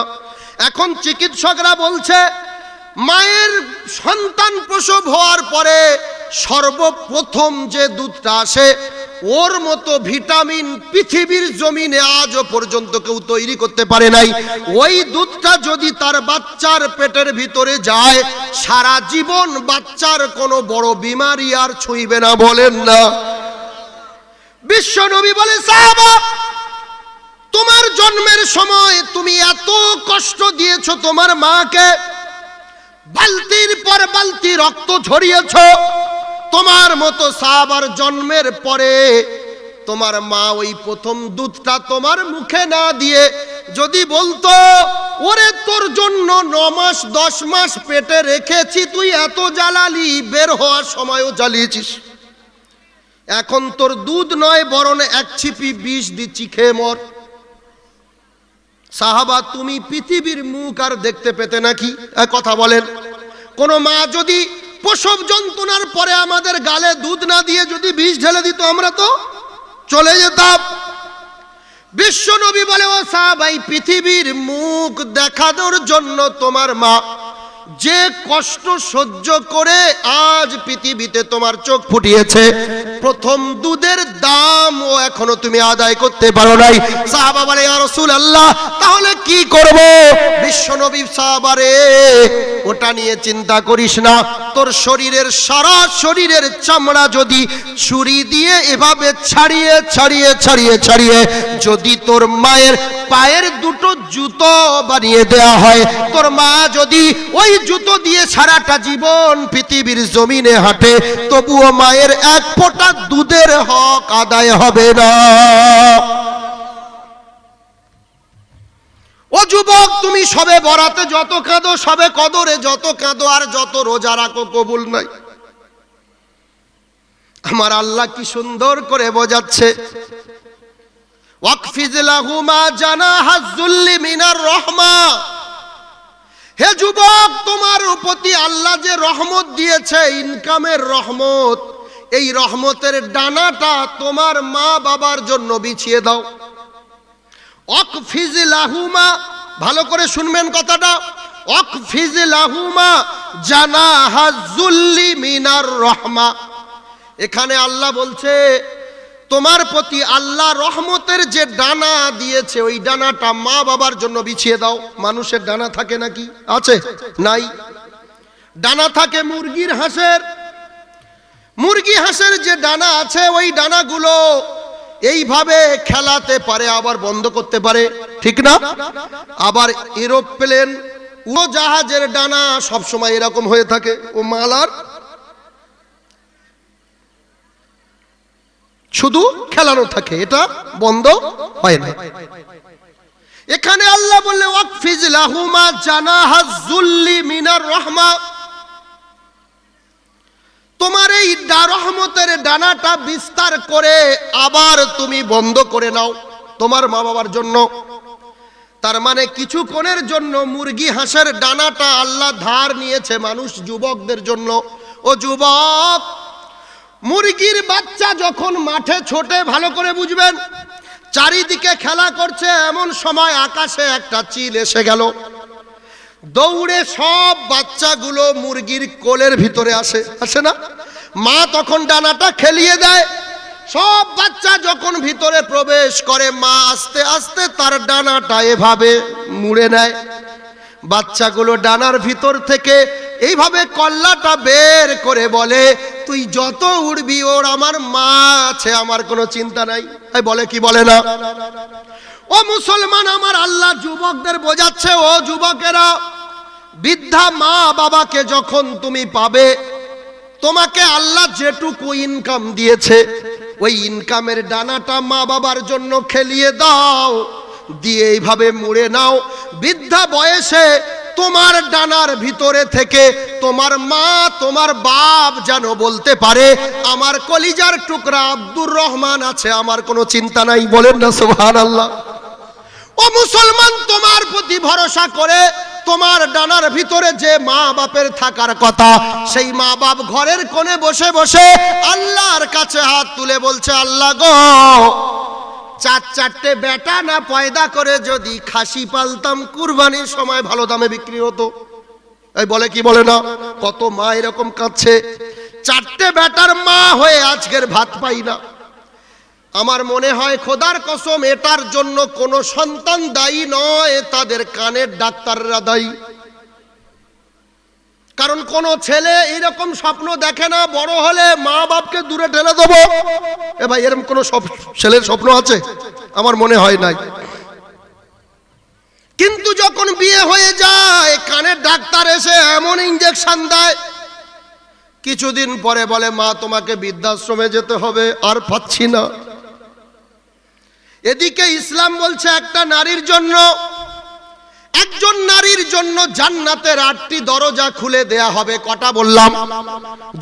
এখন চিকিৎসকরা বলছে মায়ের সন্তান প্রসব হওয়ার পরে সর্বপ্রথম যে দুধটা আসে ওর মতো ভিটামিন পৃথিবীর জমিনে আজও পর্যন্ত কেউ তৈরি করতে পারে নাই। ওই দুধটা যদি তার বাচ্চার পেটের ভিতরে যায় সারা জীবন বাচ্চার কোনো বড় বিমারি আর ছুঁইবে না। বলেন না? বিশ্ব নবী বলে, সাহাবা, তোমার জন্মের সময় তুমি এত কষ্ট দিয়েছো তোমার মাকে, বালতির পর বালতি রক্ত ঝরিয়েছ। তোমার মতো সাহাবার জন্মের পরে তোমার মা ওই প্রথম দুধটা তোমার মুখে না দিয়ে যদি বলতো, ওরে তোর জন্য 9 মাস 10 মাস পেটে রেখেছি, তুই এত জ্বালালি, বের হওয়ার সময়ও জ্বালিয়েছিস, এখন তোর দুধ নয় বরং এক ছিপি বিষ দিচ্ছি, খেয়ে মর। সাহাবা, তুমি পৃথিবীর মুখ আর দেখতে পেতে নাকি? কথা বলেন। কোন মা যদি প্রসব যন্ত্রণার পরে আমাদের গালে দুধ না দিয়ে যদি বিষ ঢেলে দিত, আমরা তো চলে যেতাম। বিশ্ব নবী বলে, ও সাহাবাই, পৃথিবীর মুখ দেখানোর জন্য তোমার মা যে কষ্ট সহ্য করে আজ পৃথিবীতে তোমার চোখ ফুটিয়েছে, প্রথম দুধের দাম ও এখনো তুমি আদায় করতে পারো নাই। সাহাবা বলে, ইয়া রাসূলুল্লাহ, তাহলে কি করব? বিশ্বনবী, সাহাবারে, ওটা নিয়ে চিন্তা করিস না, তোর শরীরের সারা শরীরের চামড়া যদি ছুরি দিয়ে এভাবে ছাড়িয়ে ছাড়িয়ে ছাড়িয়ে ছাড়িয়ে যদি তোর মায়ের পায়ের দুটো জুতো বানিয়ে দেয়া হয়, তোর মা যদি ওই জুতো দিয়ে সারাটা জীবন পৃথিবীর জমিনে হাঁটে, তবুও মায়ের এক ফোঁটা দুধের হক আদায় হবে না। ও যুবক, তুমি সবে বরাতে যত কাঁদো, সবে কদরে যত কাঁদো, আর যত রোজা রাখো, কবুল নাই। আমার আল্লাহ কি সুন্দর করে বোঝাচ্ছে, ওয়াকফিজ লাহুমা জানাহাজ যুল্লি মিনার রহমা। হে যুবক, তোমার প্রতি আল্লাহ যে রহমত দিয়েছে, ইনকামের রহমত, এই রহমতের ডানাটা তোমার মা বাবার জন্য বিছিয়ে দাও। ওয়াকফিজ লাহুমা, ভালো করে শুনবেন কথাটা, ওয়াকফিজ লাহুমা জানাহাজ যুল্লি মিনার রহমা। এখানে আল্লাহ বলছে তোমার প্রতি আল্লাহ রহমতের যে ডানা দিয়েছে ওই ডানাটা মা বাবার জন্য বিছিয়ে দাও। মানুষের ডানা থাকে নাকি? আছে? নাই। ডানা থাকে মুরগির, হাঁসের। মুরগি হাঁসের যে ডানা আছে ওই ডানাগুলো এইভাবে খেলাতে পারে, আবার বন্ধ করতে পারে, ঠিক না? আবার এরোপ্লেন, উড়োজাহাজের ডানা সবসময় এরকম হয়ে থাকে, ও মালার শুধু খেলানো থাকে, এটা বন্ধ হয় না। এখানে আল্লাহ বললে ওয়াকফিজ লাহুমা জানাহাজ যুল্লি মিনার রহমা, তোমার এই রহমতের ডানাটা বিস্তার করে আবার তুমি বন্ধ করে নাও তোমার মা বাবার জন্য। তার মানে কিছুক্ষণের জন্য মুরগি হাঁসের ডানাটা আল্লাহ ধার নিয়েছে মানুষ, যুবকদের জন্য। ও যুবক, মুরগির বাচ্চা যখন মাঠে ছোটে, ভালো করে বুঝবেন, চারিদিকে খেলা করছে, এমন সময় আকাশে একটা চিল এসে গেল, দৌড়ে সব বাচ্চাগুলো মুরগির কোলের ভিতরে আসে না? মা তখন ডানাটা খেলিয়ে দেয়, সব বাচ্চা যখন ভিতরে প্রবেশ করে, মা আস্তে আস্তে তার ডানাটা এভাবে মুড়ে নেয়, বাচ্চাগুলো ডানার ভিতর থেকে এইভাবে কল্লাটা বের করে বলে, তুই যত উড়বি ওর আমার মা আছে, আমার কোনো চিন্তা নাই। তাই বলে কি বলে না? ও মুসলমান, আমার আল্লাহ যুবকদের বোঝাচ্ছে, ও যুবকেরা, বৃদ্ধা মা বাবাকে যখন তুমি পাবে, তোমাকে আল্লাহ যেটুকু ইনকাম দিয়েছে ওই ইনকামের ডানাটা মা বাবার জন্য খেলিয়ে দাও, দিয়ে এইভাবে মুড়ে নাও। বৃদ্ধা বয়সে তোমার ডানার ভিতরে থেকে তোমার মা তোমার বাপ যেন বলতে পারে, আমার কলিজার টুকরা আব্দুর রহমান আছে, আমার কোনো চিন্তা নাই। বলেন না সুবহানাল্লাহ। ও মুসলমান, তোমার প্রতি ভরসা করে তোমার ডানার ভিতরে যে মা বাপের থাকার কথা, সেই মা বাপ ঘরের কোণে বসে বসে আল্লাহর কাছে হাত তুলে বলছে, আল্লাহ গো, চারটে বেটা না পয়দা করে যদি খাসি পালতাম, কুরবানির সময় ভালো দামে বিক্রি হতো। এই বলে কি বলে না? কত মা এরকম কাঁদছে, চারটে বেটার মা হয়ে আজকের ভাত পাই না। আমার মনে হয় খোদার কসম এটার জন্য কোনো সন্তান দায়ী নয়, তাদের কানের ডাক্তাররা দায়ী। কারণ কোন ছেলে এরকম স্বপ্ন দেখে না, বড় হলে মা বাপকে দূরে ঠেলে দেবো। এ ভাই, এরকম কোন ছেলের স্বপ্ন আছে? আমার মনে হয় নাই। কিন্তু যখন বিয়ে হয়ে যায়, কানের ডাক্তার এসে এমন ইনজেকশন দেয়, কিছুদিন পরে বলে, মা তোমাকে বৃদ্ধাশ্রমে যেতে হবে, আর পাচ্ছি না। এদিকে ইসলাম বলছে একটা নারীর জন্য, একজন নারীর জন্য জান্নাতের 8টি দরজা খুলে দেয়া হবে। কটা বললাম?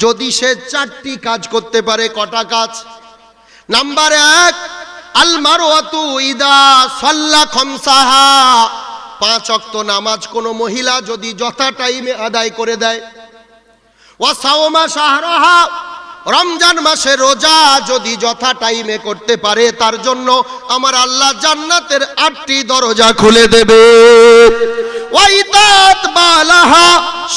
যদি সে 4টি কাজ করতে পারে। কটা কাজ? নাম্বার 1, আল মারওয়াতু ইদা সাল্লা খামসাহা, 5 ওয়াক্ত নামাজ কোন মহিলা যদি যথা টাইমে আদায় করে দেয়। ওয়া সাওমা শাহরাহা, রমজান মাসে রোজা যদি যথা টাইমে করতে পারে, তার জন্য আমার আল্লাহ জান্নাতের 8টি দরজা খুলে দেবে। ওয়াইতাত বালাহা,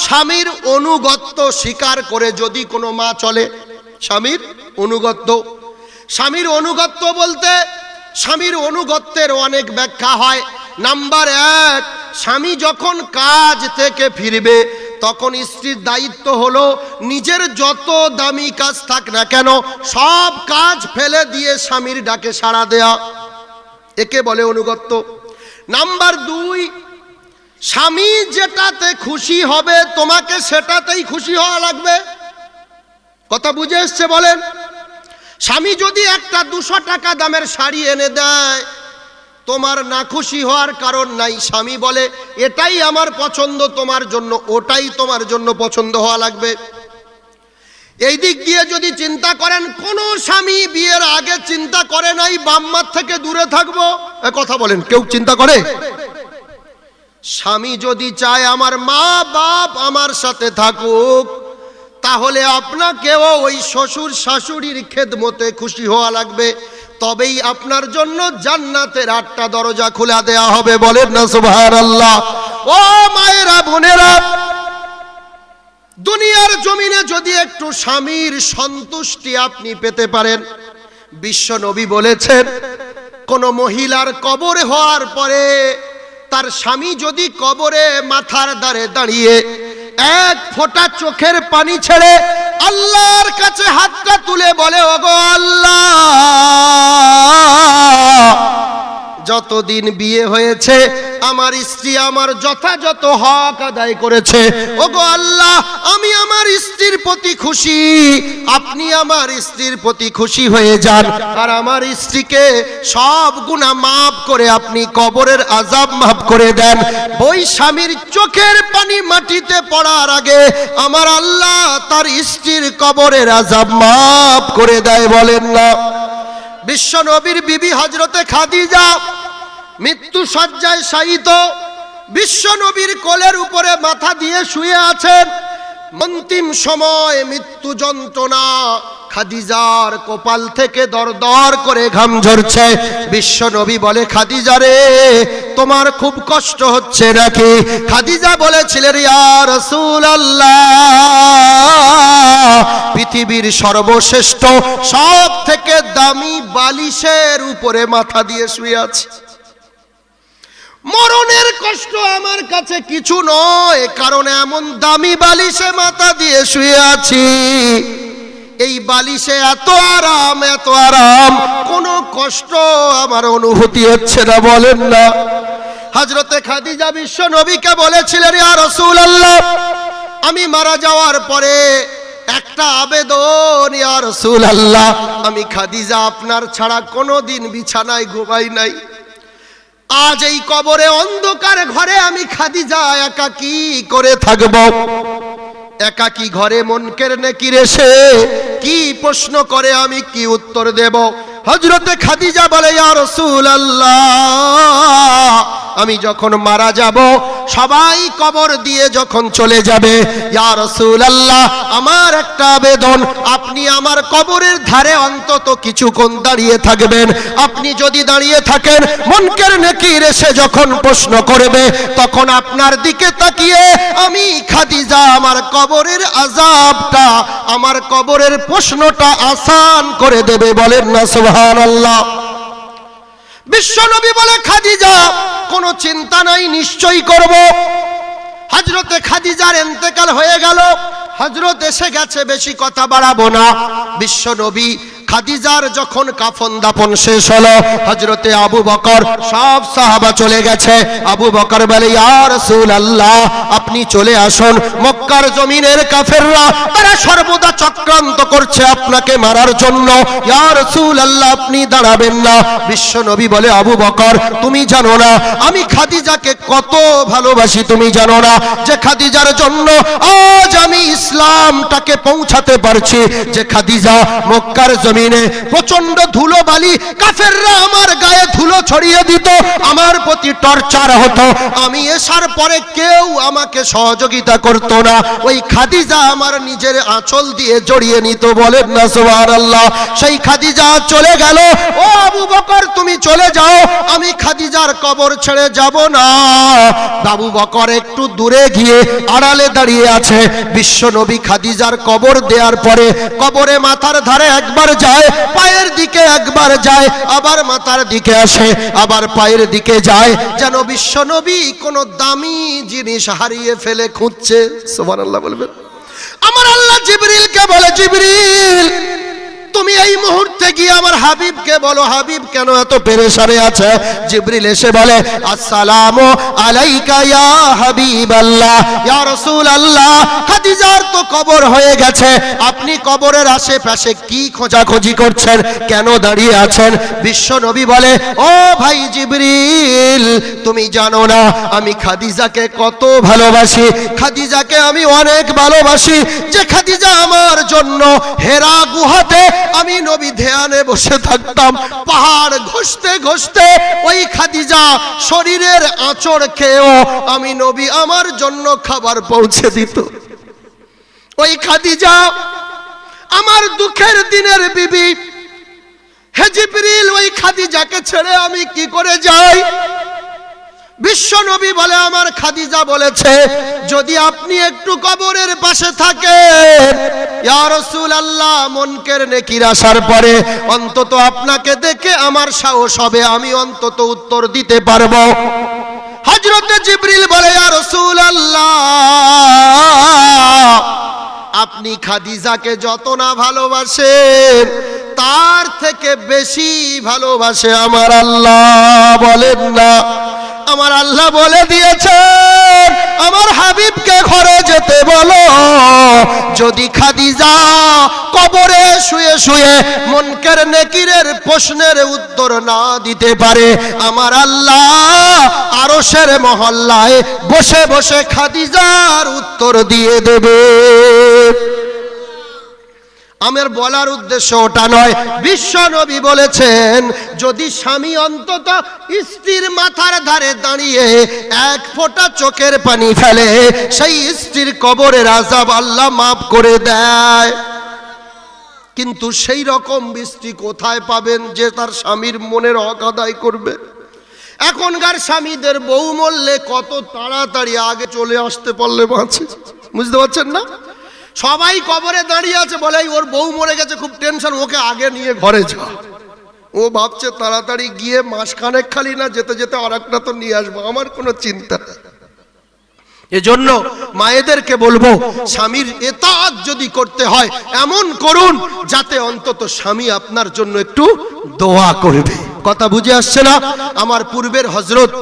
স্বামীর অনুগত্য স্বীকার করে যদি কোনো মা চলে, স্বামীর অনুগত্য। স্বামীর অনুগত্য বলতে স্বামীর অনুগত্যের অনেক ব্যাখ্যা হয়। নাম্বার 1, স্বামী যখন কাজ থেকে ফিরবে তখন স্ত্রীর দায়িত্ব হলো নিজের যত দামি কাজ থাক না কেন সব কাজ ফেলে দিয়ে স্বামীর ডাকে সাড়া দেয়া, একে বলে অনুগত্য। নাম্বার 2, স্বামী যেটাতে খুশি হবে তোমাকে সেটাতেই খুশি হওয়া লাগবে। কথা বুঝে এসছে? বলেন। স্বামী যদি একটা 200 টাকা দামের শাড়ি এনে দেয়, তোমার না খুশি হওয়ার কারণ নাই। স্বামী বলে, এটাই আমার পছন্দ তোমার জন্য, ওটাই তোমার জন্য পছন্দ হওয়া লাগবে। এই দিক দিয়ে যদি চিন্তা করেন, কোন স্বামী বিয়ের আগে চিন্তা করে নাই বাম্মার থেকে দূরে থাকবো? কথা বলেন, কেউ চিন্তা করে? স্বামী যদি চায় আমার মা বাপ আমার সাথে থাকুক, তাহলে আপনাকেও ওই শ্বশুর শাশুড়ির খেদমতে খুশি হওয়া লাগবে, তবেই আপনার জন্য জান্নাতের 8টা দরজা খোলা দেয়া হবে। বলেন না সুবহানাল্লাহ। ও মায়েরা, বোনেরা, দুনিয়ার জমিনে যদি একটু স্বামীর সন্তুষ্টি আপনি পেতে পারেন, বিশ্ব নবী বলেছেন, কোন মহিলার কবর হওয়ার পরে তার স্বামী যদি কবরে মাথার দ্বারে দাঁড়িয়ে 1 ফোঁটা চোখের পানি ছেড়ে আল্লাহর কাছে হাতটা তুলে বলে, ওগো আল্লাহ, যতদিন বিয়ে হয়েছে আমার স্ত্রী আমার যথাযথ হক আদায় করেছে, ওগো আল্লাহ, আমি আমার স্ত্রীর প্রতি খুশি, আপনি আমার স্ত্রীর প্রতি খুশি হয়ে যান, আর আমার স্ত্রীকে সব গুনাহ মাফ করে আপনি কবরের আযাব মাফ করে দেন। ওই স্বামীর চোখের পানি মাটিতে পড়ার আগে আমার আল্লাহ তার স্ত্রীর কবরের আযাব মাফ করে দেয়। বলেন না। বিশ্ব নবীর বিবি হযরতে খাদিজা মৃত্যু শয্যায় শায়িত, বিশ্ব নবীর কোলের উপরে মাথা দিয়ে শুয়ে আছেন। অন্তিম সময় মৃত্যু যন্ত্রণা, খাদিজার কপাল থেকে দরদর করে ঘাম ঝরছে। বিশ্ব নবী বলে, খাদিজা রে, তোমার খুব কষ্ট হচ্ছে নাকি? খাদিজা বলেছিলেন, ইয়া রাসূলুল্লাহ, পৃথিবীর সর্বশ্রেষ্ঠ সব থেকে দামি বালিশের উপরে মাথা দিয়ে শুয়ে আছে। মরণের কষ্ট আমার কাছে কিছু নয়, কারণ এমন দামি বালিশে মাথা দিয়ে শুয়ে আছি, এই বালিশে এত আরাম, কোনো কষ্ট আমার অনুভূতি হচ্ছে না। বলেন না। হযরতে খাদিজা বিশ্ব নবীকে বলেছিলেন, ইয়া রাসূলুল্লাহ, আমি মারা যাওয়ার পরে একটা আবেদন, ইয়া রাসূলুল্লাহ, আমি খাদিজা আপনার ছাড়া কোনোদিন বিছানায় ঘুমাই নাই। আজ এই কবরে অন্ধকার ঘরে আমি খাদিজা একাকী করে থাকব। একাকী ঘরে মুনকার নাকির এসে কি প্রশ্ন করে আমি কি উত্তর দেব? হযরতে খাদিজা বলে, ইয়া রাসূলুল্লাহ, আমি যখন মারা যাব, সবাই কবর দিয়ে যখন চলে যাবে, ইয়া রাসূলুল্লাহ, আমার একটা আবেদন, আপনি আমার কবরের ধারে অন্তত কিছুক্ষণ দাঁড়িয়ে থাকবেন। আপনি যদি দাঁড়িয়ে থাকেন, মুনকার নাকির এসে যখন প্রশ্ন করবে, তখন আপনার দিকে তাকিয়ে আমি খাদিজা আমার কবরের আযাবটা, আমার কবরের প্রশ্নটা আসান করে দেবে। বলেন না সুবহানাল্লাহ। বিশ্বনবী বলে, খাদিজা কোনো চিন্তা নাই, নিশ্চয়ই করব। হযরতে খাদিজার ইন্তেকাল হয়ে গেল, হযরত এসে গেছে, বেশি কথা বাড়াবো না। বিশ্বনবী খাদিজার যখন কাফন দাফন শেষ হলো, হযরতে আবু বকর, সব সাহাবা চলে গেছে। আবু বকর বলে, ইয়া রাসূলুল্লাহ, আপনি চলে আসুন। মক্কার জমিনের কাফেররা তারা সর্বদা চক্রান্ত করছে আপনাকে মারার জন্য। ইয়া রাসূলুল্লাহ, আপনি দাঁড়াবেন না। বিশ্বনবী বলে, আবু বকর, তুমি জানো না আমি খাদিজাকে কত ভালোবাসি? তুমি জানো না যে খাদিজার জন্য আজ আমি ইসলামটাকে পৌঁছাতে পারছি? যে খাদিজা মক্কার জমিনে প্রচন্ড ধুলো বালি, কাফেররা আমার গায়ে ধুলো ছড়িয়ে দিত, আমার প্রতি টর্চার হতো, আমি আসার পরে কেউ আমাকে সহযোগিতা করতো না, ওই খাদিজা আমার নিজের আঁচল দিয়ে জড়িয়ে নিত। বলেন না সুবহানাল্লাহ। সেই খাদিজা চলে গেল। ও আবু বকর, তুমি চলে যাও, আমি খাদিজার কবর ছেড়ে যাব না। আবু বকর একটু দূরে গিয়ে আড়ালে দাঁড়িয়ে আছে। বিশ্বনবী খাদিজার কবর দেওয়ার পরে কবরে মাথার ধারে একবার যায়, পায়ের দিকে একবার যায়, আবার মাথার দিকে আসে, আবার পায়ের দিকে যায়, যেন বিশ্বনবী কোনো দামি জিনিস হারিয়ে ফেলে খুঁজছে। সুবহানাল্লাহ বলবেন। আমার আল্লাহ জিবরিলকে বলে, জিবরিল, তুমি এই মুহূর্তে গিয়ে আমার হাবিবকে বলো, হাবিব কেন এত পেরেশানে আছে? জিবরিল এসে বলে, আসসালামু আলাইকা ইয়া হাবিবাল্লাহ, ইয়া রাসূলুল্লাহ, খাদিজার তো কবর হয়ে গেছে, আপনি কবরের আশেপাশে কি খোঁজাখুঁজি করছেন? কেন দাঁড়িয়ে আছেন? বিশ্বনবী বলে, ও ভাই জিবরিল, তুমি জানো না আমি খাদিজাকে কত ভালোবাসি। খাদিজাকে আমি অনেক ভালোবাসি, যে খাদিজা আমার জন্য হেরা গুহাতে আমি নবী ধ্যানে বসে থাকতাম, পাহাড় ঘষতে ঘষতে ওই খাদিজা শরীরের আঁচড় খেয়েও আমি নবী আমার জন্য খাবার পৌঁছে দিত। ওই খাদিজা আমার দুঃখের দিনের বিবি। হে জিবরিল, ওই খাদিজাকে ছেড়ে আমি কি করে যাই? বিশ্বনবী বলে, আমার খাদিজা বলেছে, যদি আপনি একটু কবরের পাশে থাকেন, ইয়া রাসূলুল্লাহ, মুনকার নাকির আসার পরে অন্তত আপনাকে দেখে আমার সাহস হবে, আমি অন্তত উত্তর দিতে পারবো। হযরতে জিবরিল বলে, ইয়া রাসূলুল্লাহ, আপনি খাদিজাকে যত না ভালোবাসেন, তার থেকে বেশি ভালোবাসে আমার আল্লাহ। বলেন না। আমার আল্লাহ বলে দিয়েছেন, আমার হাবিবকে ঘরে যেতে বলো, যদি খাদিজা কবরে শুয়ে শুয়ে মুনকার নাকিরের প্রশ্নের উত্তর না দিতে পারে, আমার আল্লাহ আরশের মহল্লায় বসে বসে খাদিজার উত্তর দিয়ে দেবে। আমার বলার উদ্দেশ্য ওটা নয়। বিশ্ব নবী বলেছেন, যদি স্বামী অন্তত স্ত্রীর মাথার ধারে দাঁড়িয়ে এক ফোঁটা চোখের পানি ফেলে, সেই স্ত্রীর কবরের আযাব আল্লাহ মাফ করে দেয়। কিন্তু সেই রকম স্ত্রী কোথায় পাবেন যে তার স্বামীর মনের হক আদায় করবে? এখনকার স্বামীদের বউ মরলে কত তাড়াতাড়ি আগে চলে আসতে পারলে বাঁচে। বুঝতে পারছেন না? সবাই কবরে দাঁড়িয়ে আছে, বলে ওর বউ মরে গেছে, খুব টেনশন, ওকে আগে নিয়ে ঘরে যা। ও ভাবছে তাড়াতাড়ি গিয়ে মাসখানেক খালি না যেতে যেতে আর একটা তো নিয়ে আসবো, আমার কোনো চিন্তা নেই। এজন্য মায়েদেরকে বলবো, স্বামীর ইতাআত যদি করতে হয় এমন করুন যাতে অন্তত স্বামী আপনার জন্য একটু দোয়া করবে। কথা বুঝে আসছে না? আমার পূর্বের হযরত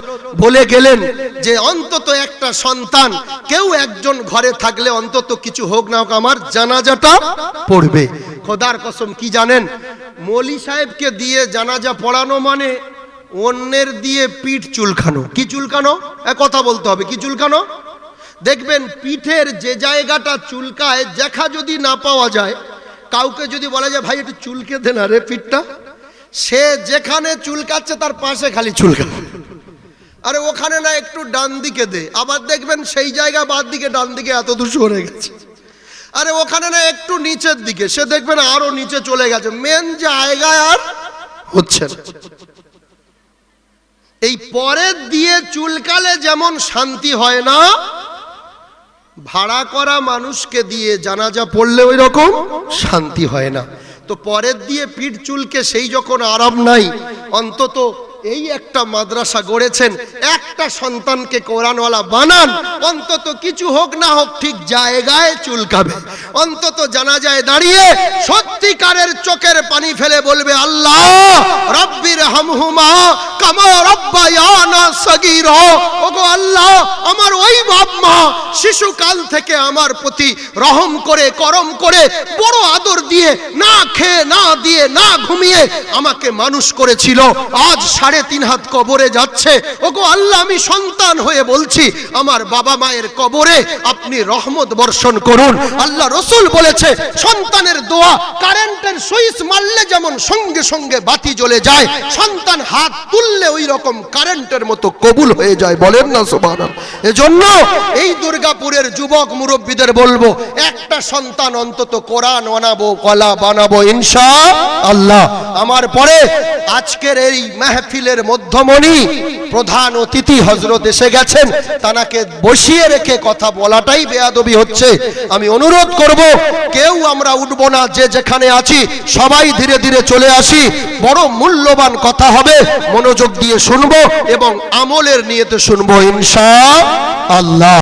বলে গেলেন যে অন্তত একটা সন্তান কেউ একজন ঘরে থাকলে অন্তত কিছু হোক না হোক আমার জানাজাটা পড়বে। খোদার কসম, কি জানেন, মৌলী সাহেবকে দিয়ে জানাজা পড়ানো মানে অন্যের দিয়ে পিঠ চুলকানো। কি চুলকানো? কথা বলতে হবে, কি চুলকানো? দেখবেন পিঠের যে জায়গাটা চুলকায়, দেখা যদি না পাওয়া যায়, কাউকে যদি বলা যায় ভাই একটু চুলকে দে না রে পিঠটা, সে যেখানে চুলকাচ্ছে তার পাশে খালি চুলকাবে। আরে ওখানে না একটু ডান দিকে দে, আবার দেখবেন সেই জায়গা বাদ দিকে ডান দিকে এত দূর সরে গেছে। আরে ওখানে না একটু নিচের দিকে, সে দেখবেন আরো নিচে চলে গেছে, মেন জায়গায় আর হচ্ছে না। এই পরের দিয়ে চুলকালে যেমন শান্তি হয় না, ভাড়া করা মানুষকে দিয়ে জানাজা পড়লে ওই রকম শান্তি হয় না। তো পরের দিয়ে পিঠ চুলকে সেই যখন আরাম নাই, অন্তত এই একটা মাদ্রাসা গড়েছেন, একটা সন্তানকে কোরআনওয়ালা বানান, অন্তত কিছু হোক না হোক ঠিক জায়গায় চুলকাবে। অন্তত জানাজায় দাঁড়িয়ে সত্যিকারের চোখের পানি ফেলে বলবে, আল্লাহ রাব্বির হামহুমা কামা রাব্বায়ানা সগীরা। ওগো আল্লাহ, আমার ওই বাপ মা শিশুকাল থেকে আমার প্রতি রহম করে করম করে বড় আদর দিয়ে, না খেয়ে না দিয়ে না ঘুমিয়ে আমাকে মানুষ করেছিল, আজ 3.5 হাত কবরে যাচ্ছে। ওগো আল্লাহ, আমি সন্তান হয়ে বলছি আমার বাবা মায়ের কবরে আপনি রহমত বর্ষণ করুন। আল্লাহ রসুল বলেছে, সন্তানের দোয়া কারেন্টের সুইচ মারলে যেমন সঙ্গে সঙ্গে বাতি জ্বলে যায়, সন্তান হাত তুললে ওই রকম কারেন্টের মতো কবুল হয়ে যায়। বলেন না সুবহানাল্লাহ? এজন্য এই দুর্গাপুরের যুবক মুরব্বীদের বলবো, একটা সন্তান অন্তত কোরআন বানাবো, কলা বানাবো ইনশাআল্লাহ। আমার পরে আজকের এই মাহফিলের মধ্যমণি প্রধান অতিথি হযরত এসে গেছেন, তানাকে বসিয়ে রেখে কথা বলাটাই বেয়াদবি হচ্ছে। আমি অনুরোধ করব, কেউ আমরা উঠবো না, যে যেখানে আছি সবাই ধীরে ধীরে চলে আসি। বড় মূল্যবান কথা হবে, মনোযোগ দিয়ে শুনবো এবং আমলের নিয়তে শুনবো ইনশাআল্লাহ।